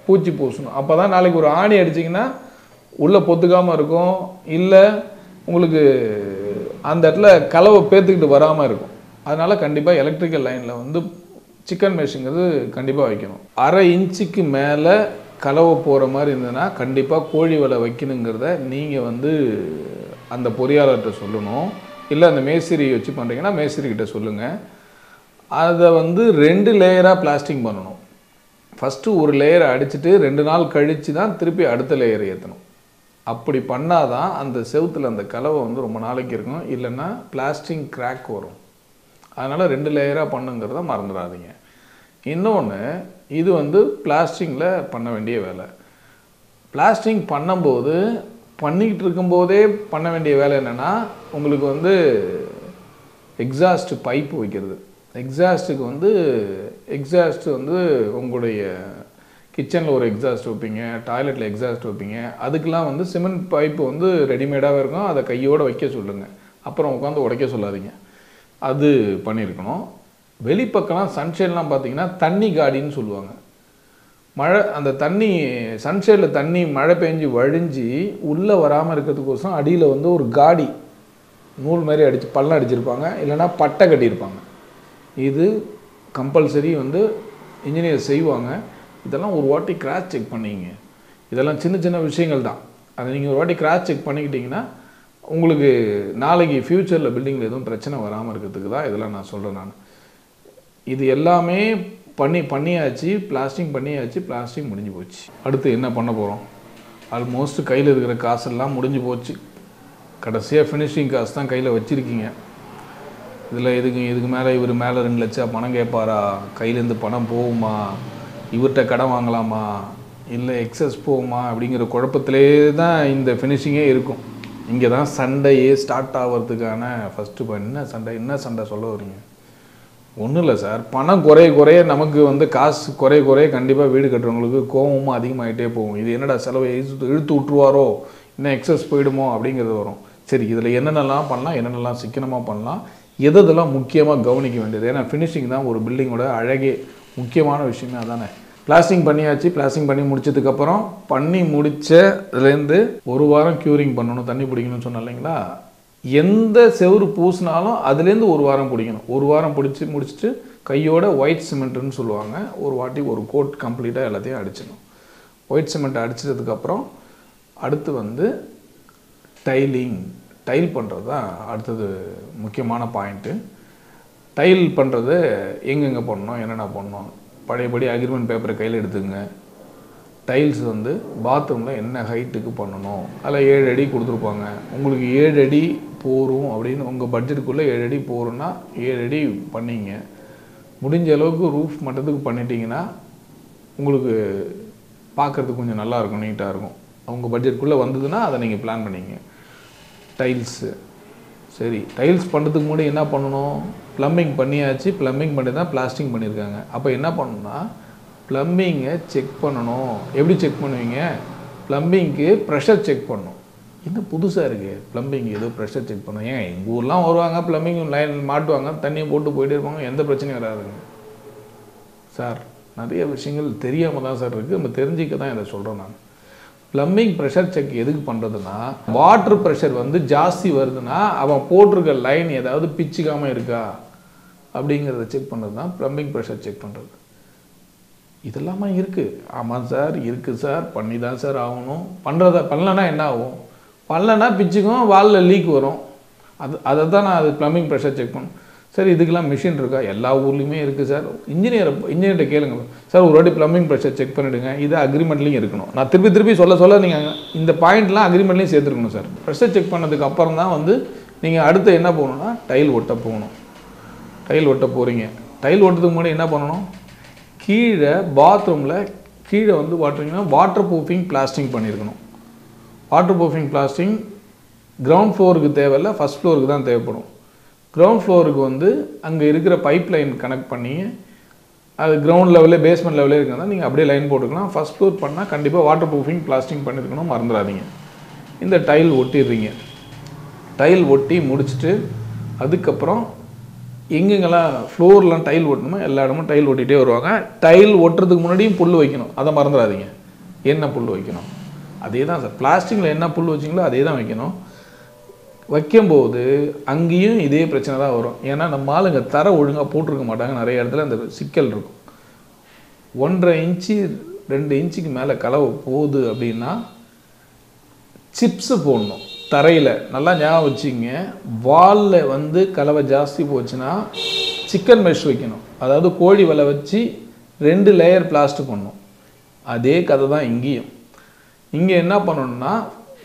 பூச்சி பூசணும். அப்போ தான் நாளைக்கு ஒரு ஆணி அடிச்சிங்கன்னா உள்ளே பொத்துக்காமல் இருக்கும், இல்லை உங்களுக்கு அந்த இடத்துல கலவை பேத்துக்கிட்டு வராமல் இருக்கும். அதனால் கண்டிப்பாக எலக்ட்ரிக்கல் லைனில் வந்து சிக்கன் மெஷ்ங்கிறது கண்டிப்பாக வைக்கணும். 1/2 இன்ச்சுக்கு மேலே கலவை போகிற மாதிரி இருந்ததுன்னா கண்டிப்பாக கோழி வலை வைக்கணுங்கிறத நீங்கள் வந்து அந்த பொறியாளர்கிட்ட சொல்லணும். இல்லை அந்த மேஸ்திரி வச்சு பண்ணுறீங்கன்னா மேஸ்திரிக்கிட்ட சொல்லுங்கள். அதை வந்து 2 லேயராக பிளாஸ்டிங் பண்ணணும். ஃபஸ்ட்டு ஒரு லேயரை அடிச்சுட்டு 2 நாள் கழித்து தான் திருப்பி அடுத்த லேயரை ஏற்றணும். அப்படி பண்ணால் தான் அந்த செவுத்தில் அந்த கலவை வந்து ரொம்ப நாளைக்கு இருக்கும். இல்லைன்னா பிளாஸ்டிக் கிராக் வரும். அதனால் 2 லேயராக பண்ணுங்கிறத மறந்துடாதீங்க. இன்னொன்று, இது வந்து பிளாஸ்டிங்கில் பண்ண வேண்டிய வேலை. பிளாஸ்டிங் பண்ணும்போது பண்ணிக்கிட்டு இருக்கும்போதே பண்ண வேண்டிய வேலை என்னென்னா, உங்களுக்கு வந்து எக்ஸாஸ்ட் பைப்பு வைக்கிறது. எக்ஸாஸ்ட்டுக்கு வந்து உங்களுடைய கிச்சனில் ஒரு எக்ஸாஸ்ட் வைப்பீங்க, டாய்லெட்டில் எக்ஸாஸ்ட் வைப்பீங்க. அதுக்கெலாம் வந்து சிமெண்ட் பைப்பு வந்து ரெடிமேடாகவே இருக்கும். அதை கையோடு வைக்க சொல்லுங்கள். அப்புறம் உட்காந்து உடைக்க சொல்லாதீங்க. அது பண்ணியிருக்கணும். வெளிப்பக்கம்லாம் சன்ஷேட்லாம் பார்த்தீங்கன்னா தண்ணி காடின்னு சொல்லுவாங்க. மழை அந்த தண்ணி சன்ஷேடில் தண்ணி மழை பெஞ்சு வழிஞ்சு உள்ளே வராமல் இருக்கிறதுக்கோசரம் அடியில் வந்து ஒரு காடி நூல் மாதிரி அடித்து பள்ளம் அடிச்சிருப்பாங்க, இல்லைனா பட்டை கட்டியிருப்பாங்க. இது கம்பல்சரி வந்து இன்ஜினியர் செய்வாங்க. இதெல்லாம் ஒரு வாட்டி கிராஸ் செக் பண்ணிங்க. இதெல்லாம் சின்ன சின்ன விஷயங்கள் தான். அதை நீங்கள் ஒரு வாட்டி கிராஸ் செக் பண்ணிக்கிட்டிங்கன்னா உங்களுக்கு நாளைக்கு ஃப்யூச்சரில் பில்டிங்கில் எதுவும் பிரச்சனை வராமல் இருக்கிறதுக்கு தான் இதெல்லாம் நான் சொல்கிறேன். இது எல்லாமே பண்ணியாச்சு, பிளாஸ்டிக் முடிஞ்சு போச்சு. அடுத்து என்ன பண்ண போகிறோம்? ஆல்மோஸ்ட் கையில் இருக்கிற காசெல்லாம் முடிஞ்சு போச்சு. கடைசியாக ஃபினிஷிங் காசு தான் கையில் வச்சுருக்கீங்க. இதில் இதுக்கு மேலே இவர் மேலே 2 லட்சம் பணம் கேட்பாரா, கையிலேருந்து பணம் போகுமா, இவர்கிட்ட கடன் வாங்கலாமா, இல்லை எக்ஸஸ் போகுமா அப்படிங்கிற குழப்பத்திலே தான் இந்த ஃபினிஷிங்கே இருக்கும். இங்கே தான் சண்டையே ஸ்டார்ட் ஆகிறதுக்கான ஃபஸ்ட்டு பாயிண்ட். என்ன சண்டை சொல்ல வரீங்க? ஒன்றும் இல்லை சார், பணம் குறைய நமக்கு வந்து காசு குறைய கண்டிப்பாக வீடு கட்டுறவங்களுக்கு கோபமும் அதிகமாகிட்டே போகும். இது என்னடா செலவை இழுத்து விட்டுருவாரோ, இன்னும் எக்ஸஸ் போயிடுமோ அப்படிங்கிறது வரும். சரி, இதில் என்னென்னலாம் பண்ணலாம், என்னென்னலாம் சிக்கனமாக பண்ணலாம், எதெல்லாம் முக்கியமாக கவனிக்க வேண்டியது. ஏன்னா ஃபினிஷிங் தான் ஒரு பில்டிங்கோட அழகே, முக்கியமான விஷயமே அதானே. பிளாஸ்டிங் பண்ணியாச்சு, பிளாஸ்டிங் பண்ணி முடிச்சதுக்கப்புறம் பண்ணி முடிச்சதுலேருந்து 1 வாரம் க்யூரிங் பண்ணணும், தண்ணி பிடிக்கணும்னு சொன்னேன் இல்லைங்களா. எந்த செவுறு பூசினாலும் அதுலேருந்து 1 வாரம் பிடிக்கணும். 1 வாரம் முடிச்சுட்டு கையோட ஒயிட் சிமெண்ட்டுன்னு சொல்லுவாங்க, ஒரு வாட்டி ஒரு கோட் கம்ப்ளீட்டாக எல்லாத்தையும் அடிச்சிடணும். ஒயிட் சிமெண்ட் அடிச்சதுக்கப்புறம் அடுத்து வந்து டைல் பண்ணுறது தான் அடுத்தது முக்கியமான பாயிண்ட்டு. டைல் பண்ணுறது எங்கெங்கே பண்ணணும், என்னென்ன பண்ணணும், பழையபடி அக்ரிமெண்ட் பேப்பரை கையில் எடுத்துங்க. டைல்ஸ் வந்து பாத்ரூமில் என்ன ஹைட்டுக்கு பண்ணணும், அதில் 7 அடி கொடுத்துருப்பாங்க. உங்களுக்கு 7 அடி போரும் அப்படின்னு உங்கள் பட்ஜெட்டுக்குள்ளே 7 அடி போருன்னா 7 அடி பண்ணிங்க. முடிஞ்ச அளவுக்கு ரூஃப் மட்டத்துக்கு பண்ணிட்டீங்கன்னா உங்களுக்கு பார்க்குறதுக்கு கொஞ்சம் நல்லாயிருக்கும், நீட்டாக இருக்கும். உங்கள் பட்ஜெட்டுக்குள்ளே வந்ததுன்னா அதை நீங்கள் பிளான் பண்ணிங்க. டைல்ஸு சரி, டைல்ஸ் பண்ணுறதுக்கு முன்னாடி என்ன பண்ணணும், ப்ளம்பிங் பண்ணியாச்சு. ப்ளம்பிங் பண்ணி தான் பிளாஸ்டிங் பண்ணியிருக்காங்க. அப்போ என்ன பண்ணணும்னா ப்ளம்பிங்கை செக் பண்ணணும். எப்படி செக் பண்ணுவீங்க, ப்ளம்பிங்க்கு ப்ரெஷர் செக் பண்ணணும். என்ன புதுசாக இருக்குது ப்ளம்பிங் ஏதோ ப்ரெஷர் செக் பண்ணணும். ஏன் எங்கள் ஊர்லாம் வருவாங்க, ப்ளம்பிங் லைன் மாட்டுவாங்க, தண்ணியை போட்டு போயிட்டே இருப்பாங்க, எந்த பிரச்சனையும் வராதுங்க சார். நிறைய விஷயங்கள் தெரியாமல் தான் சார் இருக்குது, நம்ம தெரிஞ்சிக்க தான் இதை சொல்கிறேன் நான். ப்ளம்பிங் ப்ரெஷர் செக் எதுக்கு பண்ணுறதுன்னா, வாட்டர் ப்ரெஷர் வந்து ஜாஸ்தி வருதுன்னா அவன் போட்டிருக்க லைன் ஏதாவது பிச்சுக்காமல் இருக்கா அப்படிங்கிறத செக் பண்ணுறது தான் ப்ளம்பிங் ப்ரெஷர் செக் பண்ணுறது. இதெல்லாமா இருக்குது. ஆமாம் சார், இருக்குது சார், பண்ணி தான் சார் ஆகணும். பண்ணலன்னா என்ன ஆகும், பண்ணலன்னா பிச்சுக்கும், வாலில் லீக் வரும். அதை தான் நான் ப்ளம்பிங் ப்ரெஷர் செக் பண்ணணும். சார் இதுக்கெல்லாம் மிஷின் இருக்கா, எல்லா ஊர்லேயுமே இருக்குது சார். இன்ஜினியர்கிட்ட கேளுங்க சார், ஒரு வாட்டி ப்ளம்பிங் ப்ரெஷர் செக் பண்ணிவிடுங்க. இது அக்ரிமெண்ட்லேயும் இருக்கணும். நான் திருப்பி சொல்ல நீங்கள் இந்த பாயிண்ட்லாம் அக்ரிமெண்ட்லேயும் சேர்த்துருக்கணும் சார். ப்ரெஷர் செக் பண்ணதுக்கு அப்புறம் தான் வந்து நீங்கள் அடுத்து என்ன போகணுன்னா டைல் ஒட்ட போகணும். டைல் ஒட்ட போகிறீங்க. டைல் ஒட்டுறதுக்கு முன்னாடி என்ன பண்ணணும், கீழே பாத்ரூமில் கீழே வந்து வாட்டர் ப்ரூஃபிங் பிளாஸ்டிங் பண்ணியிருக்கணும். வாட்டர் ப்ரூஃபிங் பிளாஸ்டிங் கிரவுண்ட் ஃப்ளோருக்கு தேவையில்லை, ஃபஸ்ட் ஃப்ளோருக்கு தான் தேவைப்படும். கிரவுண்ட் ஃப்ளோருக்கு வந்து அங்கே இருக்கிற பைப் லைன் கனெக்ட் பண்ணி அது கிரவுண்ட் லெவலே பேஸ்மெண்ட் லெவலே இருக்கிறதா நீங்கள் அப்படியே லைன் போட்டுக்கலாம். ஃபஸ்ட் ஃப்ளோர் பண்ணால் கண்டிப்பாக வாட்டர் ப்ரூஃபிங் பிளாஸ்டிங் பண்ணியிருக்கணும், மறந்துடாதீங்க. இந்த டைல் ஒட்டிடுறீங்க. டைல் ஒட்டி முடிச்சுட்டு அதுக்கப்புறம் எங்கெங்கெல்லாம் ஃப்ளோர்லாம் டைல் ஒட்டணுமோ எல்லா இடமும் டைல் ஒட்டிகிட்டே வருவாங்க. டைல் ஒட்டுறதுக்கு முன்னாடியும் புல் வைக்கணும், அதை மறந்துடாதீங்க. என்ன புல் வைக்கணும், அதே தான் சார். பிளாஸ்டிக்கில் என்ன புல் வச்சிங்களோ அதே தான் வைக்கணும். வைக்கும்போது அங்கேயும் இதே பிரச்சனை தான் வரும். ஏன்னா நம்ம ஆளுங்க தர ஒழுங்காக போட்டிருக்க மாட்டாங்க. நிறைய இடத்துல அந்த சிக்கல் இருக்கும். 1.5 இன்ச்சு 2 இன்ச்சுக்கு மேலே கலவை போகுது அப்படின்னா சிப்ஸு போடணும் தரையில். நல்லா ஞாபகம் வச்சுங்க. வாலில் வந்து கலவை ஜாஸ்தி போச்சுன்னா சிக்கன் மெஷ் வைக்கணும். அதாவது கோழி வலை வச்சு 2 லேயர் பிளாஸ்டிக் பண்ணணும். அதே கதை தான் இங்கேயும். இங்கே என்ன பண்ணணும்னா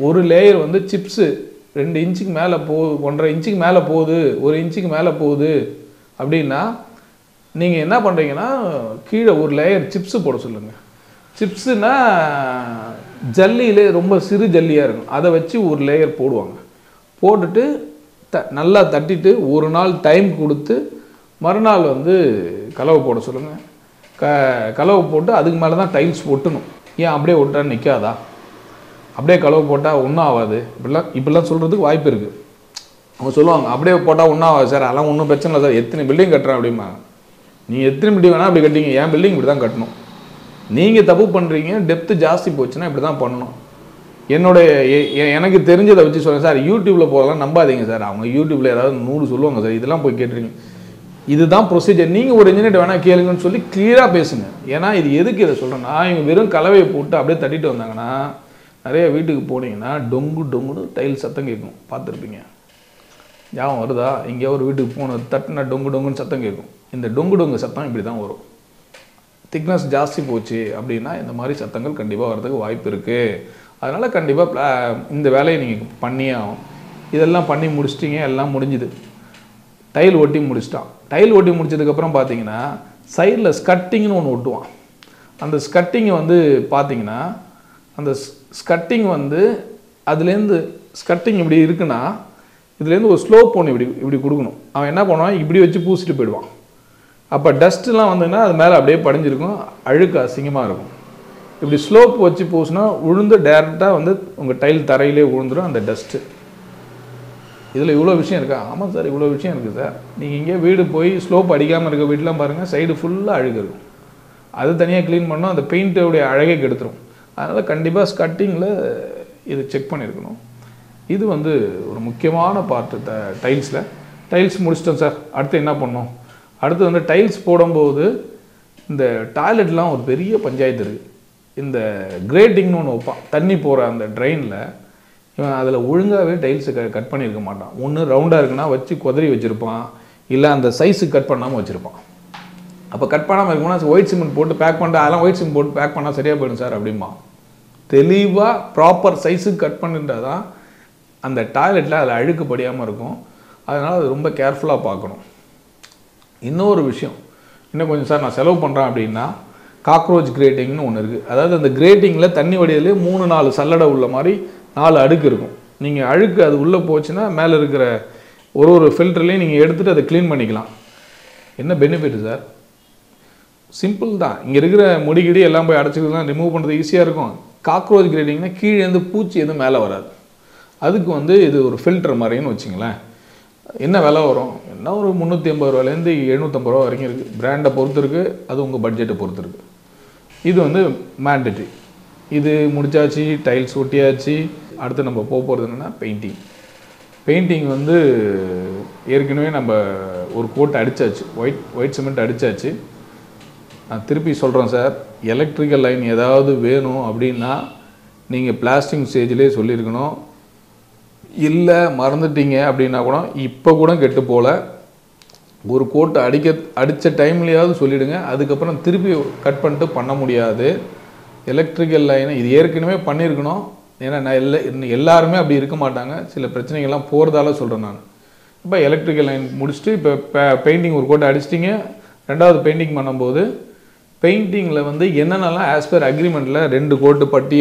ஒரு லேயர் வந்து சிப்ஸு 2 இன்ச்சுக்கு மேலே 1.5 இன்ச்சுக்கு மேலே போகுது, 1 இன்ச்சுக்கு மேலே போகுது அப்படின்னா நீங்கள் என்ன பண்ணுறீங்கன்னா கீழே ஒரு லேயர் சிப்ஸு போட சொல்லுங்கள். சிப்ஸுனா ஜல்லியிலே ரொம்ப சிறு ஜல்லியாக இருக்கும், அதை வச்சு ஒரு லேயர் போடுவாங்க. போட்டுட்டு நல்லா தட்டிட்டு ஒரு நாள் டைம் கொடுத்து மறுநாள் வந்து கலவை போட சொல்லுங்கள். கலவை போட்டு அதுக்கு மேலே தான் டைல்ஸ் ஒட்டணும். ஏன் அப்படியே ஒட்டா நிற்காதா, அப்படியே கலவை போட்டால் ஒன்றும் ஆகாது இப்படிலாம் சொல்கிறதுக்கு வாய்ப்பு இருக்குது. அவங்க சொல்லுவாங்க அப்படியே போட்டால் ஒன்றும் ஆகாது சார், அதெல்லாம் ஒன்றும் பிரச்சனை இல்லை சார், எத்தனை பில்டிங் கட்டுறேன் அப்படிம்பாங்க. நீங்கள் எத்தனை பில்டிங் வேணால் அப்படி கட்டிங்க, என் பில்டிங் இப்படி தான் கட்டணும். நீங்கள் தப்பு பண்ணுறீங்க, டெப்த்து ஜாஸ்தி போச்சுன்னா இப்படி தான் பண்ணணும். எனக்கு தெரிஞ்சதை வச்சு சொல்லுங்கள் சார். யூடியூப்பில் போகலாம் நம்பாதீங்க சார், அவங்க யூடியூப்பில் ஏதாவது 100 சொல்லுவாங்க சார், இதெல்லாம் போய் கேட்டுருங்க. இதுதான் ப்ரொசீஜர். நீங்கள் ஒரு இன்ஜினியர் வேணால் கேளுங்கன்னு சொல்லி கிளியராக பேசுங்க. ஏன்னா இது எதுக்கு இதை சொல்கிறேன்னா, இவங்க வெறும் கலவையை போட்டு அப்படியே தட்டிட்டு வந்தாங்கன்னா நிறைய வீட்டுக்கு போனீங்கன்னா டொங்குன்னு டைல் சத்தம் கேட்கும், பார்த்துருப்பீங்க. ஞாபகம் வருதா? இங்கே ஒரு வீட்டுக்கு போனது தட்டுனா டொங்குன்னு சத்தம் கேட்கும். இந்த டொங்கு சத்தம் இப்படி தான் வரும். திக்னஸ் ஜாஸ்தி போச்சு அப்படின்னா இந்த மாதிரி சத்தங்கள் கண்டிப்பாக வரதுக்கு வாய்ப்பு இருக்குது. அதனால் கண்டிப்பாக இந்த வேலையை நீங்கள் பண்ணியே ஆகும். இதெல்லாம் பண்ணி முடிச்சிட்டிங்க, எல்லாம் முடிஞ்சுது. டைல் ஒட்டி முடிச்சிட்டான். டைல் ஒட்டி முடிச்சதுக்கப்புறம் பார்த்தீங்கன்னா சைடில் ஸ்கட்டிங்னு ஒன்று ஒட்டுவான். அந்த ஸ்கட்டிங்கை வந்து பார்த்தீங்கன்னா அந்த ஸ்கட்டிங் வந்து அதுலேருந்து ஸ்கட்டிங் இப்படி இருக்குன்னா இதுலேருந்து ஒரு ஸ்லோப் ஒன்று இப்படி கொடுக்கணும். அவன் என்ன பண்ணுவான், இப்படி வச்சு பூசிட்டு போயிடுவான். அப்போ டஸ்ட்டுலாம் வந்ததுன்னா அது மேலே அப்படியே படிஞ்சிருக்கும், அழுக்கு அசிங்கமாக இருக்கும். இப்படி ஸ்லோப் வச்சு பூசினா உழுந்து டேரெக்டாக வந்து உங்கள் டைல் தரையிலே விழுந்துடும் அந்த டஸ்ட்டு. இதில் இவ்வளோ விஷயம் இருக்கா? ஆமாம் சார், இவ்வளோ விஷயம் இருக்குது சார். நீங்கள் இங்கே வீடு போய் ஸ்லோப் அடிக்காமல் இருக்க வீடெலாம் பாருங்கள், சைடு ஃபுல்லாக அழுகு இருக்கும். அது தனியாக க்ளீன் பண்ணோம், அந்த பெயிண்ட்டோடைய அழகே கெடுத்துரும். அதனால் கண்டிப்பாக ஸ்கட்டிங்கில் இது செக் பண்ணியிருக்கணும். இது வந்து ஒரு முக்கியமான பார்ட்டு டைல்ஸில். டைல்ஸ் முடிச்சிட்டோம் சார், அடுத்து என்ன பண்ணோம்? அடுத்து வந்து டைல்ஸ் போடும்போது இந்த டாய்லெட்லாம் ஒரு பெரிய பஞ்சாயத்து இருக்குது. இந்த கிரேட்டிங்னு ஒன்று வைப்பான், தண்ணி போகிற அந்த ட்ரெயினில். இவன் அதில் ஒழுங்காகவே டைல்ஸை கட் பண்ணியிருக்க மாட்டான். ஒன்று ரவுண்டாக இருக்குன்னா வச்சு குதறி வச்சுருப்பான், இல்லை அந்த சைஸுக்கு கட் பண்ணாமல் வச்சுருப்பான். அப்போ கட் பண்ணாமல் இருக்கும்போது ஒயிட் சிமெண்ட் போட்டு பேக் பண்ணிட்டு, அதெல்லாம் ஒயிட் சிமெண்ட் போட்டு பேக் பண்ணால் சரியாக போயிடும் சார் அப்படிமா. தெளிவாக ப்ராப்பர் சைஸுக்கு கட் பண்ணிட்டால் தான் அந்த டாய்லெட்டில் அதில் அழுக்கு படியாமல் இருக்கும். அதனால் அது ரொம்ப கேர்ஃபுல்லாக பார்க்கணும். இன்னொரு விஷயம், இன்னும் கொஞ்சம் சார் நான் செலவு பண்ணுறேன் அப்படின்னா, காக்ரோச் கிரேட்டிங்னு ஒன்று இருக்குது. அதாவது அந்த கிரேட்டிங்கில் தண்ணி வடியிலே 3-4 சல்லடை உள்ள மாதிரி 4 அடுக்கு இருக்கும். நீங்கள் அழுக்கு அது உள்ளே போச்சுன்னா மேலே இருக்கிற ஒரு ஃபில்டர்லேயும் நீங்கள் எடுத்துகிட்டு அதை க்ளீன் பண்ணிக்கலாம். என்ன பெனிஃபிட் சார்? சிம்பிள் தான். இங்கே இருக்கிற முடிகிடி எல்லாம் போய் அடைச்சிக்கலாம், ரிமூவ் பண்ணுறது ஈஸியாக இருக்கும். காக்ரோச் கிரேட்டிங்னா கீழேருந்து பூச்சி எதுவும் மேலே வராது. அதுக்கு வந்து இது ஒரு ஃபில்டர் மாதிரின்னு வச்சிங்களேன். என்ன விலை வரும்? என்ன ஒரு 350 ரூபாயிலேருந்து 750 ரூபா வரைக்கும் இருக்குது. பிராண்டை பொறுத்து இருக்குது, அது உங்கள் பட்ஜெட்டை பொறுத்து இருக்குது. இது வந்து மேண்டட்ரி. இது முடிச்சாச்சு, டைல்ஸ் ஒட்டியாச்சு. அடுத்து நம்ம போகிறது என்னென்னா பெயிண்டிங். பெயிண்டிங் வந்து ஏற்கனவே நம்ம ஒரு கோட் அடித்தாச்சு, ஒயிட் சிமெண்ட் அடித்தாச்சு. நான் திருப்பி சொல்கிறேன் சார், எலக்ட்ரிக்கல் லைன் ஏதாவது வேணும் அப்படின்னா நீங்கள் பிளாஸ்டிங் ஸ்டேஜ்லேயே சொல்லியிருக்கணும். இல்லை மறந்துட்டீங்க அப்படின்னா கூட இப்போ கூட கெட்டு போகல, ஒரு கோட்டை அடித்த டைம்லேயாவது சொல்லிவிடுங்க. அதுக்கப்புறம் திருப்பி கட் பண்ணிட்டு பண்ண முடியாது. எலக்ட்ரிக்கல் லைனை இது ஏற்கனவே பண்ணியிருக்கணும். ஏன்னா நான் எல்லாருமே அப்படி இருக்க மாட்டாங்க, சில பிரச்சனைகள்லாம் போகிறதால சொல்கிறேன் நான். இப்போ எலக்ட்ரிக்கல் லைன் முடிச்சுட்டு இப்போ பெயிண்டிங் ஒரு கோட்டை அடிச்சிட்டிங்க. ரெண்டாவது பெயிண்டிங் பண்ணும்போது பெயிண்டிங்கில் வந்து என்னென்னலாம் ஆஸ் பர் அக்ரிமெண்ட்டில் 2 கோட்டு பட்டி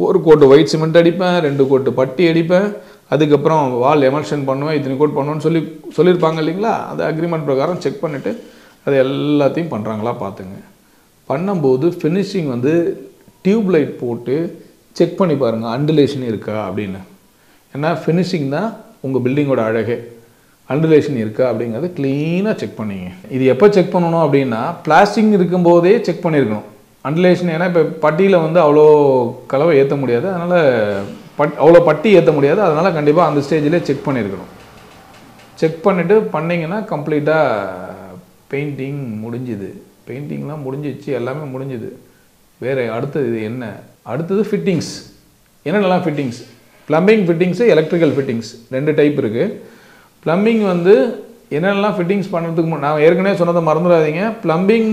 ஒரு கோட்டு ஒயிட் சிமெண்ட் அடிப்பேன், 2 கோட்டு பட்டி அடிப்பேன், அதுக்கப்புறம் வால் எமல்ஷன் பண்ணுவேன், இத்தனை கோட் பண்ணுவேன்னு சொல்லியிருப்பாங்க இல்லைங்களா? அந்த அக்ரிமெண்ட் பிரகாரம் செக் பண்ணிவிட்டு அது எல்லாத்தையும் பண்ணுறாங்களா பார்த்துங்க. பண்ணும்போது ஃபினிஷிங் வந்து டியூப் லைட் போட்டு செக் பண்ணி பாருங்கள், அண்டுலேஷன் இருக்கா அப்படின்னு. ஏன்னா ஃபினிஷிங் தான் உங்கள் பில்டிங்கோட அழகே. அண்டுலேஷன் இருக்கா அப்படிங்கிறத க்ளீனாக செக் பண்ணிங்க. இது எப்போ செக் பண்ணணும் அப்படின்னா, பிளாஸ்டிக் இருக்கும்போதே செக் பண்ணியிருக்கணும் அண்டுலேஷன். ஏன்னா இப்போ பட்டியில் வந்து அவ்வளோ கலவை ஏற்ற முடியாது, அதனால் அவ்வளோ பட்டி ஏற்ற முடியாது. அதனால் கண்டிப்பாக அந்த ஸ்டேஜிலே செக் பண்ணியிருக்கணும். செக் பண்ணிவிட்டு பண்ணிங்கன்னா கம்ப்ளீட்டாக பெயிண்டிங் முடிஞ்சுது. பெயிண்டிங்லாம் முடிஞ்சிச்சு, எல்லாமே முடிஞ்சுது. வேறு அடுத்தது இது என்ன? அடுத்தது ஃபிட்டிங்ஸ். என்னென்னலாம் fittings? Plumbing fittings, electrical fittings 2 type இருக்குது. ப்ளம்பிங் வந்து என்னென்னலாம் ஃபிட்டிங்ஸ் பண்ணுறதுக்கு நான் ஏற்கனவே சொன்னதை மறந்துடாதீங்க. ப்ளம்பிங்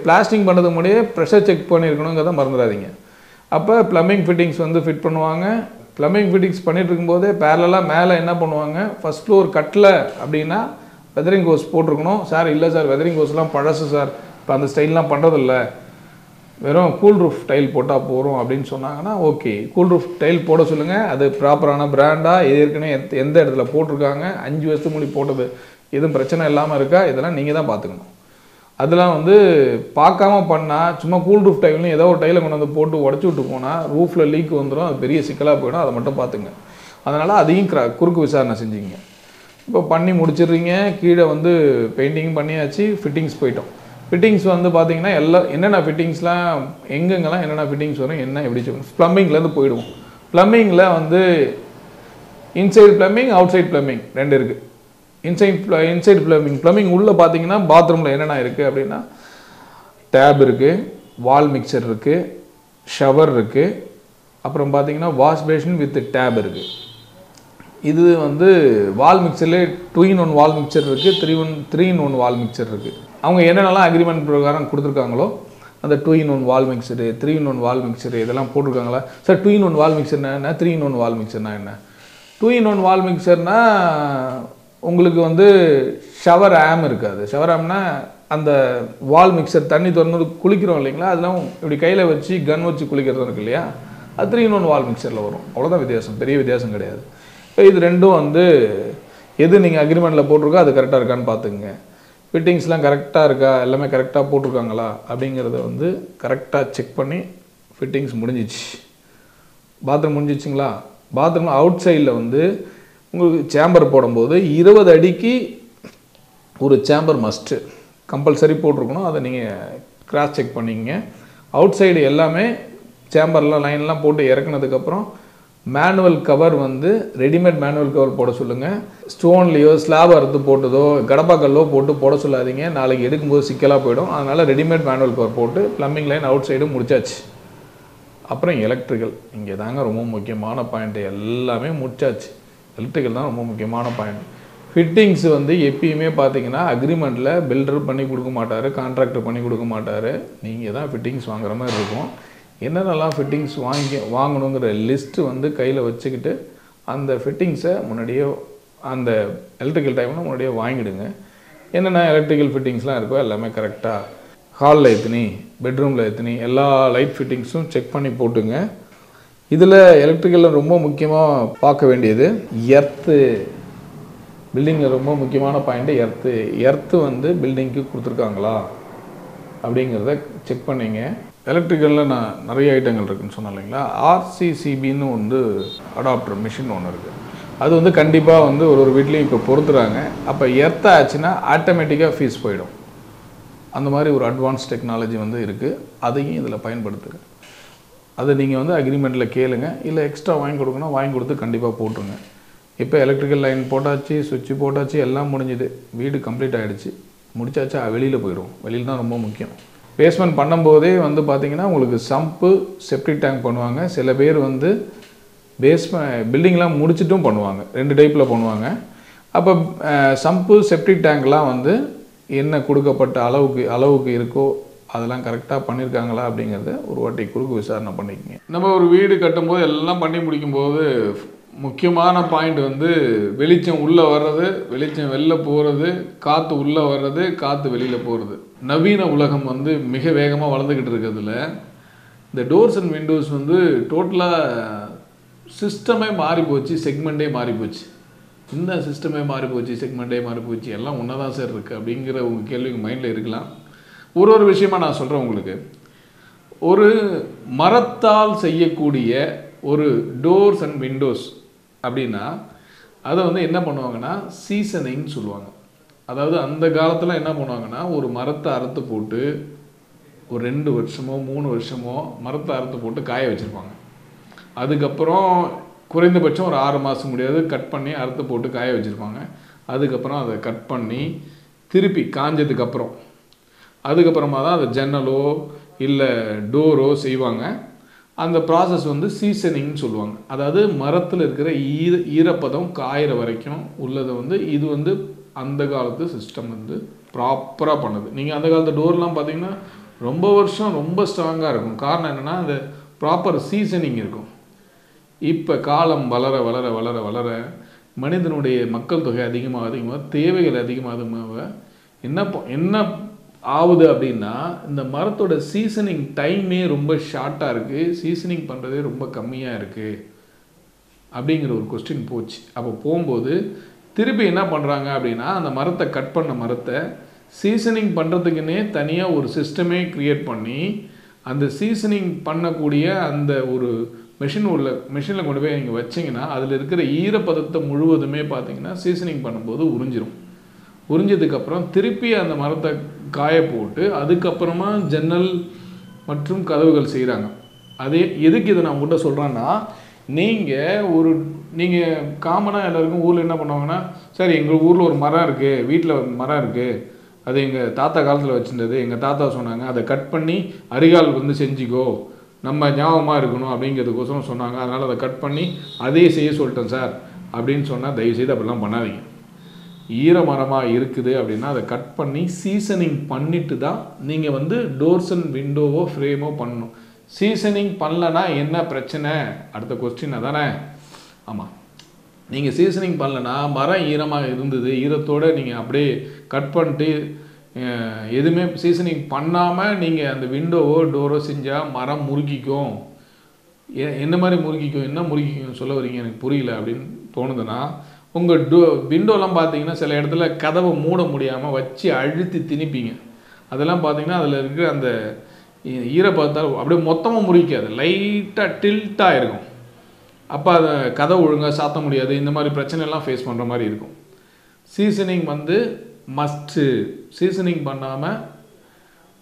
பிளாஸ்டிங் பண்ணுறதுக்கு முன்னாடியே ப்ரெஷர் செக் பண்ணியிருக்கணுங்கிறத மறந்துடாதீங்க. அப்போ ப்ளம்பிங் ஃபிட்டிங்ஸ் வந்து ஃபிட் பண்ணுவாங்க. ப்ளம்பிங் ஃபிட்டிங்ஸ் பண்ணிகிட்டு இருக்கும்போதே பேரலாக மேலே என்ன பண்ணுவாங்க, ஃபஸ்ட் ஃப்ளோர் கட்டில் அப்படின்னா வெதரிங் கோர்ஸ் போட்டிருக்கணும். சார் இல்லை சார், வெதரிங் கோர்ஸ்லாம் பழசு சார், இப்போ அந்த ஸ்டைல்லாம் பண்ணுறதில்ல, வெறும் கூல் ரூஃப் டைல் போட்டால் போகிறோம் அப்படின்னு சொன்னாங்கன்னா ஓகே, கூல் ரூஃப் டைல் போட சொல்லுங்கள். அது ப்ராப்பரான பிராண்டாக ஏற்கனவே எந்த இடத்துல போட்டிருக்காங்க, 5 வருஷத்துக்கு முன்னாடி போட்டது எதுவும் பிரச்சனை இல்லாமல் இருக்கா, இதெல்லாம் நீங்கள் தான் பார்த்துக்கணும். அதெல்லாம் வந்து பார்க்காம பண்ணால் சும்மா கூல் ரூஃப் டைல்னு ஏதோ ஒரு டைலை கொண்டு வந்து போட்டு உடச்சி விட்டு போனால் ரூஃபில் லீக் வந்துடும், அது பெரிய சிக்கலாக போயிடும். அதை மட்டும் பார்த்துங்க. அதனால் அதையும் குறுக்கு விசாரணை செஞ்சுங்க. இப்போ பண்ணி முடிச்சிடுறீங்க. கீழே வந்து பெயிண்டிங் பண்ணியாச்சு, ஃபிட்டிங்ஸ் போயிட்டோம். ஃபிட்டிங்ஸ் வந்து பார்த்தீங்கன்னா என்னென்ன ஃபிட்டிங்ஸ்லாம் எங்கெங்கெல்லாம் என்னென்ன ஃபிட்டிங்ஸ் வரும், என்ன எப்படி சொல்லணும். ப்ளம்பிங்லேருந்து போயிடுவோம். ப்ளம்பிங்கில் வந்து inside plumbing, outside plumbing 2 இருக்குது. இன்சைடு ப்ளம்பிங் உள்ளே பார்த்தீங்கன்னா பாத்ரூமில் என்னென்ன இருக்குது அப்படின்னா, டேப் இருக்குது, வால் மிக்சர் இருக்குது, ஷவர் இருக்குது, அப்புறம் பார்த்தீங்கன்னா வாஷ் பேஷன் வித் டேப் இருக்குது. இது வந்து வால் மிக்சர்லேயே 2-in-1 வால் மிக்சர் இருக்குது, 3-in-1 வால் மிக்சர் இருக்குது. அவங்க என்னென்னலாம் அக்ரிமெண்ட் பிரகாரம் கொடுத்துருக்காங்களோ அந்த 2-in-1 வால் மிக்சரு, 3-in-1 வால் மிக்சரு இதெல்லாம் போட்டிருக்காங்களா சார்? 2-in-1 வால் மிக்சர்னா என்ன, 3-in-1 வால் மிக்சர்னா என்ன? 2-in-1 வால் மிக்சர்னா உங்களுக்கு வந்து ஷவர் ஆம் இருக்காது. ஷவர் ஆம்னா அந்த வால் மிக்சர் தண்ணி திறந்து குளிக்கிறோம் இல்லைங்களா, அதெல்லாம் இப்படி கையில் வச்சு கன் வச்சு குளிக்கிறது இருக்கு இல்லையா, அது 3-in-1 வால் மிக்சரில் வரும். அவ்வளோதான் வித்தியாசம், பெரிய வித்தியாசம் கிடையாது. இப்போ இது ரெண்டும் வந்து எது நீங்கள் அக்ரிமெண்ட்டில் போட்டிருக்கோ அது கரெக்டாக இருக்கான்னு பார்த்துங்க. ஃபிட்டிங்ஸ்லாம் கரெக்டாக இருக்கா, எல்லாமே கரெக்டாக போட்டிருக்காங்களா அப்படிங்கிறத வந்து கரெக்டாக செக் பண்ணி ஃபிட்டிங்ஸ் முடிஞ்சிச்சு. பாத்ரூம் முடிஞ்சிச்சிங்களா? பாத்ரூம் அவுட் சைடில் வந்து உங்களுக்கு சேம்பர் போடும்போது 20 அடிக்கு ஒரு சேம்பர் மஸ்ட்டு கம்பல்சரி போட்டிருக்கணும். அதை நீங்கள் கிராஸ் செக் பண்ணிக்கங்க. அவுட் சைடு எல்லாமே சேம்பர்லாம் லைன்லாம் போட்டு இறக்குனதுக்கப்புறம் மேனுவல் கவர் வந்து ரெடிமேட் மேனுவல் கவர் போட சொல்லுங்கள். ஸ்டோன்லேயோ ஸ்லாப் அறுத்து போட்டதோ கடப்பாக்கல்லோ போட்டு போட சொல்லாதீங்க. நாளைக்கு எடுக்கும்போது சிக்கலாக போயிடும். அதனால் ரெடிமேட் மேனுவல் கவர் போட்டு ப்ளம்பிங் லைன் அவுட் சைடு முடிச்சாச்சு. அப்புறம் எலக்ட்ரிக்கல், இங்கே தாங்க ரொம்ப முக்கியமான பாயிண்ட்டு. எல்லாமே முடிச்சாச்சு. எலக்ட்ரிக்கல் தான் ரொம்ப முக்கியமான பாயிண்ட். ஃபிட்டிங்ஸ் வந்து எப்பயுமே பார்த்தீங்கன்னா அக்ரிமெண்ட்டில் பில்டர் பண்ணி கொடுக்க மாட்டார், கான்ட்ராக்டர் பண்ணி கொடுக்க மாட்டார். நீங்கள் தான் ஃபிட்டிங்ஸ் வாங்குற மாதிரி இருக்கும். என்னென்னலாம் ஃபிட்டிங்ஸ் வாங்கணுங்கிற லிஸ்ட்டு வந்து கையில் வச்சுக்கிட்டு அந்த ஃபிட்டிங்ஸை முன்னாடியே அந்த எலக்ட்ரிக்கல் டைமில் முன்னாடியே வாங்கிடுங்க. என்னென்ன எலக்ட்ரிக்கல் ஃபிட்டிங்ஸ்லாம் இருக்கோ எல்லாமே கரெக்டாக ஹாலில் எத்தனி, பெட்ரூமில் எத்தனி, எல்லா லைட் ஃபிட்டிங்ஸும் செக் பண்ணி போட்டுங்க. இதில் எலக்ட்ரிக்கலில் ரொம்ப முக்கியமாக பார்க்க வேண்டியது எர்த்து. பில்டிங்கில் ரொம்ப முக்கியமான பாயிண்ட்டு எர்த்து வந்து பில்டிங்க்கு கொடுத்துருக்காங்களா அப்படிங்கிறத செக் பண்ணிங்க. எலக்ட்ரிக்கலில் நான் நிறைய ஐட்டங்கள் இருக்குதுன்னு சொன்னேன் இல்லைங்களா. ஆர்சிசிபின்னு வந்து அடாப்டர் மிஷின் ஒன்று இருக்குது. அது வந்து கண்டிப்பாக வந்து ஒரு வீட்லேயும் இப்போ பொறுத்துறாங்க. அப்போ எர்த் ஆச்சுன்னா ஆட்டோமேட்டிக்காக ஃபீஸ் போயிடும். அந்த மாதிரி ஒரு அட்வான்ஸ் டெக்னாலஜி வந்து இருக்குது. அதையும் இதில் பயன்படுத்துங்க. அதை நீங்கள் வந்து அக்ரிமெண்ட்டில் கேளுங்க. இல்லை எக்ஸ்ட்ரா வாங்கி கொடுக்கணும், வாங்கி கொடுத்து கண்டிப்பாக போட்டுருங்க. இப்போ எலக்ட்ரிக்கல் லைன் போட்டாச்சு, சுவிட்சு போட்டாச்சு, எல்லாம் முடிஞ்சுது. வீடு கம்ப்ளீட் ஆகிடுச்சு. முடிச்சாச்சா வெளியில் போயிடும். வெளியில் தான் ரொம்ப முக்கியம். பேஸ்மெண்ட் பண்ணும்போதே வந்து பார்த்திங்கன்னா உங்களுக்கு சம்பு செப்டிக் டேங்க் பண்ணுவாங்க. சில பேர் வந்து பில்டிங்லாம் முடிச்சிட்டும் பண்ணுவாங்க. 2 டைப்பில் பண்ணுவாங்க. அப்போ சம்பு செப்டிக் டேங்க்லாம் வந்து என்ன கொடுக்கப்பட்ட அளவுக்கு இருக்கோ அதெல்லாம் கரெக்டாக பண்ணியிருக்காங்களா அப்படிங்கிறத ஒரு வாட்டி குறுக்கு விசாரணை பண்ணிக்கங்க. நம்ம ஒரு வீடு கட்டும்போது எல்லாம் பண்ணி முடிக்கும்போது முக்கியமான பாயிண்ட் வந்து வெளிச்சம் உள்ளே வர்றது, வெளிச்சம் வெளில போகிறது, காற்று உள்ளே வர்றது, காற்று வெளியில் போகிறது. நவீன உலகம் வந்து மிக வேகமாக வளர்ந்துக்கிட்டு இருக்கிறதுல இந்த டோர்ஸ் அண்ட் விண்டோஸ் வந்து டோட்டலாக சிஸ்டமே மாறி போச்சு, செக்மெண்ட்டே மாறி போச்சு. இந்த சிஸ்டமே மாறி போச்சு, செக்மெண்ட்டே மாறி போச்சு, எல்லாம் ஒன்றா தான் சார் இருக்குது அப்படிங்கிற உங்கள் கேள்வி உங்கள் மைண்டில் இருக்கலாம். ஒரு விஷயமா நான் சொல்கிறேன் உங்களுக்கு. ஒரு மரத்தால் செய்யக்கூடிய ஒரு டோர்ஸ் அண்ட் விண்டோஸ் அப்படின்னா அதை வந்து என்ன பண்ணுவாங்கன்னா சீசனிங்னு சொல்லுவாங்க. அதாவது அந்த காலத்தில் என்ன பண்ணுவாங்கன்னா ஒரு மரத்தை அறுத்து போட்டு ஒரு 2 வருஷமோ 3 வருஷமோ மரத்தை அறுத்து போட்டு காய வச்சுருப்பாங்க. அதுக்கப்புறம் குறைந்தபட்சம் ஒரு 6 மாதம் முடியாது கட் பண்ணி அறுத்து போட்டு காய வச்சுருப்பாங்க. அதுக்கப்புறம் அதை கட் பண்ணி திருப்பி காஞ்சதுக்கப்புறம் அதுக்கப்புறமா தான் அதை ஜன்னலோ இல்லை டோரோ செய்வாங்க. அந்த ப்ராசஸ் வந்து சீசனிங்னு சொல்லுவாங்க. அதாவது மரத்தில் இருக்கிற ஈரப்பதம் காயிற வரைக்கும் உள்ளதை வந்து இது வந்து அந்த காலத்து சிஸ்டம் வந்து ப்ராப்பராக பண்ணுது. நீங்கள் அந்த காலத்து டோர்லாம் பார்த்தீங்கன்னா ரொம்ப வருஷம் ரொம்ப ஸ்ட்ராங்காக இருக்கும். காரணம் என்னென்னா அந்த ப்ராப்பர் சீசனிங் இருக்கும். இப்போ காலம் வளர வளர வளர வளர மனிதனுடைய மக்கள் தொகை அதிகமாக தேவைகள் அதிகமாக என்ன ஆகுது அப்படின்னா இந்த மரத்தோட சீசனிங் டைமே ரொம்ப ஷார்ட்டாக இருக்குது, சீசனிங் பண்ணுறதே ரொம்ப கம்மியாக இருக்குது அப்படிங்கிற ஒரு கொஸ்டின் போச்சு. அப்போ போகும்போது திருப்பி என்ன பண்ணுறாங்க அப்படின்னா அந்த மரத்தை கட் பண்ண மரத்தை சீசனிங் பண்ணுறதுக்குன்னே தனியாக ஒரு சிஸ்டமே க்ரியேட் பண்ணி அந்த சீசனிங் பண்ணக்கூடிய அந்த ஒரு மெஷினில் கொண்டு போய் நீங்கள் வச்சிங்கன்னா அதில் இருக்கிற ஈரப்பதத்தை முழுவதுமே பார்த்தீங்கன்னா சீசனிங் பண்ணும்போது உறிஞ்சதுக்கப்புறம் திருப்பி அந்த மரத்தை காய போட்டு அதுக்கப்புறமா ஜன்னல் மற்றும் கதவுகள் செய்கிறாங்க. அதே எதுக்கு இதை நான் உங்கள்கிட்ட சொல்கிறேன்னா நீங்கள் காமனாக எல்லாருக்கும் ஊரில் என்ன பண்ணுவாங்கன்னா சரி எங்கள் ஊரில் ஒரு மரம் இருக்குது, வீட்டில் மரம் இருக்குது, அது எங்கள் தாத்தா காலத்தில் வச்சுருந்தது, எங்கள் தாத்தா சொன்னாங்க அதை கட் பண்ணி அரிகால் வந்து செஞ்சுக்கோ நம்ம ஞாபகமாக இருக்கணும் அப்படிங்கிறதுக்கோசரம் சொன்னாங்க, அதனால் அதை கட் பண்ணி அதே செய்ய சொல்லிட்டேன் சார் அப்படின்னு சொன்னால் தயவுசெய்து அப்படிலாம் பண்ணாதீங்க. ஈரமரமாக இருக்குது அப்படின்னா அதை கட் பண்ணி சீசனிங் பண்ணிட்டு தான் நீங்கள் வந்து டோர்ஸ் அண்ட் விண்டோவோ ஃப்ரேமோ பண்ணணும். சீசனிங் பண்ணலன்னா என்ன பிரச்சனை? அடுத்த கொஸ்டின் அதானே. ஆமாம், நீங்கள் சீசனிங் பண்ணலன்னா மரம் ஈரமாக இருந்தது, ஈரத்தோடு நீங்கள் அப்படியே கட் பண்ணிட்டு எதுவுமே சீசனிங் பண்ணாமல் நீங்கள் அந்த விண்டோவோ டோரோ செஞ்சால் மரம் முறுக்கிக்கும். என்ன மாதிரி முறுக்கிக்கும், என்ன முறுக்கிக்கும் சொல்ல வரீங்க எனக்கு புரியல அப்படின்னு தோணுதுன்னா உங்கள் விண்டோலாம் பார்த்தீங்கன்னா சில இடத்துல கதவை மூட முடியாமல் வச்சு அழுத்தி திணிப்பீங்க. அதெல்லாம் பார்த்தீங்கன்னா அதில் இருக்கிற அந்த ஈரப்பதத்தால் அப்படியே மொத்தமாக முறிக்காது, லைட்டாக டில்ட்டாக இருக்கும். அப்போ அதை கதை ஒழுங்காக சாத்த முடியாது. இந்த மாதிரி பிரச்சனைலாம் ஃபேஸ் பண்ணுற மாதிரி இருக்கும். சீசனிங் வந்து மஸ்ட்டு. சீசனிங் பண்ணாமல்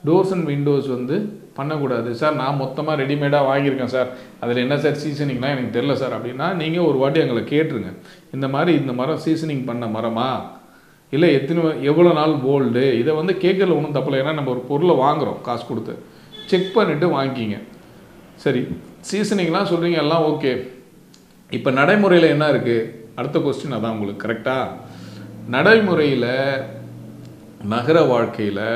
டோர்ஸ் அண்ட் விண்டோஸ் வந்து பண்ணக்கூடாது. சார் நான் மொத்தமாக ரெடிமேடாக வாங்கியிருக்கேன் சார், அதில் என்ன சார் சீசனிங்னால் எனக்கு தெரில சார் அப்படின்னா நீங்கள் ஒரு வாட்டி எங்களை கேட்டுருங்க. இந்த மாதிரி இந்த மரம் சீசனிங் பண்ண மரமா, இல்லை எவ்வளோ நாள் ஓல்டு, இதை வந்து கேட்கறதுல ஒன்றும் தப்பில்லை. ஏன்னா நம்ம ஒரு பொருளை வாங்குகிறோம் காசு கொடுத்து, செக் பண்ணிவிட்டு வாங்கிக்கிங்க. சரி, சீசனிங்லாம் சொல்கிறீங்க, எல்லாம் ஓகே. இப்போ நடைமுறையில் என்ன இருக்குது? அடுத்த கொஸ்டின் அதான் உங்களுக்கு. கரெக்டாக நடைமுறையில் நகர வாழ்க்கையில்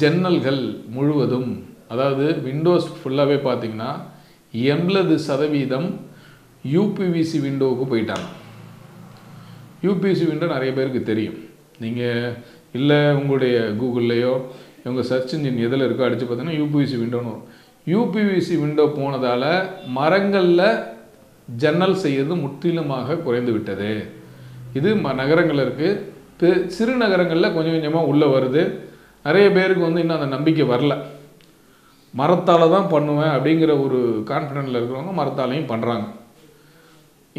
ஜன்னல்கள் முழுவதும், அதாவது விண்டோஸ் ஃபுல்லாகவே பார்த்தீங்கன்னா 80% யூபிவிசி விண்டோவுக்கு போயிட்டாங்க. யூபிவிசி விண்டோ நிறைய பேருக்கு தெரியும். நீங்கள் இல்லை உங்களுடைய கூகுள்லேயோ உங்கள் சர்ச் இன்ஜின் எதில் இருக்கோ அடித்து பார்த்தீங்கன்னா யூபிவிசி விண்டோன்னு வரும். யூபிவிசி விண்டோ போனதால் மரங்களில் ஜன்னல் செய்கிறது முற்றிலுமாக குறைந்து விட்டது. இது நகரங்கள் இருக்குது. சிறு நகரங்களில் கொஞ்சம் கொஞ்சமாக உள்ளே வருது. நிறைய பேருக்கு வந்து இன்னும் அந்த நம்பிக்கை வரல. மரத்தால் தான் பண்ணுவேன் அப்படிங்கிற ஒரு கான்ஃபிடென்ட்டில் இருக்கிறவங்க மரத்தாலையும் பண்ணுறாங்க.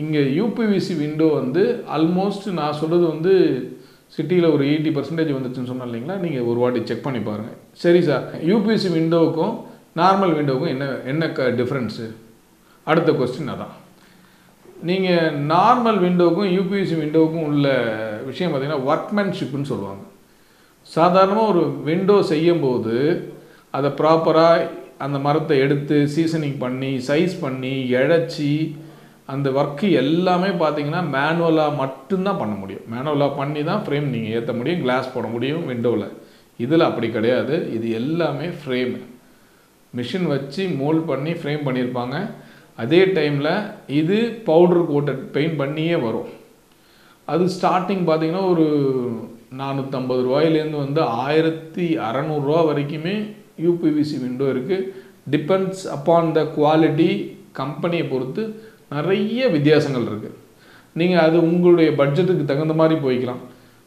இங்கே யூபிவிசி விண்டோ வந்து ஆல்மோஸ்ட் நான் சொல்கிறது வந்து சிட்டியில் ஒரு 80% வந்துச்சுன்னு சொன்னேன் இல்லைங்களா? நீங்கள் ஒரு வாட்டி செக் பண்ணி பாருங்கள். சரி சார், யூபிவிசி விண்டோவுக்கும் நார்மல் விண்டோவுக்கும் என்ன டிஃப்ரென்ஸு? அடுத்த கொஸ்டின் அதான். நீங்கள் நார்மல் விண்டோவுக்கும் யூபிவிசி விண்டோவுக்கும் உள்ள விஷயம் பார்த்திங்கன்னா ஒர்க்மேன்ஷிப்னு சொல்லுவாங்க. சாதாரணமாக ஒரு விண்டோ செய்யும்போது அதை ப்ராப்பராக அந்த மரத்தை எடுத்து சீசனிங் பண்ணி சைஸ் பண்ணி இழைச்சி அந்த ஒர்க்கு எல்லாமே பார்த்திங்கன்னா மேனுவலாக மட்டும்தான் பண்ண முடியும். மேனுவலாக பண்ணி தான் ஃப்ரேம் நீங்கள் ஏற்ற முடியும், கிளாஸ் போட முடியும் விண்டோவில். இதில் அப்படி கிடையாது. இது எல்லாமே ஃப்ரேமு மிஷின் வச்சு மோல்ட் பண்ணி ஃப்ரேம் பண்ணியிருப்பாங்க. அதே டைமில் இது பவுடர் கோட்டட் பெயிண்ட் பண்ணியே வரும். அது ஸ்டார்டிங் பார்த்திங்கன்னா ஒரு 450 ரூபாயிலேருந்து வந்து 1600 ரூபா வரைக்குமே யூபிவிசி விண்டோ இருக்குது. டிபெண்ட்ஸ் அப்பான் த குவாலிட்டி, கம்பெனியை பொறுத்து நிறைய வித்தியாசங்கள் இருக்குது. நீங்கள் அது உங்களுடைய பட்ஜெட்டுக்கு தகுந்த மாதிரி போய்க்கலாம்.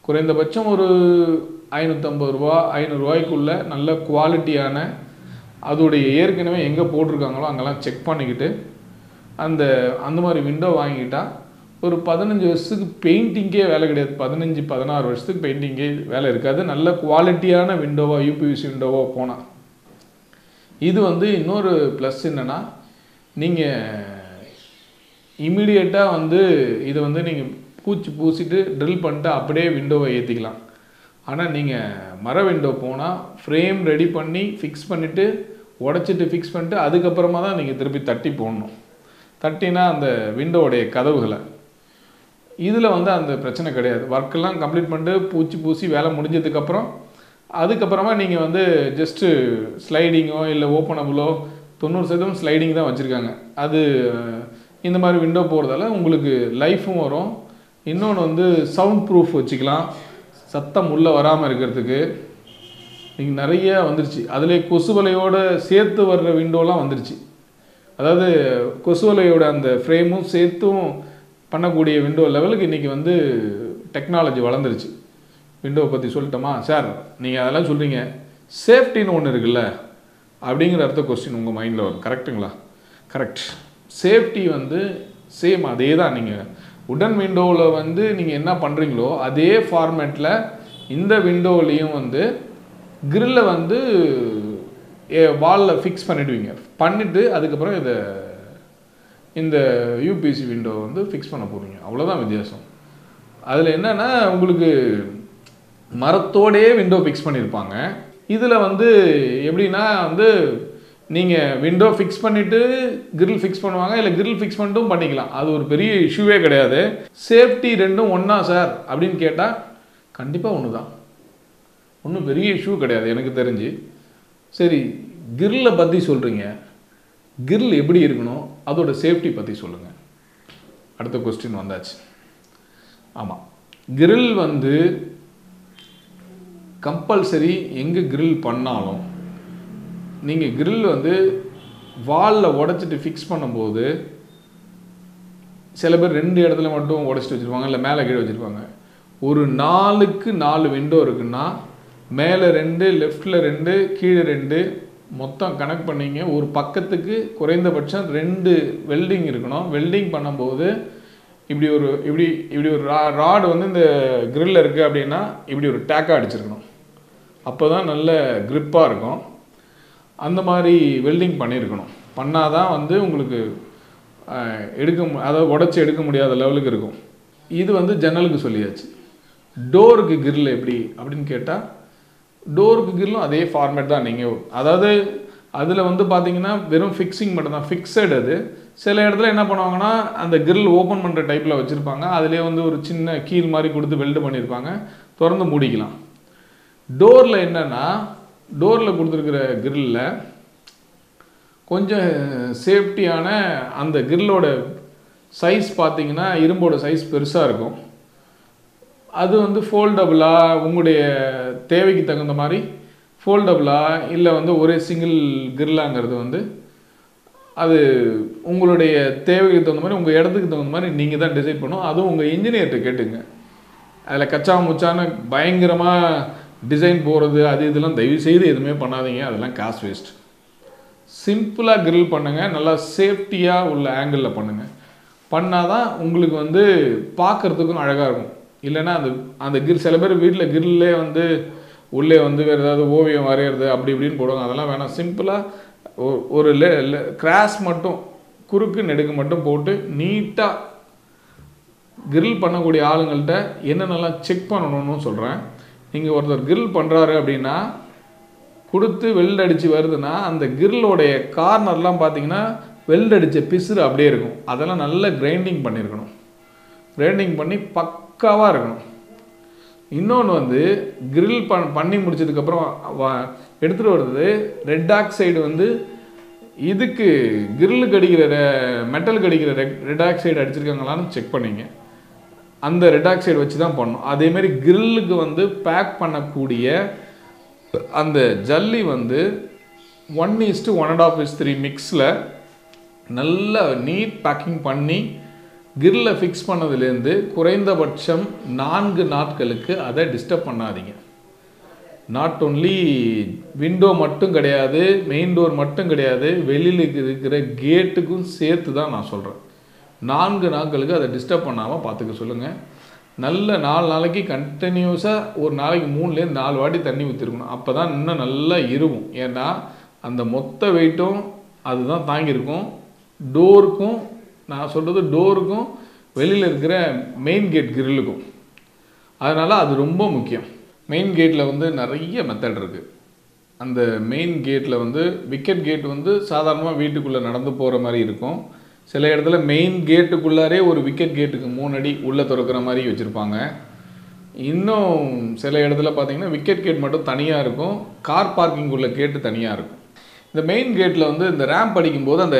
குறைந்தபட்சம் ஒரு 550 ரூபா 500 ரூபாய்க்குள்ளே நல்ல குவாலிட்டியான, அதோடைய ஏற்கனவே எங்கே போட்டிருக்காங்களோ அங்கெல்லாம் செக் பண்ணிக்கிட்டு அந்த மாதிரி விண்டோ வாங்கிட்டால் ஒரு 15 வருஷத்துக்கு பெயிண்டிங்கே வேலை கிடையாது. 15-16 வருஷத்துக்கு பெயிண்டிங்கே வேலை இருக்காது. நல்ல குவாலிட்டியான விண்டோவாக யூபிவிசி விண்டோவாக போனால். இது வந்து இன்னொரு ப்ளஸ் என்னென்னா, நீங்கள் இமீடியட்டாக வந்து இதை வந்து நீங்கள் பூசிட்டு ட்ரில் பண்ணிட்டு அப்படியே விண்டோவை ஏற்றிக்கலாம். ஆனால் நீங்கள் மர விண்டோ போனால் ஃப்ரேம் ரெடி பண்ணி ஃபிக்ஸ் பண்ணிவிட்டு உடச்சிட்டு ஃபிக்ஸ் பண்ணிட்டு அதுக்கப்புறமா தான் நீங்கள் திருப்பி தட்டி போடணும். தட்டினா அந்த விண்டோவுடைய கதவுகளை. இதில் வந்து அந்த பிரச்சனை கிடையாது. ஒர்க்கெல்லாம் கம்ப்ளீட் பண்ணிட்டு பூசி வேலை முடிஞ்சதுக்கப்புறம் அதுக்கப்புறமா நீங்கள் வந்து ஜஸ்ட்டு ஸ்லைடிங்கோ இல்லை ஓப்பனபுளோ 90% ஸ்லைடிங் தான் வச்சுருக்காங்க. அது இந்த மாதிரி விண்டோ போகிறதால உங்களுக்கு லைஃப்பும் வரும். இன்னொன்று வந்து சவுண்ட் ப்ரூஃப் வச்சுக்கலாம், சத்தம் உள்ளே வராமல் இருக்கிறதுக்கு. நீங்கள் நிறைய வந்துருச்சு. அதிலே கொசுவலையோடு சேர்த்து வர்ற விண்டோலாம் வந்துருச்சு. அதாவது கொசுவலையோட அந்த ஃப்ரேமும் சேர்த்தும் பண்ணக்கூடிய விண்டோ லெவலுக்கு இன்றைக்கி வந்து டெக்னாலஜி வளர்ந்துருச்சு. விண்டோவை பற்றி சொல்லிட்டோமா சார்? நீங்கள் அதெல்லாம் சொல்கிறீங்க, சேஃப்டின்னு ஒன்று இருக்குல்ல அப்படிங்கிற அடுத்த கொஸ்டின் உங்கள் மைண்டில் வரும். கரெக்டுங்களா? கரெக்ட். சேஃப்டி வந்து சேம் அதே தான். நீங்கள் உடன் விண்டோவில் வந்து நீங்கள் என்ன பண்ணுறீங்களோ அதே ஃபார்மேட்டில் இந்த விண்டோவிலையும் வந்து கிரில்லை வந்து வாலில் ஃபிக்ஸ் பண்ணிவிடுவீங்க. பண்ணிவிட்டு அதுக்கப்புறம் இந்த யூபிசி விண்டோ வந்து ஃபிக்ஸ் பண்ண போகிறீங்க. அவ்வளோதான் வித்தியாசம். அதில் என்னென்னா உங்களுக்கு மரத்தோடையே விண்டோ ஃபிக்ஸ் பண்ணியிருப்பாங்க. இதில் வந்து எப்படின்னா வந்து நீங்கள் விண்டோ ஃபிக்ஸ் பண்ணிவிட்டு கிரில் ஃபிக்ஸ் பண்ணுவாங்க, இல்லை கிரில் ஃபிக்ஸ் பண்ணிட்டும் பண்ணிக்கலாம். அது ஒரு பெரிய இஷ்யூவே கிடையாது. சேஃப்டி ரெண்டும் ஒன்றா சார் அப்படின்னு கேட்டால் கண்டிப்பாக ஒன்று தான். ஒன்றும் பெரிய இஷ்யூ கிடையாது எனக்கு தெரிஞ்சு. சரி, கிரில்லை பற்றி சொல்கிறீங்க, கிரில் எப்படி இருக்கணும், அதோட சேஃப்டி பற்றி சொல்லுங்கள். அடுத்த கொஸ்டின் வந்தாச்சு. ஆமாம், கிரில் வந்து கம்பல்சரி எங்கே கிரில் பண்ணாலும் நீங்கள் கிரில் வந்து வாலில் உடச்சிட்டு ஃபிக்ஸ் பண்ணும்போது சில பேர் 2 இடத்துல மட்டும் உடச்சிட்டு வச்சுருப்பாங்க, இல்லை மேலே கீழே வச்சுருப்பாங்க. ஒரு 4க்கு 4 விண்டோ இருக்குன்னா மேலே 2, லெஃப்டில் 2, கீழே 2, மொத்தம் கனெக்ட் பண்ணிங்க. ஒரு பக்கத்துக்கு குறைந்தபட்சம் 2 வெல்டிங் இருக்கணும். வெல்டிங் பண்ணும்போது இப்படி ஒரு ராடு வந்து இந்த கிரில்ல இருக்குது அப்படின்னா இப்படி ஒரு டேக்காக அடிச்சிருக்கணும். அப்போ தான் நல்ல க்ரிப்பாக இருக்கும். அந்த மாதிரி வெல்டிங் பண்ணியிருக்கணும். பண்ணால் தான் வந்து உங்களுக்கு அதாவது உடச்சி எடுக்க முடியாத லெவலுக்கு இருக்கும். இது வந்து ஜன்னலுக்கு சொல்லியாச்சு. டோருக்கு கிரில் எப்படி அப்படின்னு கேட்டால், டோருக்கு கிரிலும் அதே ஃபார்மேட் தான். நீங்கள் அதாவது அதில் வந்து பார்த்தீங்கன்னா வெறும் ஃபிக்ஸிங் மட்டும் தான், ஃபிக்ஸட். அது சில இடத்துல என்ன பண்ணுவாங்கன்னா அந்த கிரில் ஓப்பன் பண்ணுற டைப்பில் வச்சுருப்பாங்க. அதிலே வந்து ஒரு சின்ன கீல் மாதிரி கொடுத்து வெல்டு பண்ணியிருப்பாங்க, திறந்து மூடிக்கலாம். டோரில் என்னென்னா, டோரில் கொடுத்துருக்கிற கிரில்லில் கொஞ்சம் சேஃப்டியான அந்த கிரில்லோட சைஸ் பார்த்தீங்கன்னா இரும்போட சைஸ் பெருசாக இருக்கும். அது வந்து ஃபோல்டபுளாக உங்களுடைய தேவைக்கு தகுந்த மாதிரி ஃபோல்டபுளாக இல்லை வந்து ஒரே சிங்கிள் கிரில்லாங்கிறது வந்து அது உங்களுடைய தேவைக்கு தகுந்த மாதிரி உங்கள் இடத்துக்கு தகுந்த மாதிரி நீங்கள் தான் டிசைட் பண்ணணும். அதுவும் உங்கள் இன்ஜினியர்கிட்ட கேட்டுங்க. அதில் கச்சா முச்சான பயங்கரமாக டிசைன் போகிறது அது இதெல்லாம் தயவுசெய்து எதுவுமே பண்ணாதீங்க. அதெல்லாம் காசு வேஸ்ட். சிம்பிளாக கிரில் பண்ணுங்கள். நல்லா சேஃப்டியாக உள்ள ஆங்கிளில் பண்ணுங்கள். பண்ணால் தான் உங்களுக்கு வந்து பார்க்குறதுக்கும் அழகாக இருக்கும். இல்லைன்னா அந்த கிரில் சில பேர் வீட்டில் கிரில்லே வந்து உள்ளே வந்து வேறு ஏதாவது ஓவியம் வரைகிறது அப்படி இப்படின்னு போடுவாங்க. அதெல்லாம் வேணாம். சிம்பிளாக ஒரு கிராஸ் மட்டும் குறுக்கு நெடுக்கு மட்டும் போட்டு நீட்டாக கிரில் பண்ணக்கூடிய ஆளுங்கள்ட்ட என்னென்னலாம் செக் பண்ணணும்னு சொல்கிறேன். நீங்கள் ஒருத்தர் கிரில் பண்ணுறாரு அப்படின்னா கொடுத்து வெல்ட் அடித்து வருதுன்னா அந்த கிரில்லோடைய கார்னர்லாம் பார்த்தீங்கன்னா வெல்ட் அடித்த பிசுறு அப்படியே இருக்கும். அதெல்லாம் நல்லா கிரைண்டிங் பண்ணியிருக்கணும். கிரைண்டிங் பண்ணி பக்காவாக இருக்கணும். இன்னொன்று வந்து கிரில் பண்ணி முடிச்சதுக்கப்புறம் எடுத்துகிட்டு வர்றது ரெட் ஆக்சைடு வந்து இதுக்கு கிரில்லுக்கு அடிக்கிற மெட்டலுக்கு அடிக்கிற ரெட் ஆக்சைடு அடிச்சிருக்காங்களான்னு செக் பண்ணிங்க. அந்த ரெட் ஆக்சைடு வச்சு தான் பண்ணணும். அதேமாரி கிரில்லுக்கு வந்து பேக் பண்ணக்கூடிய அந்த ஜல்லி வந்து 1:1.5:3 மிக்ஸில் நல்ல நீட் பேக்கிங் பண்ணி கிரில்ல ஃபிக்ஸ் பண்ணதுலேருந்து குறைந்தபட்சம் 4 நாட்களுக்கு அதை டிஸ்டர்ப் பண்ணாதீங்க. நாட் ஒன்லி விண்டோ மட்டும் கிடையாது, மெயின் டோர் மட்டும் கிடையாது, வெளியில் இருக்கிற கேட்டுக்கும் சேர்த்து தான் நான் சொல்கிறேன். 4 நாட்களுக்கு அதை டிஸ்டர்ப் பண்ணாமல் பார்த்துக்க சொல்லுங்கள். நல்ல 4 நாளைக்கு கண்டினியூஸாக ஒரு நாளைக்கு 3லேருந்து 4 வாட்டி தண்ணி ஊற்றிருக்கணும். அப்போ தான் இன்னும் நல்லா இருக்கும். ஏன்னா அந்த மொத்த வெயிட்டும் அதுதான் தாங்கியிருக்கும். டோருக்கும் நான் சொல்கிறது டோருக்கும் வெளியில் இருக்கிற மெயின் கேட் கிரில்லுக்கும். அதனால் அது ரொம்ப முக்கியம். மெயின் கேட்டில் வந்து நிறைய மெத்தட் இருக்குது. அந்த மெயின் கேட்டில் வந்து விக்கெட் கேட் வந்து சாதாரணமாக வீட்டுக்குள்ளே நடந்து போகிற மாதிரி இருக்கும். சில இடத்துல மெயின் கேட்டுக்குள்ளாரே ஒரு விக்கெட் கேட்டுக்கு 3 அடி உள்ளே திறக்கிற மாதிரி வச்சுருப்பாங்க. இன்னும் சில இடத்துல பார்த்தீங்கன்னா விக்கெட் கேட் மட்டும் தனியாக இருக்கும், கார் பார்க்கிங் உள்ள கேட்டு தனியாக இருக்கும். இந்த மெயின் கேட்டில் வந்து இந்த ரேம்ப் அடிக்கும்போது அந்த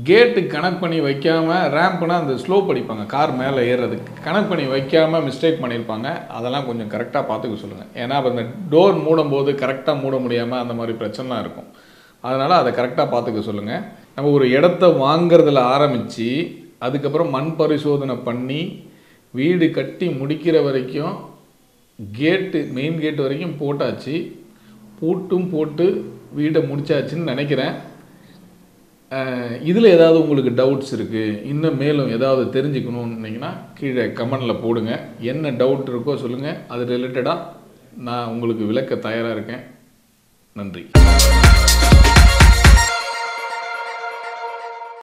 கேட்டு கனெக்ட் பண்ணி வைக்காமல், ரேம்ப்னா அந்த ஸ்லோப் அடிப்பாங்க கார் மேலே ஏறுறதுக்கு, கனெக்ட் பண்ணி வைக்காமல் மிஸ்டேக் பண்ணியிருப்பாங்க. அதெல்லாம் கொஞ்சம் கரெக்டாக பார்த்துக்க சொல்லுங்கள். ஏன்னா அப்போ இந்த டோர் மூடும்போது கரெக்டாக மூட முடியாமல் அந்த மாதிரி பிரச்சனைலாம் இருக்கும். அதனால் அதை கரெக்டாக பார்த்துக்க சொல்லுங்கள். நம்ம ஒரு இடத்த வாங்கிறதுல ஆரம்பித்து அதுக்கப்புறம் மண் பரிசோதனை பண்ணி வீடு கட்டி முடிக்கிற வரைக்கும் கேட்டு மெயின் கேட் வரைக்கும் போட்டாச்சு. பூட்டும் போட்டு வீட்டை முடிச்சாச்சுன்னு நினைக்கிறேன். இதில் ஏதாவது உங்களுக்கு டவுட்ஸ் இருக்குது, இன்னும் மேலும் ஏதாவது தெரிஞ்சுக்கணுன்னீங்கன்னா கீழே கமெண்டில் போடுங்க. என்ன டவுட் இருக்கோ சொல்லுங்கள். அது ரிலேட்டடாக நான் உங்களுக்கு விளக்க தயாராக இருக்கேன். நன்றி.